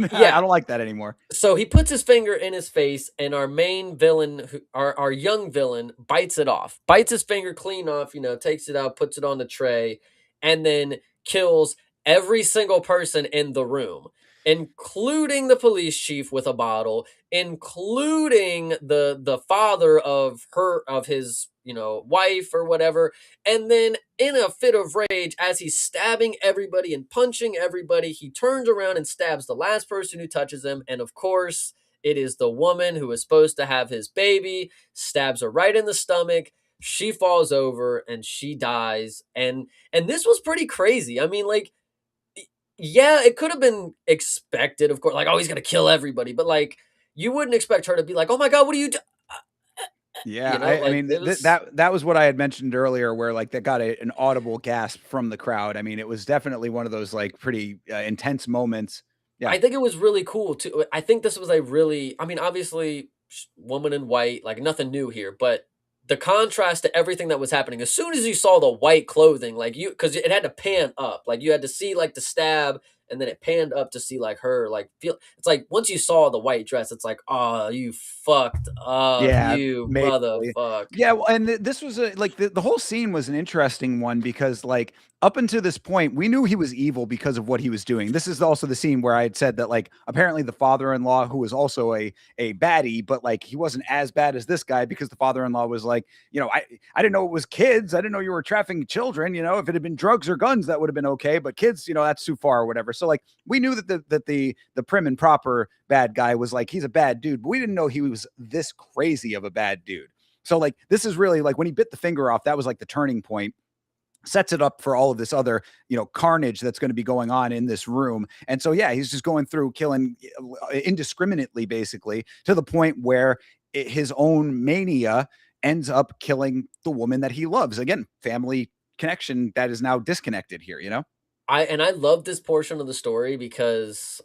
I yeah. don't like that anymore." So he puts his finger in his face, and our main villain, our young villain, bites it off, bites his finger clean off, takes it out, puts it on the tray, and then kills every single person in the room, including the police chief with a bottle, including the father of his wife or whatever. And then, in a fit of rage, as he's stabbing everybody and punching everybody, he turns around and stabs the last person who touches him. And of course, it is the woman who is supposed to have his baby, stabs her right in the stomach. She falls over and she dies. And this was pretty crazy. I mean, like, yeah, it could have been expected, of course, like, oh, he's gonna kill everybody, but like, you wouldn't expect her to be like, oh my god, what are you do? Yeah, You know, I like, mean, it was that was what I had mentioned earlier, where like that got an audible gasp from the crowd. I mean, it was definitely one of those like pretty intense moments. Yeah, I think it was really cool too. I think this was a really, I mean, obviously, woman in white, like nothing new here, but the contrast to everything that was happening. As soon as you saw the white clothing, like you, because it had to pan up, like you had to see like the stab, and then it panned up to see like her, like feel. It's like once you saw the white dress, it's like, oh, you fucked up, yeah, you maybe. motherfucker. Yeah, well, and this was a like the whole scene was an interesting one because like up until this point, we knew he was evil because of what he was doing. This is also the scene where I had said that like apparently the father-in-law, who was also a baddie, but like he wasn't as bad as this guy because the father-in-law was like, I didn't know it was kids. I didn't know you were trafficking children. If it had been drugs or guns, that would have been okay, but kids, that's too far or whatever. So like we knew that the prim and proper bad guy was like he's a bad dude, but we didn't know he was this crazy of a bad dude. So like this is really like when he bit the finger off, that was like the turning point, sets it up for all of this other, carnage that's going to be going on in this room. And so yeah, he's just going through killing indiscriminately basically to the point where his own mania ends up killing the woman that he loves. Again, family connection that is now disconnected here. I love this portion of the story because,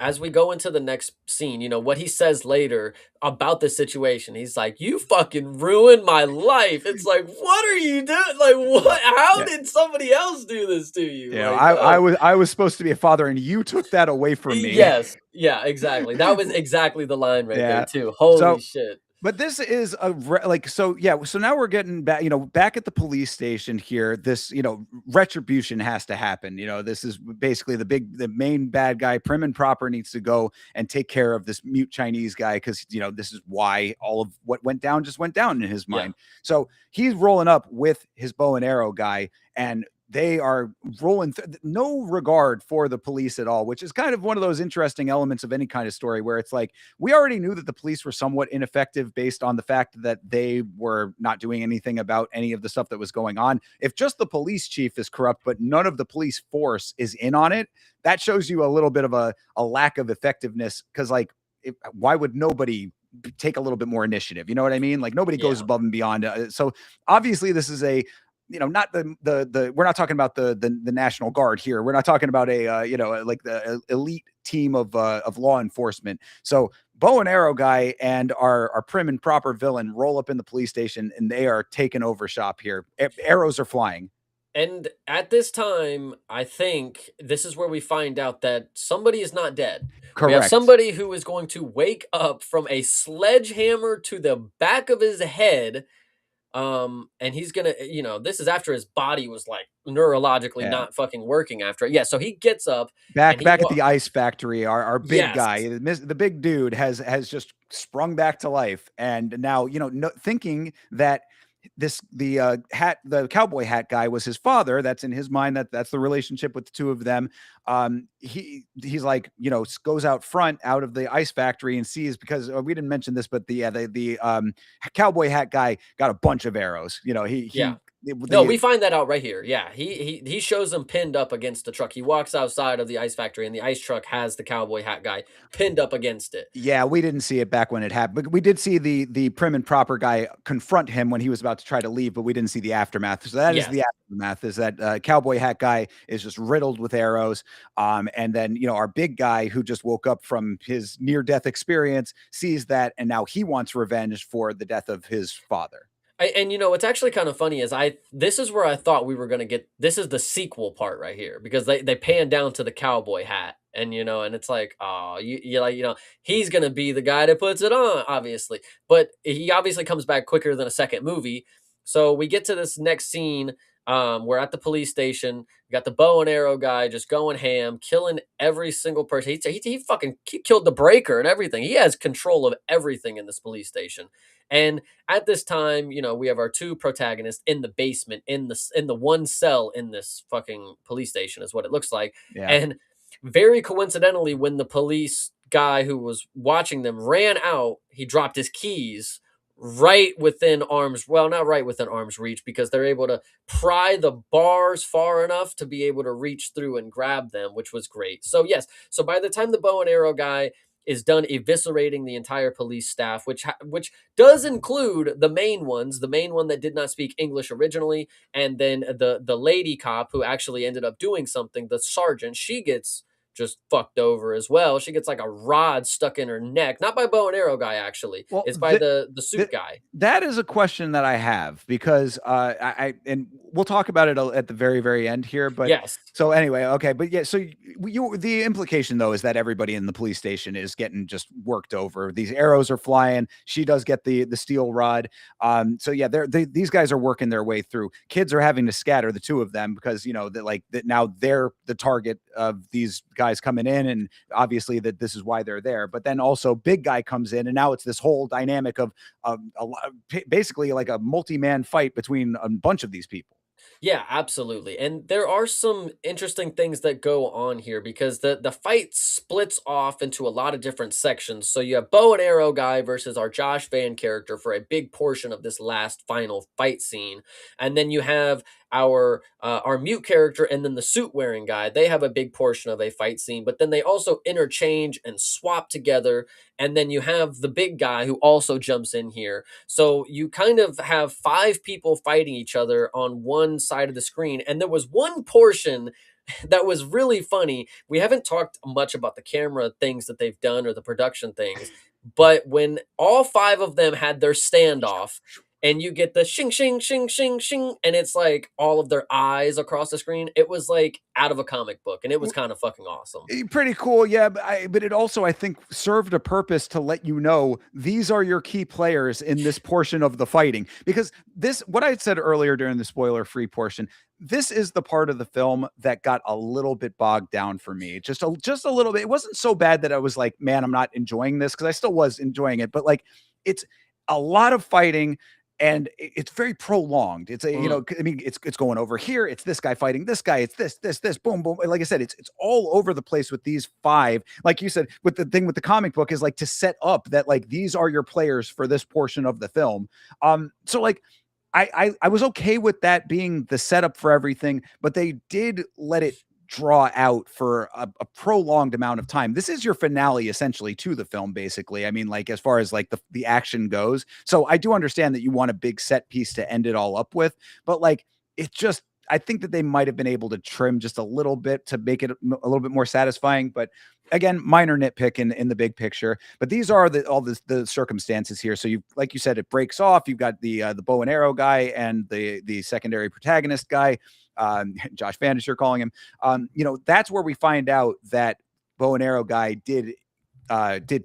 as we go into the next scene, what he says later about the situation, he's like, "You fucking ruined my life." It's like, "What are you doing? Like, what? How Yeah. did somebody else do this to you?" Like, I oh, was supposed to be a father and you took that away from me. yes, yeah, exactly. That was exactly the line right there Yeah. too. Holy So shit. but this is like so yeah, so now we're getting back, back at the police station here. This, retribution has to happen. This is basically the main bad guy, prim and proper, needs to go and take care of this mute Chinese guy because this is why all of what went down just went down in his Yeah. mind. So he's rolling up with his bow and arrow guy, and they are rolling no regard for the police at all, which is kind of one of those interesting elements of any kind of story where it's like we already knew that the police were somewhat ineffective based on the fact that they were not doing anything about any of the stuff that was going on. If just the police chief is corrupt, but none of the police force is in on it, that shows you a little bit of a lack of effectiveness. Because, like, why would nobody take a little bit more initiative? You know what I mean? Like, nobody goes Yeah. above and beyond. So, obviously, this is a not the we're not talking about the National Guard here. We're not talking about a like the elite team of law enforcement. So bow and arrow guy and our prim and proper villain roll up in the police station and they are taking over shop here. Arrows are flying. And at this time, I think this is where we find out that somebody is not dead. We have Correct. somebody who is going to wake up from a sledgehammer to the back of his head. And he's gonna, this is after his body was like neurologically Yeah. not fucking working after it. Yeah, so he gets up and Back he back at the ice factory, our big yes, guy, the big dude has just sprung back to life, and now no, thinking that the cowboy hat guy was his father. That's in his mind. That's the relationship with the two of them. He's like goes out front out of the ice factory and sees, because we didn't mention this, but the cowboy hat guy got a bunch of arrows. yeah. He No, the we find that out right here. Yeah, he shows him pinned up against the truck. He walks outside of the ice factory, and the ice truck has the cowboy hat guy pinned up against it. Yeah, we didn't see it back when it happened, but we did see the prim and proper guy confront him when he was about to try to leave, but we didn't see the aftermath. So that is Yes. the aftermath: is that cowboy hat guy is just riddled with arrows, and then our big guy who just woke up from his near death experience sees that, and now he wants revenge for the death of his father. And what's actually kind of funny is this is where I thought we were gonna get, this is the sequel part right here, because they pan down to the cowboy hat, and and it's like, oh, you like, he's gonna be the guy that puts it on, obviously. But he obviously comes back quicker than a second movie. So we get to this next scene. We're at the police station. We got the bow and arrow guy just going ham, killing every single person. He fucking he killed the breaker and everything. He has control of everything in this police station. And at this time, we have our two protagonists in the basement, in the one cell in this fucking police station is what it looks like. Yeah. And very coincidentally, when the police guy who was watching them ran out, he dropped his keys right within arms, well, not right within arm's reach, because they're able to pry the bars far enough to be able to reach through and grab them, which was great. So yes, so by the time the bow and arrow guy is done eviscerating the entire police staff, which does include the main ones, the main one that did not speak English originally, and then the lady cop who actually ended up doing something, the sergeant, she gets just fucked over as well. She gets like a rod stuck in her neck, not by bow and arrow guy actually. Well, It's by the suit th guy. that is a question that I have because, and we'll talk about it at the very, very end here, but Yes. so anyway, okay, but yeah, so the implication though is that everybody in the police station is getting just worked over. These arrows are flying. She does get the steel rod. So yeah, these guys are working their way through. Kids are having to scatter the two of them because you know that like that now they're the target of these guys coming in, and obviously that this is why they're there. But then also big guy comes in, and now it's this whole dynamic of basically like a multi-man fight between a bunch of these people. Yeah, absolutely. And there are some interesting things that go on here because the fight splits off into a lot of different sections. So you have bow and arrow guy versus our Josh Van character for a big portion of this last final fight scene. And then you have our mute character and then the suit wearing guy. They have a big portion of a fight scene, but then they also interchange and swap together. And then you have the big guy who also jumps in here, so you kind of have five people fighting each other on one side of the screen. And there was one portion that was really funny. We haven't talked much about the camera things that they've done or the production things, but when all five of them had their standoff, and you get the shing shing shing shing shing, and it's like all of their eyes across the screen. It was like out of a comic book, and it was kind of fucking awesome. Pretty cool, yeah. But it also, I think, served a purpose to let you know these are your key players in this portion of the fighting. Because this, what I had said earlier during the spoiler-free portion, this is the part of the film that got a little bit bogged down for me. Just a little bit. It wasn't so bad that I was like, man, I'm not enjoying this because I still was enjoying it. But like, it's a lot of fighting and it's very prolonged. It's a, you Mhm. know, I mean, it's going over here. It's this guy fighting this guy. It's this, boom, boom. Like I said, it's all over the place with these five. Like you said, with the thing with the comic book is like to set up that like these are your players for this portion of the film. So like I was okay with that being the setup for everything, but they did let it draw out for a prolonged amount of time. This is your finale essentially to the film, basically. I mean, like as far as like the action goes. So I do understand that you want a big set piece to end it all up with, but like it just I think that they might have been able to trim just a little bit to make it a little bit more satisfying. But again, minor nitpick in the big picture. But these are the circumstances here. So you like you said, it breaks off. You've got the bow and arrow guy and the secondary protagonist guy, Josh Van you're calling him. You know, that's where we find out that bow and arrow guy did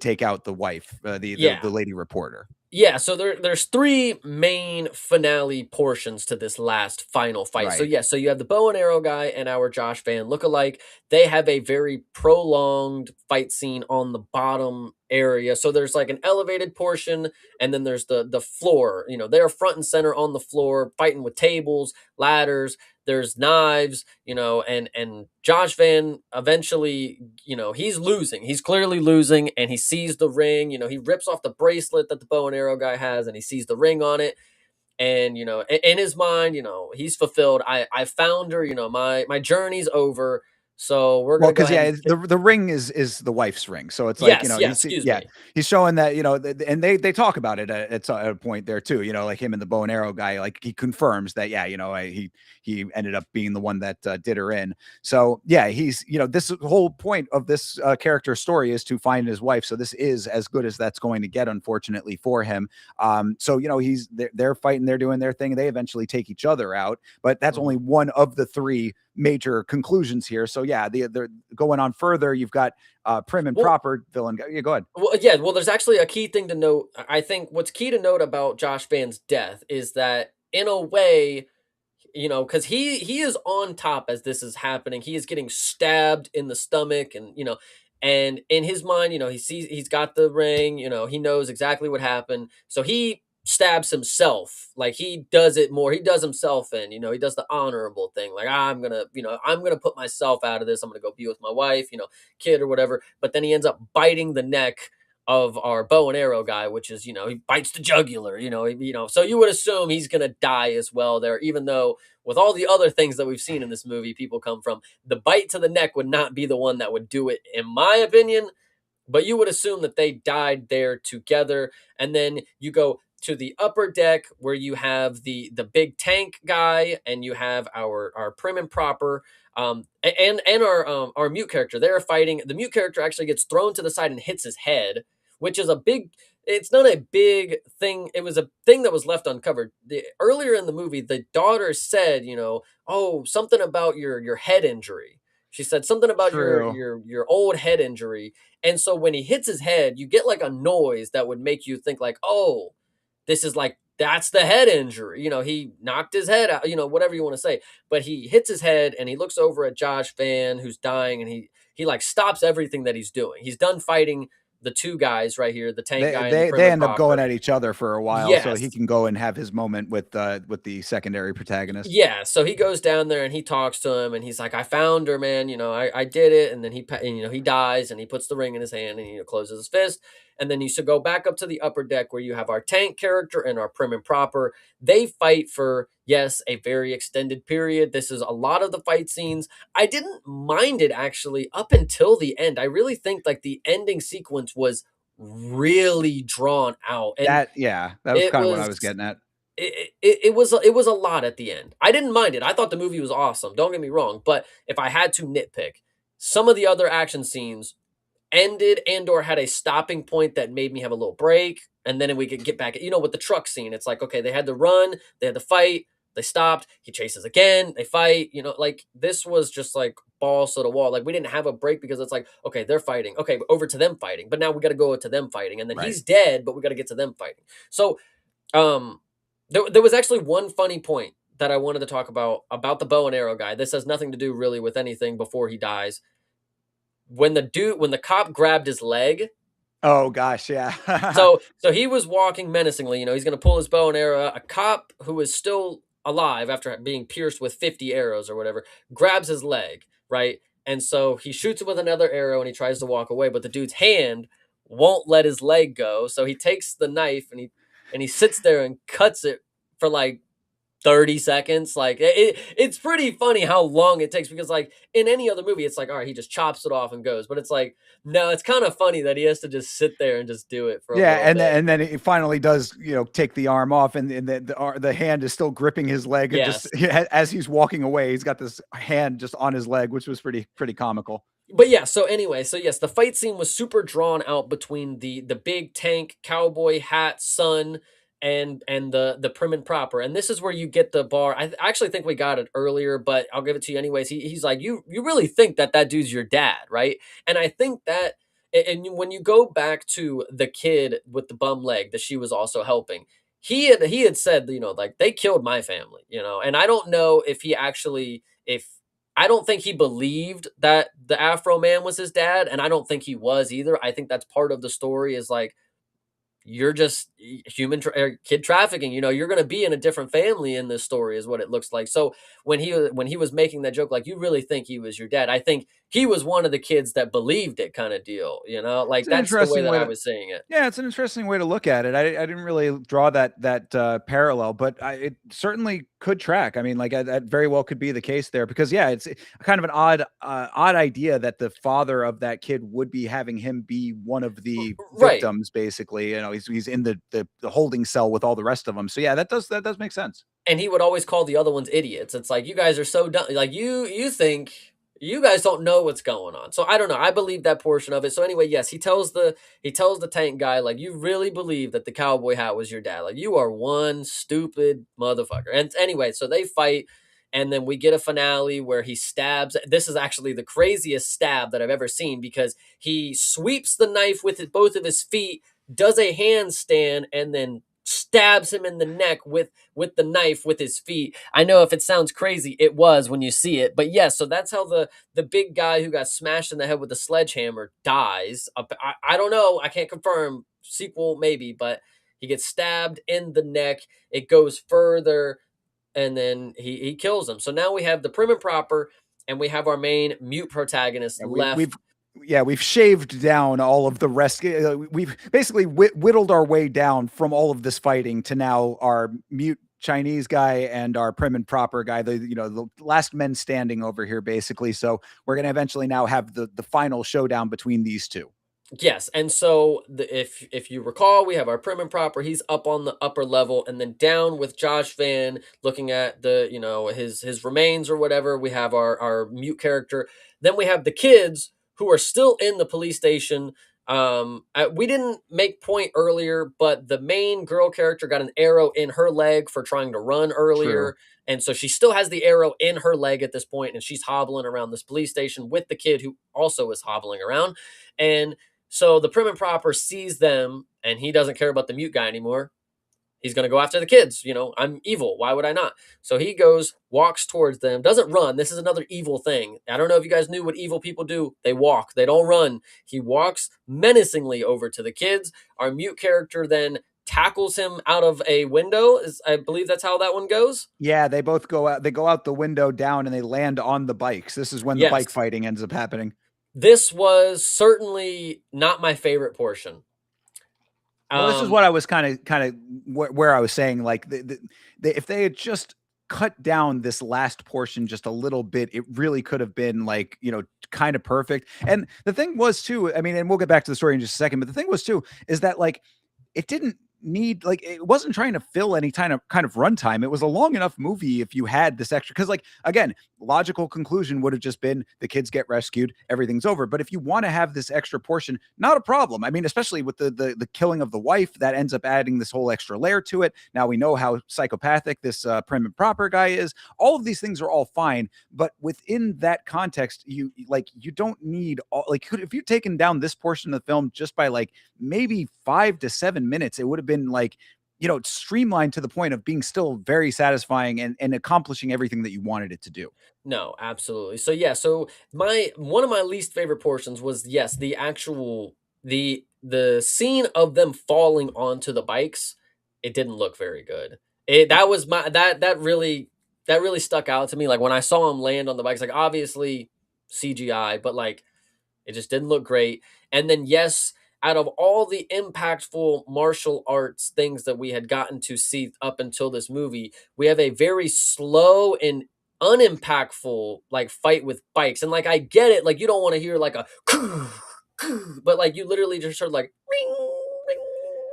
take out the wife, Yeah. the lady reporter. Yeah, so there's three main finale portions to this last final fight. So Right. yeah, so you have the bow and arrow guy and our Josh Van look-alike. They have a very prolonged fight scene on the bottom area. So there's like an elevated portion, and then there's the floor. You know, they're front and center on the floor, fighting with tables, ladders. There's knives, you know, and Josh Van eventually, you know, he's losing. He's clearly losing, and he sees the ring. You know, he rips off the bracelet that the bow and arrow guy has, and he sees the ring on it. And you know, in his mind, you know, he's fulfilled. I found her. You know, my journey's over. So we're Well, gonna go because ahead yeah, and the ring is the wife's ring, so it's like you yes, know yes. Excuse yeah me. he's showing that you know and they talk about it at a point there too, you know, like him and the bow and arrow guy, like he confirms that yeah, you know, he ended up being the one that did her in. So yeah, he's you know this whole point of this character story is to find his wife. So this is as good as that's going to get, unfortunately for him. So you know they're fighting, they're doing their thing. They eventually take each other out, but that's only Mhm. one of the three major conclusions here. So yeah, they're going on further. You've got prim and Well, proper villain. Yeah, go ahead. Well, yeah, well, there's actually a key thing to note. I think what's key to note about Josh Van's death is that, in a way, you know, because he is on top as this is happening. He is getting stabbed in the stomach, and you know, and in his mind, you know, he sees he's got the ring. You know, he knows exactly what happened, so he stabs himself. Like he does it more. He does himself in. You know, he does the honorable thing. Like I'm gonna, you know, I'm gonna put myself out of this. I'm gonna go be with my wife, you know, kid or whatever. But then he ends up biting the neck of our bow and arrow guy, which is, you know, he bites the jugular, you know, so you would assume he's going to die as well there, even though with all the other things that we've seen in this movie, people come from, the bite to the neck would not be the one that would do it, in my opinion. but you would assume that they died there together. And then you go to the upper deck where you have the big tank guy, and you have our prim and proper, and our mute character. They're fighting. The mute character actually gets thrown to the side and hits his head, which is a big. It's not a big thing. It was a thing that was left uncovered. Earlier in the movie, the daughter said, "Oh, something about your head injury." She said something about your True. your your old head injury, and so when he hits his head, you get like a noise that would make you think like, "Oh, this is like that's the head injury." He knocked his head out, whatever you want to say. But he hits his head and he looks over at Josh Van who's dying, and he like stops everything that he's doing. He's done fighting the two guys right here, the tank They guy and the they prim they and end up going proper. at each other for a while so he Yes. can go and have his moment with the secondary protagonist. Yeah, so he goes down there and he talks to him and he's like, "I found her, man. I did it." And then he dies and he puts the ring in his hand and he closes his fist. And then you should go back up to the upper deck where you have our tank character and our prim and proper. They fight for, yes, a very extended period. This is a lot of the fight scenes. I didn't mind it actually up until the end. I really think like the ending sequence was really drawn out, and That was it kind of what I was was getting at. it was a lot at the end. I didn't mind it. I thought the movie was awesome. Don't get me wrong, but if I had to nitpick, some of the other action scenes ended and or had a stopping point that made me have a little break, and then we could get back. With the truck scene, it's like okay, they had to run, they had to fight, they stopped. He chases again, they fight. Like this was just like balls to the wall. Like we didn't have a break because it's like okay, they're fighting. Okay, over to them fighting, but now we got to go to them fighting, and then Right. he's dead, but we got to get to them fighting. So um, there was actually one funny point that I wanted to talk about the bow and arrow guy. This has nothing to do really with anything before he dies. When the cop grabbed his leg, Oh gosh, yeah. so he was walking menacingly. He's going to pull his bow and arrow. A cop who is still alive after being pierced with 50 arrows or whatever grabs his leg, right? And so he shoots him with another arrow and he tries to walk away, but the dude's hand won't let his leg go. So he takes the knife and he sits there and cuts it for like 30 seconds. Like it's pretty funny how long it takes because like in any other movie it's like all right, he just chops it off and goes, but it's like no, it's kind of funny that he has to just sit there and just do it for a Yeah, little bit. and then it finally does, take the arm off, and the hand is still gripping his leg, and just Yes. as he's walking away, he's got this hand just on his leg, which was pretty comical. But yeah, so anyway, so yes, the fight scene was super drawn out between the big tank cowboy hat son and the prim and proper. And this is where you get the bar. I actually think we got it earlier, but I'll give it to you anyways. He's like, you really think that dude's your dad, right? And I think that and when you go back to the kid with the bum leg that she was also helping, he had said, like they killed my family, and I don't know if he actually if I don't think he believed that the Afro man was his dad, and I don't think he was either. I think that's part of the story is like you're just kid trafficking. You're going to be in a different family in this story, is what it looks like. So when he was making that joke, like you really think he was your dad? I think he was one of the kids that believed it, kind of deal. It's Like an that's the way interesting that way I to was saying it. Yeah, it's an interesting way to look at it. I didn't really draw that parallel, but it certainly could track. I mean, like that very well could be the case there because yeah, it's kind of an odd idea that the father of that kid would be having him be one of the Right. victims. Basically, he's in the holding cell with all the rest of them. So yeah, that does make sense. And he would always call the other ones idiots. It's like you guys are so dumb. Like you think you guys don't know what's going on. So I don't know. I believe that portion of it. So anyway, yes, he tells the tank guy like you really believe that the cowboy hat was your dad. Like you are one stupid motherfucker. And anyway, so they fight and then we get a finale where he stabs. This is actually the craziest stab that I've ever seen because he sweeps the knife with both of his feet, does a handstand, and then stabs him in the neck with the knife with his feet. I know if it sounds crazy, it was when you see it. But yes, so that's how the big guy who got smashed in the head with the sledgehammer dies. I don't know. I can't confirm. Sequel maybe, but he gets stabbed in the neck. It goes further, and then he kills him. So now we have the prim and proper, and we have our main mute protagonist Yeah, we've left. yeah, we've shaved down all of the rest. We've basically whittled our way down from all of this fighting to now our mute Chinese guy and our prim and proper guy, the last men standing over here, basically. So we're gonna eventually now have the final showdown between these two. Yes, and so if you recall, we have our prim and proper. He's up on the upper level, and then down with Josh Van looking at the his remains or whatever. We have our mute character. Then we have the kids who are still in the police station. We didn't make point earlier, but the main girl character got an arrow in her leg for trying to run True. earlier, and so she still has the arrow in her leg at this point, and she's hobbling around this police station with the kid who also is hobbling around, and so the prim and proper sees them, and he doesn't care about the mute guy anymore. He's going to go after the kids. I'm evil. Why would I not? So he goes, walks towards them, doesn't run. This is another evil thing. I don't know if you guys knew what evil people do. They walk, they don't run. He walks menacingly over to the kids. Our mute character then tackles him out of a window. I believe that's how that one goes. Yeah, they both go out. They go out the window down and they land on the bikes. This is when the bike Yes. fighting ends up happening. This was certainly not my favorite portion. Well, this is Um, what I was kind of where I was saying, like, if they had just cut down this last portion just a little bit, it really could have been like, kind of perfect. And the thing was too, I mean, and we'll get back to the story in just a second, but the thing was too, is that like it didn't need, like, it wasn't trying to fill any kind of runtime. It was a long enough movie if you had this extra, because, like, again, logical conclusion would have just been the kids get rescued, everything's over. But if you want to have this extra portion, not a problem. I mean, especially with the killing of the wife, that ends up adding this whole extra layer to it. Now we know how psychopathic this prim and proper guy is. All of these things are all fine, but within that context, you don't need all, like, if you'd taken down this portion of the film just by like maybe 5 to 7 minutes, it would have been like, streamlined to the point of being still very satisfying and accomplishing everything that you wanted it to do. No, absolutely. So yeah, so my one of my least favorite portions was, yes, the actual the scene of them falling onto the bikes. It didn't look very good. That was my that really stuck out to me. Like when I saw them land on the bikes, like obviously CGI, but like it just didn't look great. And then, yes, out of all the impactful martial arts things that we had gotten to see up until this movie, we have a very slow and unimpactful like fight with bikes. And like I get it, like you don't want to hear like a but like you literally just heard like ring, ring,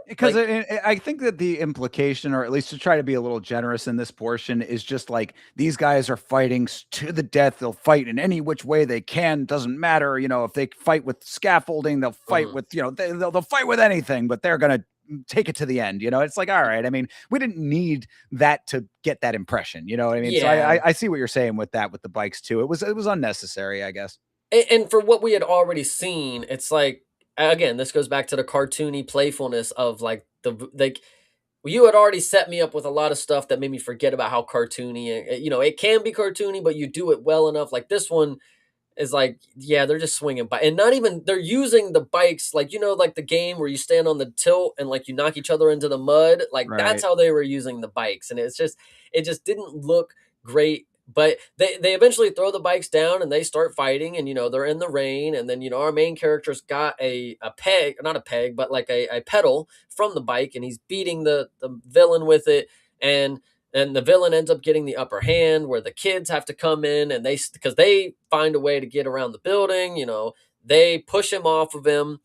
Because like I think that the implication, or at least to try to be a little generous in this portion, is just like these guys are fighting to the death. They'll fight in any which way they can. Doesn't matter, if they fight with scaffolding, they'll fight mhm. with, they'll fight with anything, but they're gonna take it to the end. It's like, all right. I mean, we didn't need that to get that impression. You know what I mean? So Yeah. I see what you're saying with that with the bikes too. It was unnecessary, I guess. And for what we had already seen, it's like again, this goes back to the cartoony playfulness of like like you had already set me up with a lot of stuff that made me forget about how cartoony it can be cartoony, but you do it well enough. Like this one is like, yeah, they're just swinging by, and not even they're using the bikes like like the game where you stand on the tilt and like you knock each other into the mud. Like that's Right. how they were using the bikes, and it just didn't look great. But they eventually throw the bikes down and they start fighting, and they're in the rain, and then our main character's got a peg, not a peg, but like a pedal from the bike, and he's beating the villain with it, and the villain ends up getting the upper hand where the kids have to come in and because they find a way to get around the building, they push him off of him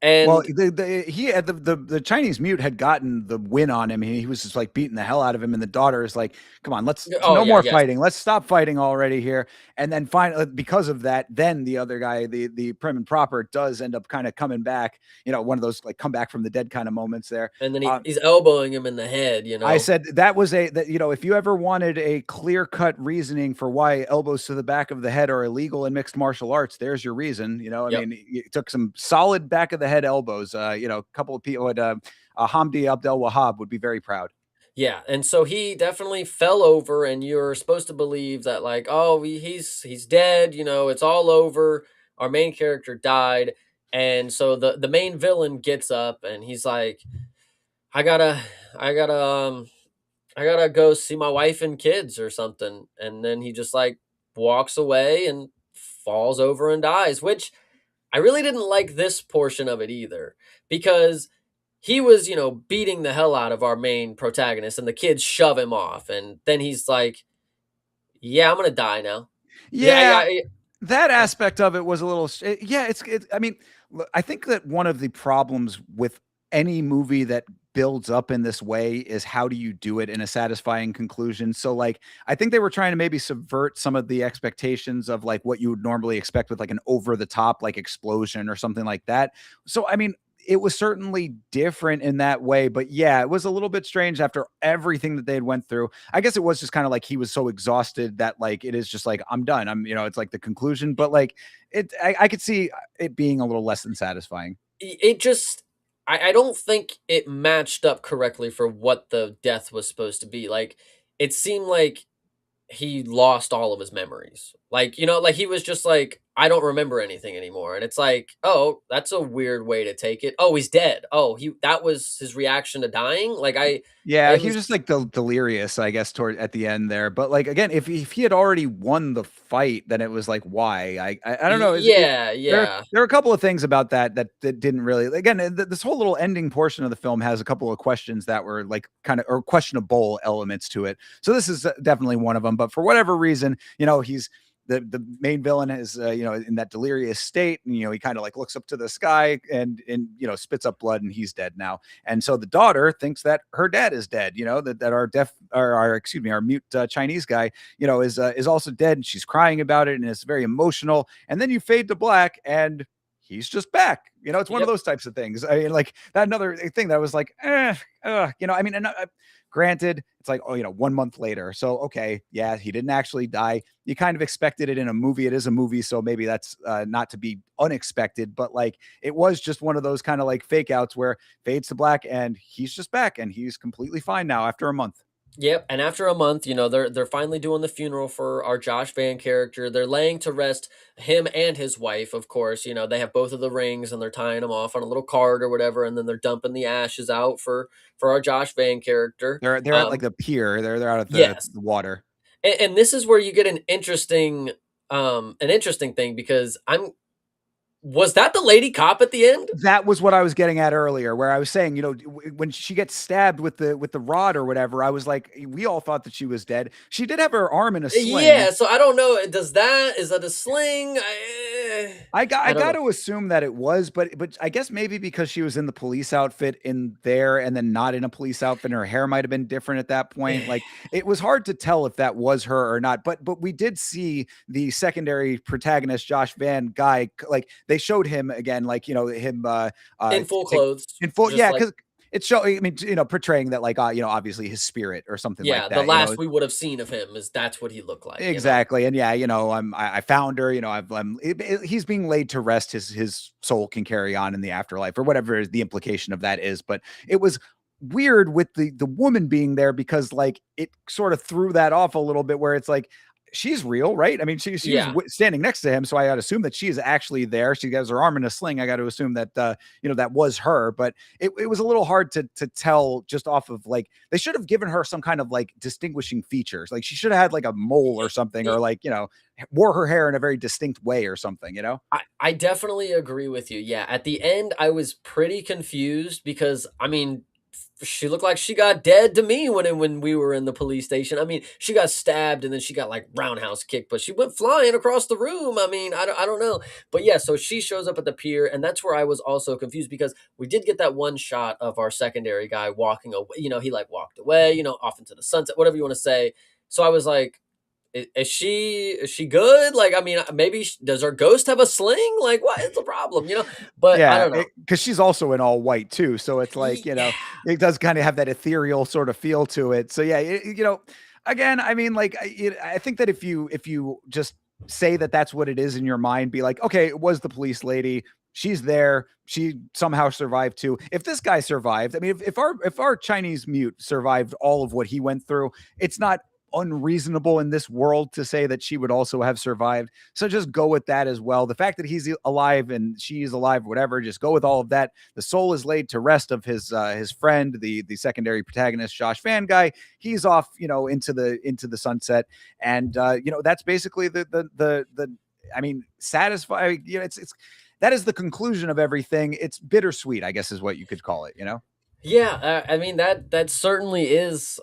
Well, and he had the Chinese mute had gotten the win on him. He was just like beating the hell out of him, and the daughter is like, "Come on, let's oh no yeah, more yes. fighting. Let's stop fighting already here." And then finally, because of that, then the other guy, the prim and proper, does end up kind of coming back. One of those like come back from the dead kind of moments there. And then Um, he's elbowing him in the head, I said that was if you ever wanted a clear cut reasoning for why elbows to the back of the head are illegal in mixed martial arts, there's your reason. I Yep. mean, it took some solid back of the head elbows. A couple of people would, Hamdi Abdel Wahab would be very proud. Yeah, and so he definitely fell over, and you're supposed to believe that, like, oh, he's dead, it's all over. Our main character died, and so the main villain gets up, and he's like, I gotta, I gotta, I gotta go see my wife and kids or something. And then he just like walks away and falls over and dies, which I really didn't like this portion of it either because he was, beating the hell out of our main protagonist and the kids shove him off. And then he's like, yeah, I'm gonna die now. Yeah, Yeah, yeah, that aspect of it was a little, yeah. I mean, I think that one of the problems with any movie that builds up in this way is how do you do it in a satisfying conclusion? So, like, I think they were trying to maybe subvert some of the expectations of like what you would normally expect with like an over the top like explosion or something like that. So, I mean, it was certainly different in that way, but yeah, it was a little bit strange after everything that they had went through. I guess it was just kind of like he was so exhausted that like it is just like I'm done. It's like the conclusion, but like I could see it being a little less than satisfying. It just I don't think it matched up correctly for what the death was supposed to be. Like, it seemed like he lost all of his memories. Like, like he was just like, I don't remember anything anymore. And it's like, oh, that's a weird way to take it. Oh, he's dead. Oh, he that was his reaction to dying. Like Yeah, it he was was just like delirious, I guess, toward at the end there. But like again, if he had already won the fight, then it was like why? I don't know. yeah, There yeah. there are a couple of things about that didn't really again this whole little ending portion of the film has a couple of questions that were like kind of or questionable elements to it. So this is definitely one of them. But for whatever reason, he's the main villain is in that delirious state, and he kind of like looks up to the sky and spits up blood, and he's dead now. And so the daughter thinks that her dad is dead, that our deaf or our excuse me, our mute Chinese guy, is also dead, and she's crying about it, and it's very emotional. And then you fade to black, and he's just back. It's one of Yep. those types of things. I mean, like that another thing that was like, I mean, and granted, it's like, 1 month later. So, okay, yeah, he didn't actually die. You kind of expected it in a movie. It is a movie. So maybe that's not to be unexpected, but like it was just one of those kind of like fake outs where fades to black and he's just back and he's completely fine now after a month. Yep, and after a month, they're finally doing the funeral for our Josh Van character. They're laying to rest him and his wife, of course. They have both of the rings and they're tying them off on a little card or whatever, and then they're dumping the ashes out for our Josh Van character. They're at like the pier. They're out at Yes, the water. and this is where you get an interesting thing because I'm was that the lady cop at the end? That was what I was getting at earlier, where I was saying, when she gets stabbed with the rod or whatever, I was like, we all thought that she was dead. She did have her arm in a sling. Yeah, so I don't know. Is that a sling? I I don't got know. to assume that it was, but I guess maybe because she was in the police outfit in there and then not in a police outfit, her hair might have been different at that point. Like it was hard to tell if that was her or not. But we did see the secondary protagonist, Josh Van guy, like they showed him again, like him In full like clothes, in full, just yeah, like because it's showing. I mean, portraying that like obviously his spirit or something like yeah, the that. last we would have seen of him is that's what he looked like. Exactly, and yeah, I found her. He's being laid to rest. His soul can carry on in the afterlife, or whatever the implication of that is. But it was weird with the woman being there because like it sort of threw that off a little bit, where it's like she's real, right? I mean, she was Yeah. standing next to him, so I got to assume that she is actually there. She has her arm in a sling. I got to assume that that was her, but it was a little hard to tell just off of like they should have given her some kind of like distinguishing features. Like she should have had like a mole or something, or like wore her hair in a very distinct way or something. I definitely agree with you. Yeah, at the end, I was pretty confused because I mean, she looked like she got dead to me when we were in the police station. I mean, she got stabbed and then she got like roundhouse kicked, but she went flying across the room. I mean, I don't know, but yeah. So she shows up at the pier, and that's where I was also confused because we did get that one shot of our secondary guy walking away. He like walked away, off into the sunset, whatever you want to say. So I was like, is she good? Like, I mean, maybe does her ghost have a sling? Like, what is the problem? But I Yeah, don't know. because she's also in all white too, so it's like, Yeah, it does kinda have that ethereal sort of feel to it. So, yeah, again, I mean, like, I think that if you just say that that's what it is in your mind, be like, "Okay, it was the police lady. She's there. She somehow survived too." If this guy survived, I mean, if our Chinese mute survived all of what he went through, it's not unreasonable in this world to say that she would also have survived. So just go with that as well. The fact that he's alive and she's alive, whatever, just go with all of that. The soul is laid to rest of his friend, the secondary protagonist, Josh Fan guy. He's off, into the sunset, and that's basically the. I mean, satisfying. It's that is the conclusion of everything. It's bittersweet, I guess, is what you could call it. yeah. I mean that certainly is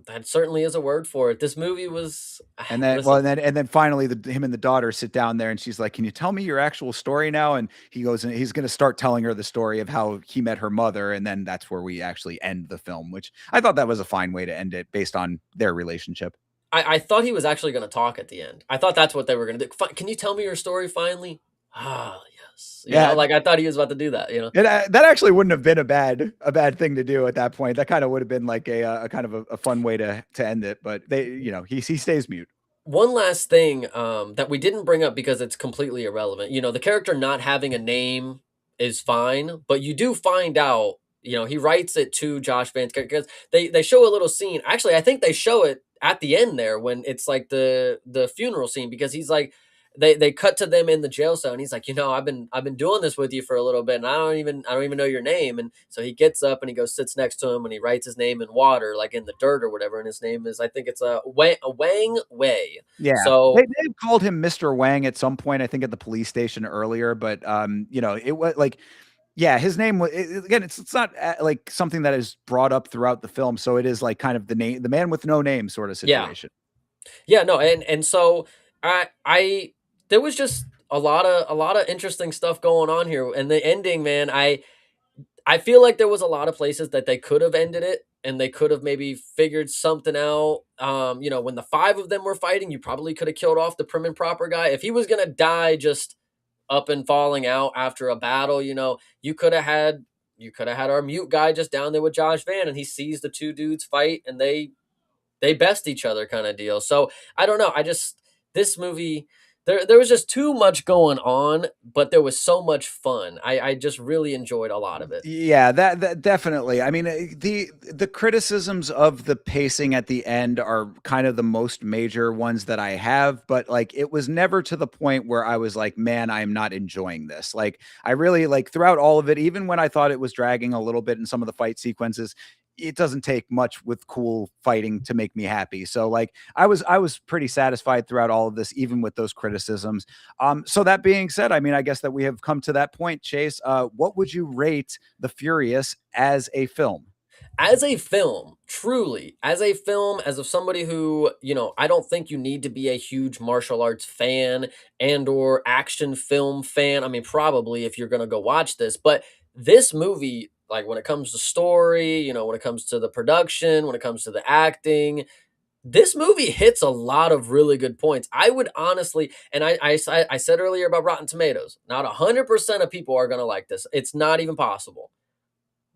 That certainly is a word for it. This movie was And then, well, listen, and then finally, him and the daughter sit down there, and she's like, "Can you tell me your actual story now?" And he goes, and he's going to start telling her the story of how he met her mother, and then that's where we actually end the film, which I thought that was a fine way to end it based on their relationship. I thought he was actually gonna talk at the end. I thought that's what they were gonna do. "Fi Can you tell me your story finally?" "Ah, yes." Yeah, Like, I thought he was about to do that, you know? that actually wouldn't have been a bad thing to do at that point. That kind of would have been like a kind of a fun way to end it. But he stays mute. One last thing, that we didn't bring up because it's completely irrelevant. The character not having a name is fine, but you do find out, he writes it to Josh Van's character 'cause they show a little scene. Actually, I think they show it at the end there when it's like the funeral scene because he's like they cut to them in the jail cell and he's like, I've been doing this with you for a little bit and I don't even know your name. And so he gets up and he goes sits next to him and he writes his name in water, like in the dirt or whatever. And his name is I think it's a Wang Wei. Yeah, So they called him Mr. Wang at some point, I think at the police station earlier, but it was like, yeah, his name was again. It's not like something that is brought up throughout the film, so it is like kind of the man with no name sort of yeah. situation. Yeah, no, and so I there was just a lot of interesting stuff going on here. And the ending, man, I feel like there was a lot of places that they could have ended it and they could have maybe figured something out. When the five of them were fighting, you probably could have killed off the prim and proper guy. If he was gonna die just up and falling out after a battle, you could have had our mute guy just down there with Josh Van and he sees the two dudes fight and they best each other kind of deal. So I don't know. This movie there was just too much going on, but there was so much fun. I just really enjoyed a lot of it. Yeah, that definitely. I mean, the criticisms of the pacing at the end are kind of the most major ones that I have, but like it was never to the point where I was like, man, I'm not enjoying this. Like I really like throughout all of it, even when I thought it was dragging a little bit in some of the fight sequences, it doesn't take much with cool fighting to make me happy. So like I was pretty satisfied throughout all of this, even with those criticisms. So that being said, I mean, I guess that we have come to that point, Chase. What would you rate The Furious as a film? As a film, truly, as a film, as of somebody who, I don't think you need to be a huge martial arts fan and or action film fan. I mean, probably if you're going to go watch this, but this movie, like when it comes to story, when it comes to the production, when it comes to the acting, this movie hits a lot of really good points. I would honestly, and I said earlier about Rotten Tomatoes, not 100% of people are going to like this. It's not even possible.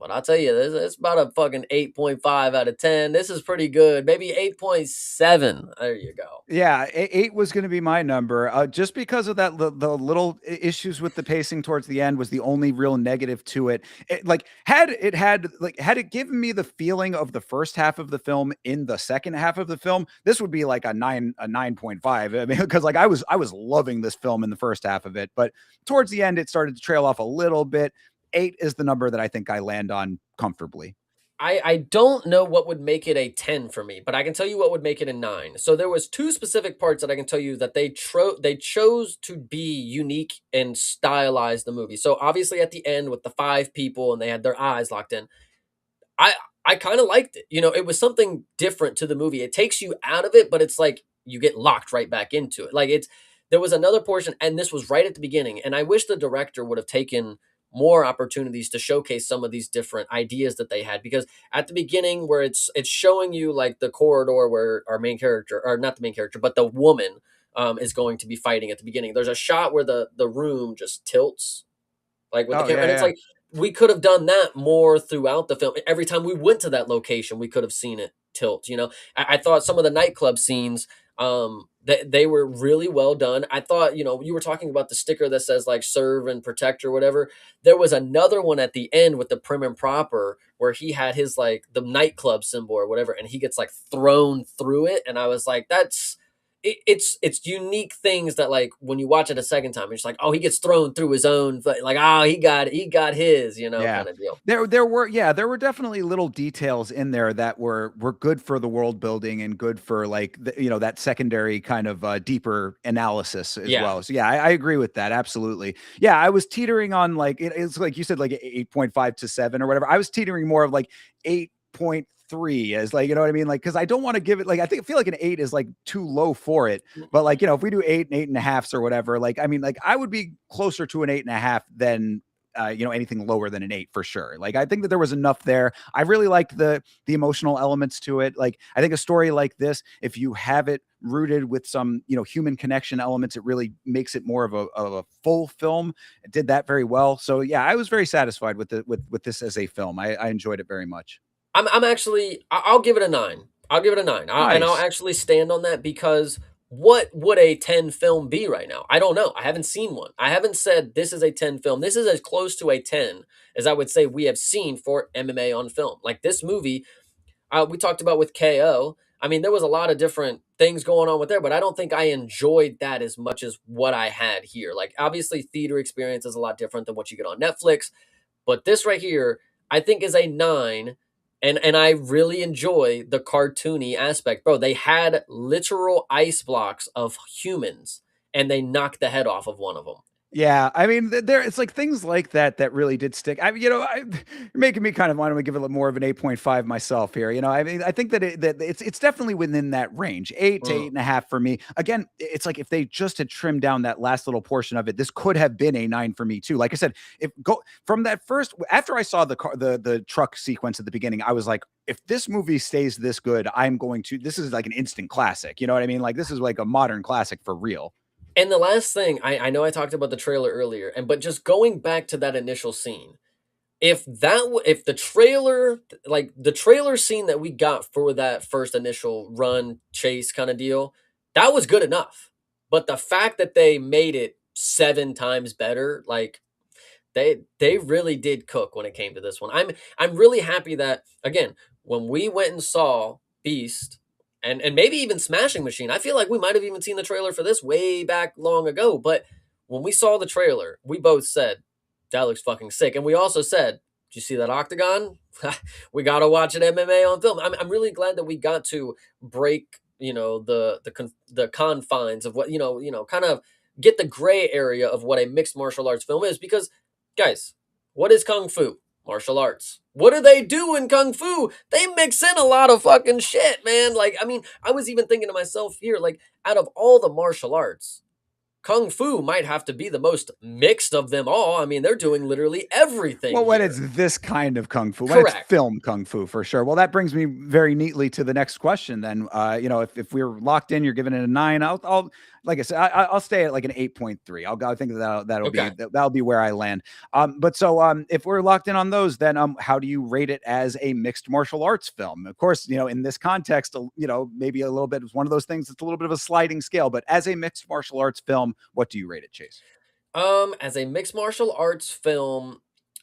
But I'll tell you, this it's about a fucking 8.5 out of 10. This is pretty good. Maybe 8.7. There you go. Yeah, eight was going to be my number. Just because of that, the little issues with the pacing towards the end was the only real negative to it. Like had it given me the feeling of the first half of the film in the second half of the film, this would be like a 9.5. I mean, because like I was loving this film in the first half of it, but towards the end it started to trail off a little bit. Eight is the number that I think I land on comfortably. I don't know what would make it a 10 for me, but I can tell you what would make it a 9. So there was two specific parts that I can tell you that they chose to be unique and stylize the movie. So obviously at the end with the five people and they had their eyes locked in, I I kind of liked it. It was something different to the movie. It takes you out of it, but it's like you get locked right back into it. Like there was another portion, and this was right at the beginning. And I wish the director would have taken more opportunities to showcase some of these different ideas that they had. Because at the beginning, where it's showing you like the corridor where our main character, or not the main character, but the woman is going to be fighting at the beginning. There's a shot where the room just tilts like with the Oh camera. And it's yeah, like we could have done that more throughout the film. Every time we went to that location, we could have seen it tilt. I thought some of the nightclub scenes, they were really well done. I thought, you were talking about the sticker that says like serve and protect or whatever. There was another one at the end with the prim and proper where he had his like the nightclub symbol or whatever, and he gets like thrown through it. And I was like, it's unique things that like when you watch it a second time, it's like, oh, he gets thrown through his own, like, oh, he got his, yeah. kind of deal. There were definitely little details in there that were good for the world building and good for like that secondary kind of deeper analysis as Yeah, well. So yeah, I agree with that absolutely. Yeah, I was teetering on like it's like you said like 8.5 to 7 or whatever. I was teetering more of like 8.3 three as like, you know what I mean? Like, cause I don't want to give it like, I feel like an eight is like too low for it. But like, if we do eight and eight and a halfs or whatever, like, I mean, like I would be closer to an eight and a half than anything lower than an eight for sure. Like I think that there was enough there. I really liked the emotional elements to it. Like I think a story like this, if you have it rooted with some human connection elements, it really makes it more of a full film. It did that very well. So yeah, I was very satisfied with with this as a film. I enjoyed it very much. I'm actually I'll give it a 9. I'll give it a 9. And I'll Nice. actually stand on that because what would a 10 film be right now? I don't know. I haven't seen one. I haven't said this is a 10 film. This is as close to a 10 as I would say we have seen for MMA on film. Like this movie, we talked about with KO. I mean, there was a lot of different things going on with there, but I don't think I enjoyed that as much as what I had here. Like, obviously, theater experience is a lot different than what you get on Netflix, but this right here, I think is a 9. And I really enjoy the cartoony aspect. Bro, they had literal ice blocks of humans and they knocked the head off of one of them. Yeah, I mean, there it's like things like that that really did stick. I mean, you're making me kind of want to give it more of an 8.5 myself here. I mean, I think that it's definitely within that range, eight to eight Mm. and a half for me. Again, it's like if they just had trimmed down that last little portion of it, this could have been a 9 for me too. Like I said, if go from that first after I saw the car, the truck sequence at the beginning, I was like, if this movie stays this good, I'm going to. This is like an instant classic. You know what I mean? Like this is like a modern classic for real. And the last thing, I know I talked about the trailer earlier, but just going back to that initial scene, if the trailer, like the trailer scene that we got for that first initial run chase kind of deal, that was good enough. But the fact that they made it 7 times better, like they really did cook when it came to this one. I'm really happy that again, when we went and saw Beast and maybe even Smashing Machine, I feel like we might have even seen the trailer for this way back long ago, but when we saw the trailer, we both said that looks fucking sick. And we also said, "Did you see that octagon? We got to watch an MMA on film." I'm really glad that we got to break, the confines of what, kind of get the gray area of what a mixed martial arts film is because guys, what is kung fu? Martial arts. What do they do in kung fu? They mix in a lot of fucking shit, man. Like, I mean, I was even thinking to myself here, like, out of all the martial arts, kung fu might have to be the most mixed of them all. I mean, they're doing literally everything Well, when it's here. this kind of kung fu, when it's Correct. film kung fu for sure. Well, that brings me very neatly to the next question. Then, if we're locked in, you're giving it a 9. I'll like I said, I'll stay at like an 8.3. I think that'll be Okay. that'll be where I land. But so if we're locked in on those, then how do you rate it as a mixed martial arts film? Of course, in this context, maybe a little bit is one of those things. It's a little bit of a sliding scale. But as a mixed martial arts film, what do you rate it, Chase? As a mixed martial arts film,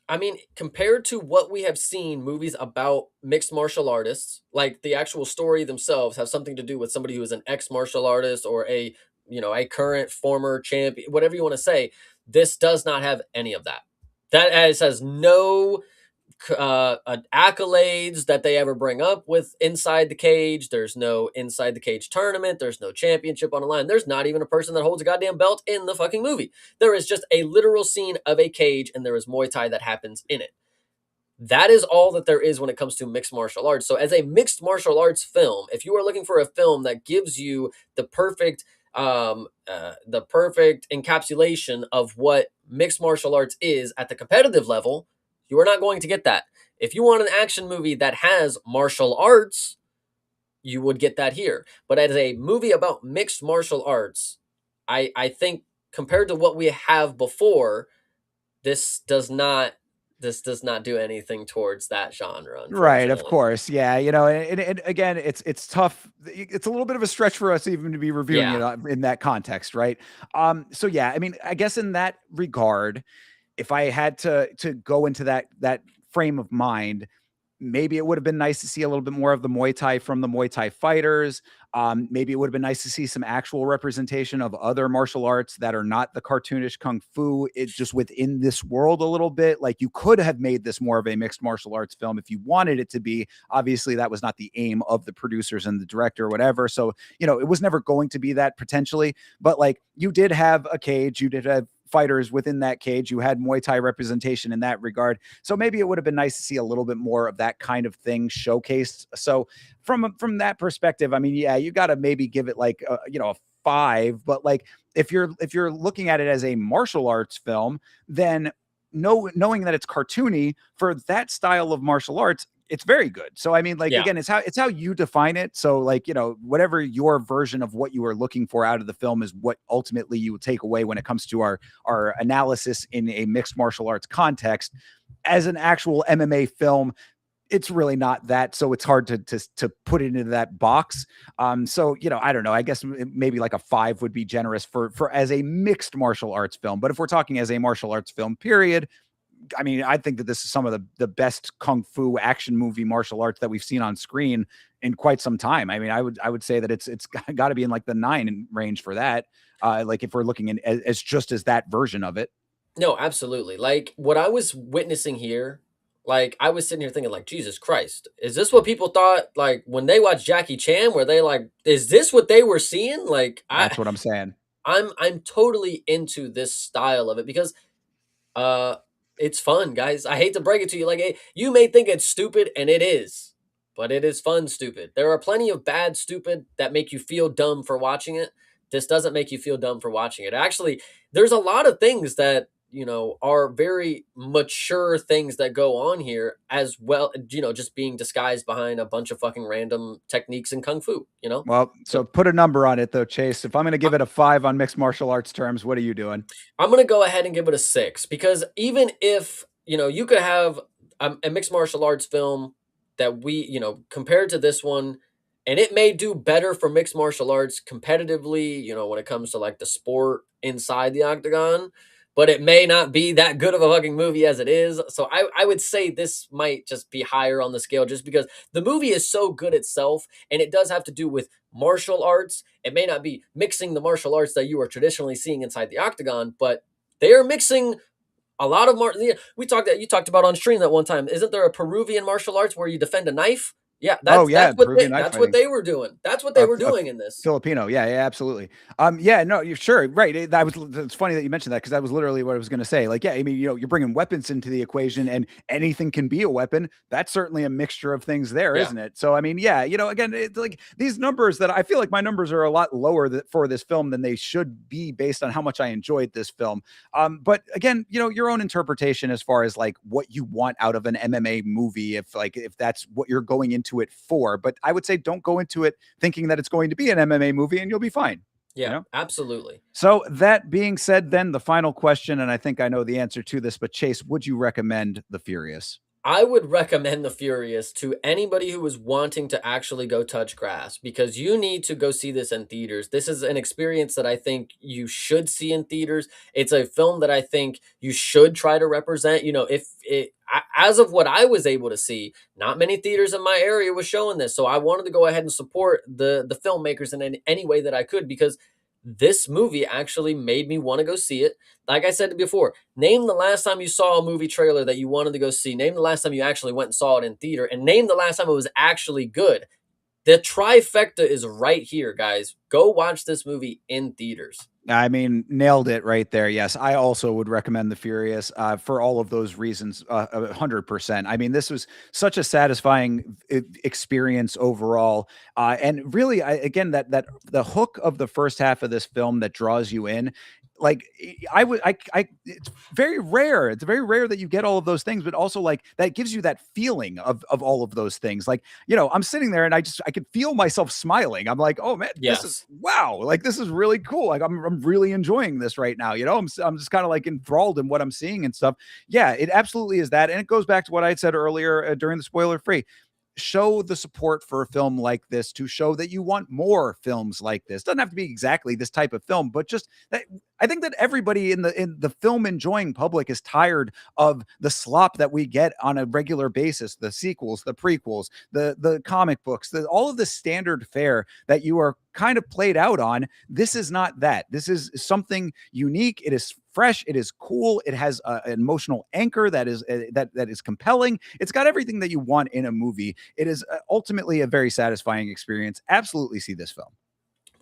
I mean, compared to what we have seen movies about mixed martial artists, like the actual story themselves have something to do with somebody who is an ex martial artist or a current former champion, whatever you want to say. This does not have any of that. That has no accolades that they ever bring up with inside the cage. There's no inside the cage tournament. There's no championship on the line. There's not even a person that holds a goddamn belt in the fucking movie. There is just a literal scene of a cage and there is Muay Thai that happens in it. That is all that there is when it comes to mixed martial arts. So, as a mixed martial arts film, if you are looking for a film that gives you the perfect encapsulation of what mixed martial arts is at the competitive level, you are not going to get that. If you want an action movie that has martial arts, you would get that here. But as a movie about mixed martial arts, I think compared to what we have before, this does not this does not do anything towards that genre, Right, of unfortunately. course. Yeah, and again, it's tough. It's a little bit of a stretch for us even to be reviewing it Yeah. in that context, right? So yeah, I mean, I guess in that regard, if I had to go into that frame of mind, maybe it would have been nice to see a little bit more of the Muay Thai from the Muay Thai fighters. Maybe it would have been nice to see some actual representation of other martial arts that are not the cartoonish kung fu. It just within this world a little bit. Like you could have made this more of a mixed martial arts film if you wanted it to be. Obviously, that was not the aim of the producers and the director or whatever. So, it was never going to be that potentially. But like you did have a cage, you did have fighters within that cage. You had Muay Thai representation in that regard. So maybe it would have been nice to see a little bit more of that kind of thing showcased. So from that perspective, I mean, yeah, you got to maybe give it like a 5, but like if you're looking at it as a martial arts film, then knowing that it's cartoony for that style of martial arts, it's very good. So I mean, like Yeah. again, it's how you define it. So like, whatever your version of what you are looking for out of the film is what ultimately you will take away when it comes to our analysis in a mixed martial arts context. As an actual MMA film, it's really not that, so it's hard to put it into that box. So I don't know. I guess maybe like a 5 would be generous for as a mixed martial arts film. But if we're talking as a martial arts film, period, I mean, I think that this is some of the best kung fu action movie martial arts that we've seen on screen in quite some time. I mean, I would say that it's got to be in like the 9 range for that. Like if we're looking in as just as that version of it. No, absolutely. Like what I was witnessing here, like I was sitting here thinking, like, Jesus Christ, is this what people thought like when they watched Jackie Chan? Were they like, is this what they were seeing? Like That's what I'm saying. I'm totally into this style of it because uh, it's fun, guys. I hate to break it to you. Like, you may think it's stupid, and it is, but it is fun, stupid. There are plenty of bad, stupid that make you feel dumb for watching it. This doesn't make you feel dumb for watching it. Actually, there's a lot of things that, are very mature things that go on here as well, just being disguised behind a bunch of fucking random techniques in kung fu. Well, So so put a number on it though, Chase. If I'm going to give it a 5 on mixed martial arts terms, what are you doing? I'm gonna go ahead and give it a 6 because even if you could have a mixed martial arts film that we compared to this one, and it may do better for mixed martial arts competitively, when it comes to like the sport inside the octagon, but it may not be that good of a fucking movie as it is. So I would say this might just be higher on the scale just because the movie is so good itself, and it does have to do with martial arts. It may not be mixing the martial arts that you are traditionally seeing inside the octagon, but they are mixing a lot of we talked that you talked about on stream that one time. Isn't there a Peruvian martial arts where you defend a knife? Yeah, Oh that's yeah, Peruvian knife that's what fighting. they were doing. That's what they were A doing in this. Filipino. Yeah, yeah, absolutely. Yeah, no, you're sure. Right. It's funny that you mentioned that because that was literally what I was going to say. Like, yeah, I mean, you're bringing weapons into the equation and anything can be a weapon. That's certainly a mixture of things there, Yeah, isn't it? So, I mean, yeah, again, it's like these numbers that I feel like my numbers are a lot lower for this film than they should be based on how much I enjoyed this film. But again, your own interpretation as far as like what you want out of an MMA movie, if that's what you're going into it for. But I would say don't go into it thinking that it's going to be an MMA movie and you'll be fine. You yeah, know? absolutely. So that being said, then the final question, and I think I know the answer to this, but Chase, would you recommend The Furious? I would recommend The Furious to anybody who is wanting to actually go touch grass because you need to go see this in theaters. This is an experience that I think you should see in theaters. It's a film that I think you should try to represent. If it, as of what I was able to see, not many theaters in my area was showing this. So I wanted to go ahead and support the filmmakers in any way that I could because this movie actually made me want to go see it. Like I said before, name the last time you saw a movie trailer that you wanted to go see. Name the last time you actually went and saw it in theater. And name the last time it was actually good. The trifecta is right here, guys. Go watch this movie in theaters. I mean, nailed it right there. Yes, I also would recommend The Furious for all of those reasons, 100%. I mean, this was such a satisfying experience overall, and really, again, that the hook of the first half of this film that draws you in. Like I would, it's very rare. It's very rare that you get all of those things, but also like that gives you that feeling of all of those things. Like, I'm sitting there and I could feel myself smiling. I'm like, oh man, this is Yes. wow. Like this is really cool. Like I'm really enjoying this right now. I'm just kind of like enthralled in what I'm seeing and stuff. Yeah, it absolutely is that. And it goes back to what I had said earlier during the spoiler free. Show the support for a film like this to show that you want more films like this. Doesn't have to be exactly this type of film, but just that I think that everybody in the film enjoying public is tired of the slop that we get on a regular basis, the sequels, the prequels, the comic books, all of the standard fare that you are kind of played out on. This is not that. This is something unique. It is fresh. It is cool. It has an emotional anchor that is that is compelling. It's got everything that you want in a movie. It is ultimately a very satisfying experience. Absolutely see this film.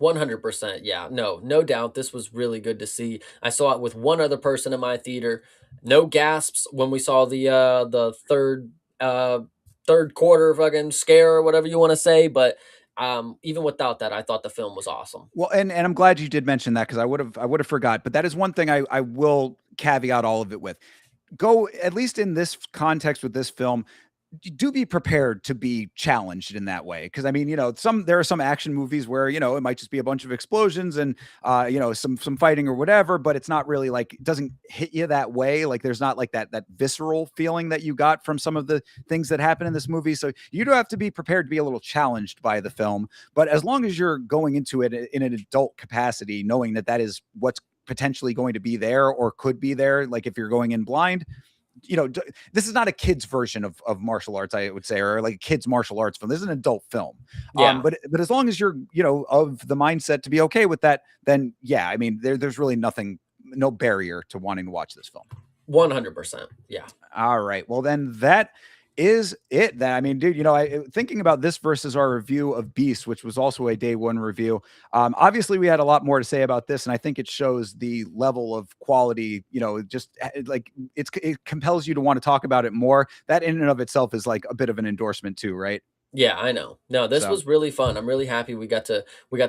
100%. Yeah. No, no doubt. This was really good to see. I saw it with one other person in my theater. No gasps when we saw the uh third quarter fucking scare or whatever you want to say, but even without that, I thought the film was awesome. Well, and I'm glad you did mention that because I would have forgot. But that is one thing I will caveat all of it with. Go at least in this context with this film, do be prepared to be challenged in that way. Because I mean, there are some action movies where it might just be a bunch of explosions and some fighting or whatever, but it's not really like, it doesn't hit you that way. Like there's not like that visceral feeling that you got from some of the things that happen in this movie. So you do have to be prepared to be a little challenged by the film. But as long as you're going into it in an adult capacity, knowing that that is what's potentially going to be there or could be there, like if you're going in blind, this is not a kid's version of martial arts, I would say, or like a kid's martial arts film. This is an adult film. Yeah. But as long as you're, of the mindset to be okay with that, then yeah, I mean, there's really nothing, no barrier to wanting to watch this film. 100%. Yeah. All right. Well, then that is it. Then I mean, dude, thinking about this versus our review of Beast, which was also a day one review. Obviously, we had a lot more to say about this, and I think it shows the level of quality. Just like it compels you to want to talk about it more. That in and of itself is like a bit of an endorsement too, right? Yeah, I know. No, this So was really fun. I'm really happy we got to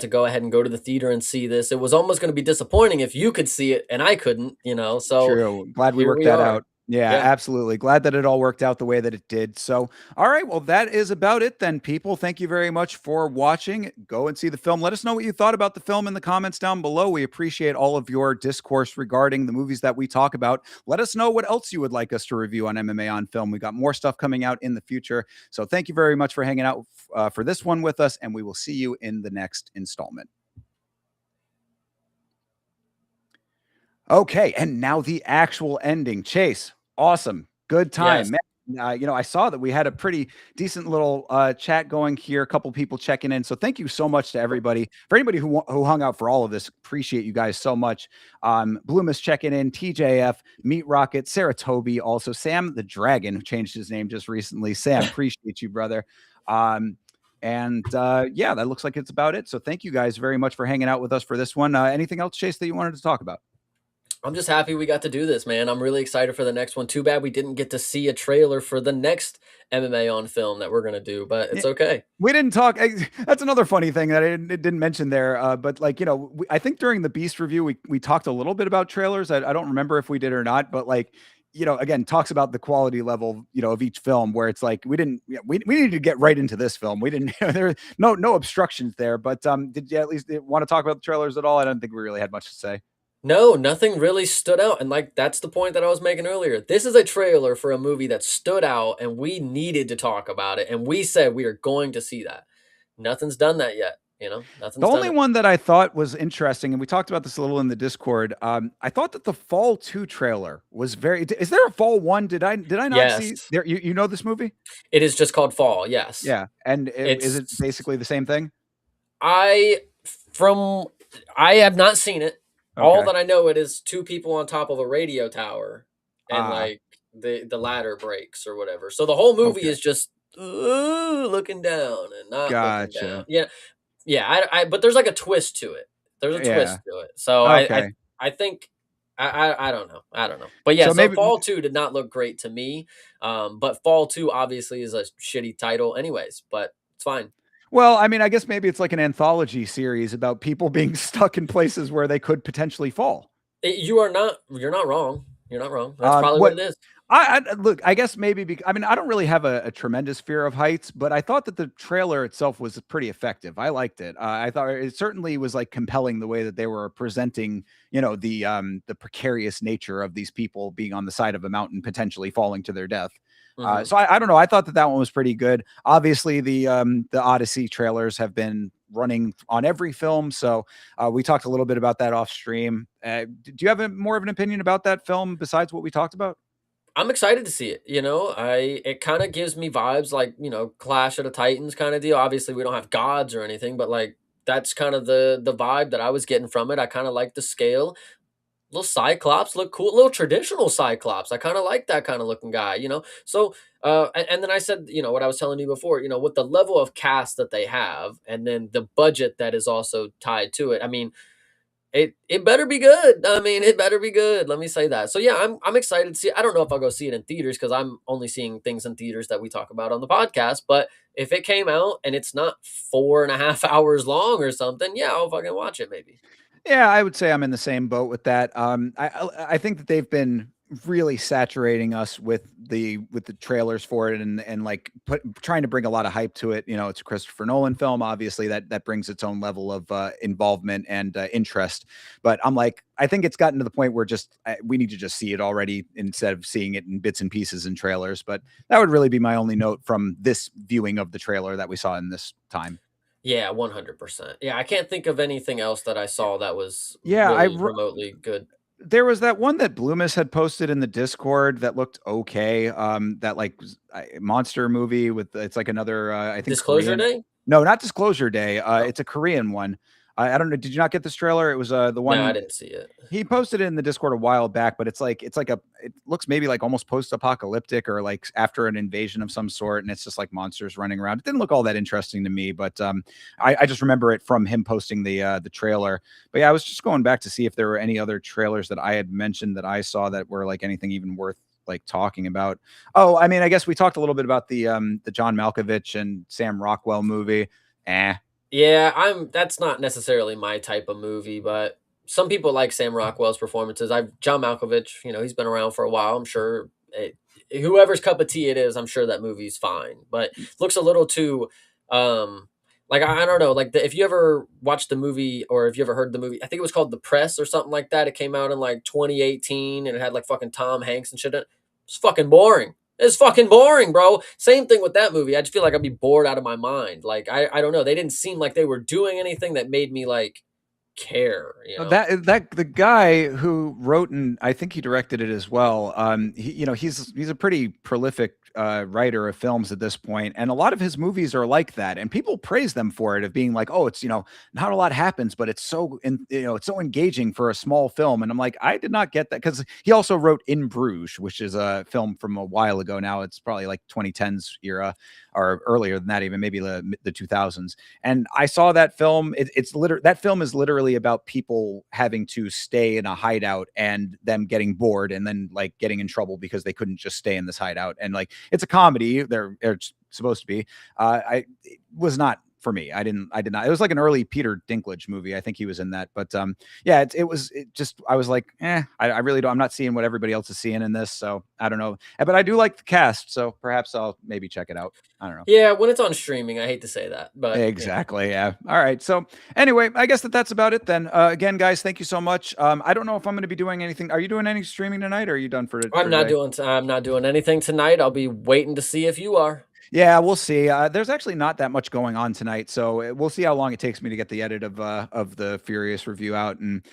go ahead and go to the theater and see this. It was almost going to be disappointing if you could see it and I couldn't. So true. Glad we here worked we that are. out. Yeah, Yeah. absolutely. Glad that it all worked out the way that it did. So, all right. Well, that is about it then, people. Thank you very much for watching. Go and see the film. Let us know what you thought about the film in the comments down below. We appreciate all of your discourse regarding the movies that we talk about. Let us know what else you would like us to review on MMA on Film. We got more stuff coming out in the future. So, thank you very much for hanging out for this one with us, and we will see you in the next installment. Okay, and now the actual ending. Chase, awesome. Good time. Yes. Man, I saw that we had a pretty decent little chat going here, a couple people checking in. So thank you so much to everybody. For anybody who hung out for all of this, appreciate you guys so much. Bloomis checking in, TJF, Meat Rocket, Sarah Toby, also Sam the Dragon, who changed his name just recently. Sam, appreciate you, brother. Yeah, that looks like it's about it. So thank you guys very much for hanging out with us for this one. Anything else, Chase, that you wanted to talk about? I'm just happy we got to do this, man. I'm really excited for the next one. Too bad we didn't get to see a trailer for the next MMA on film that we're going to do, but Yeah, it's okay. we didn't talk. That's another funny thing that I didn't mention there. But like, I think during the Beast review, we talked a little bit about trailers. I don't remember if we did or not, but like, again, talks about the quality level, of each film where it's like, we didn't, we needed to get right into this film. We didn't, there were no obstructions there, but, did you at least want to talk about the trailers at all? I don't think we really had much to say. No, nothing really stood out. And like that's the point that I was making earlier. This is a trailer for a movie that stood out and we needed to talk about it. And we said we are going to see that. Nothing's done that yet. The Nothing's done only it. one that I thought was interesting, and we talked about this a little in the Discord. I thought that the Fall 2 trailer was very. Is there a Fall 1? Did I not see Yes. there? You know this movie? It is just called Fall. Yes. Yeah, and is it It's basically the same thing? I from I have not seen it. All Okay. that I know it is two people on top of a radio tower and Ah, like the ladder breaks or whatever. So the whole movie okay. is just looking down and not looking down. Gotcha. Yeah. Yeah, but there's like a twist to it. There's a Yeah. twist to it. So I Okay. I think I don't know. I don't know. But yeah, So so maybe. Fall 2 did not look great to me. But Fall 2 obviously is a shitty title anyways, but it's fine. Well, I mean, I guess maybe it's like an anthology series about people being stuck in places where they could potentially fall. You're not wrong. You're not wrong. That's probably what What it is. I look, I guess maybe I mean, I don't really have a tremendous fear of heights, but I thought that the trailer itself was pretty effective. I liked it. I thought it certainly was like compelling the way that they were presenting, the precarious nature of these people being on the side of a mountain, potentially falling to their death. Mhm. So I don't know. I thought that one was pretty good. Obviously, the Odyssey trailers have been running on every film, so we talked a little bit about that off stream. Do you have more of an opinion about that film besides what we talked about? I'm excited to see it. It kind of gives me vibes like Clash of the Titans kind of deal. Obviously, we don't have gods or anything, but like that's kind of the vibe that I was getting from it. I kind of like the scale. Little Cyclops look cool, little traditional Cyclops. I kind of like that kind of looking guy. So And then I said, what I was telling you before, with the level of cast that they have, and then the budget that is also tied to it. I mean, it better be good. I mean, it better be good. Let me say that. So yeah, I'm excited to see. I don't know if I'll go see it in theaters because I'm only seeing things in theaters that we talk about on the podcast. But if it came out and it's not 4.5 hours long or something, yeah, I'll fucking watch it maybe. Yeah, I would say I'm in the same boat with that. I think that they've been really saturating us with the trailers for it and like trying to bring a lot of hype to it. You know, it's a Christopher Nolan film, obviously that brings its own level of involvement and interest. But I'm like, I think it's gotten to the point where just we need to just see it already instead of seeing it in bits and pieces in trailers. But that would really be my only note from this viewing of the trailer that we saw in this time. Yeah, 100%. Yeah, I can't think of anything else that I saw that was Yeah, really remotely good. there was that one that Bloomis had posted in the Discord that looked okay. That like monster movie with it's like another I think Disclosure Korean. Day? No, not Disclosure Day. Oh, It's a Korean one. I don't know. Did you not get this trailer? It was the no, I one didn't see it. he posted it in the Discord a while back, but it's like it looks maybe like almost post-apocalyptic or like after an invasion of some sort, and it's just like monsters running around. It didn't look all that interesting to me, but I just remember it from him posting the trailer. But yeah, I was just going back to see if there were any other trailers that I had mentioned that I saw that were like anything even worth like talking about. Oh, I mean, I guess we talked a little bit about the John Malkovich and Sam Rockwell movie. Eh. Yeah, that's not necessarily my type of movie, but some people like Sam Rockwell's performances. John Malkovich, he's been around for a while. I'm sure whoever's cup of tea it is, I'm sure that movie's fine. But looks a little too, like I don't know, like if you ever watched the movie or if you ever heard the movie, I think it was called The Press or something like that. It came out in like 2018 and it had like fucking Tom Hanks and shit in it. It's fucking boring. It's fucking boring, bro. Same thing with that movie. I just feel like I'd be bored out of my mind. Like I don't know. They didn't seem like they were doing anything that made me like care, That the guy who wrote and I think he directed it as well. He's a pretty prolific writer of films at this point, and a lot of his movies are like that. And people praise them for it of being like, oh, it's not a lot happens, but it's it's so engaging for a small film. And I'm like, I did not get that because he also wrote In Bruges, which is a film from a while ago. Now it's probably like 2010s era or earlier than that, even maybe the 2000s. And I saw that film. That film is literally about people having to stay in a hideout and them getting bored and then like getting in trouble because they couldn't just stay in this hideout. And like it's a comedy. They're supposed to be. It was not for me. I did not. It was like an early Peter Dinklage movie. I think he was in that. But yeah, I was like, I really don't. I'm not seeing what everybody else is seeing in this, so I don't know. But I do like the cast, so perhaps I'll maybe check it out. I don't know. Yeah, when it's on streaming, I hate to say that, but Exactly. Yeah. All right. So anyway, I guess that's about it then. Again, guys, thank you so much. I don't know if I'm going to be doing anything. Are you doing any streaming tonight, or are you done for today? I'm not doing anything tonight. I'll be waiting to see if you are. Yeah, we'll see. There's actually not that much going on tonight, so we'll see how long it takes me to get the edit of the Furious review out, and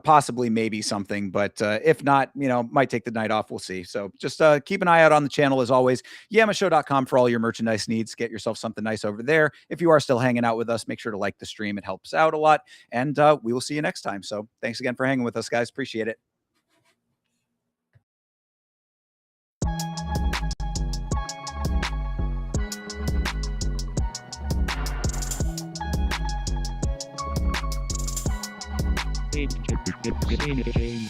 possibly maybe something. But if not, might take the night off. We'll see. So just keep an eye out on the channel as always. Yamashow.com for all your merchandise needs. Get yourself something nice over there. If you are still hanging out with us, make sure to like the stream. It helps out a lot, and we will see you next time. So thanks again for hanging with us, guys. Appreciate it. Change.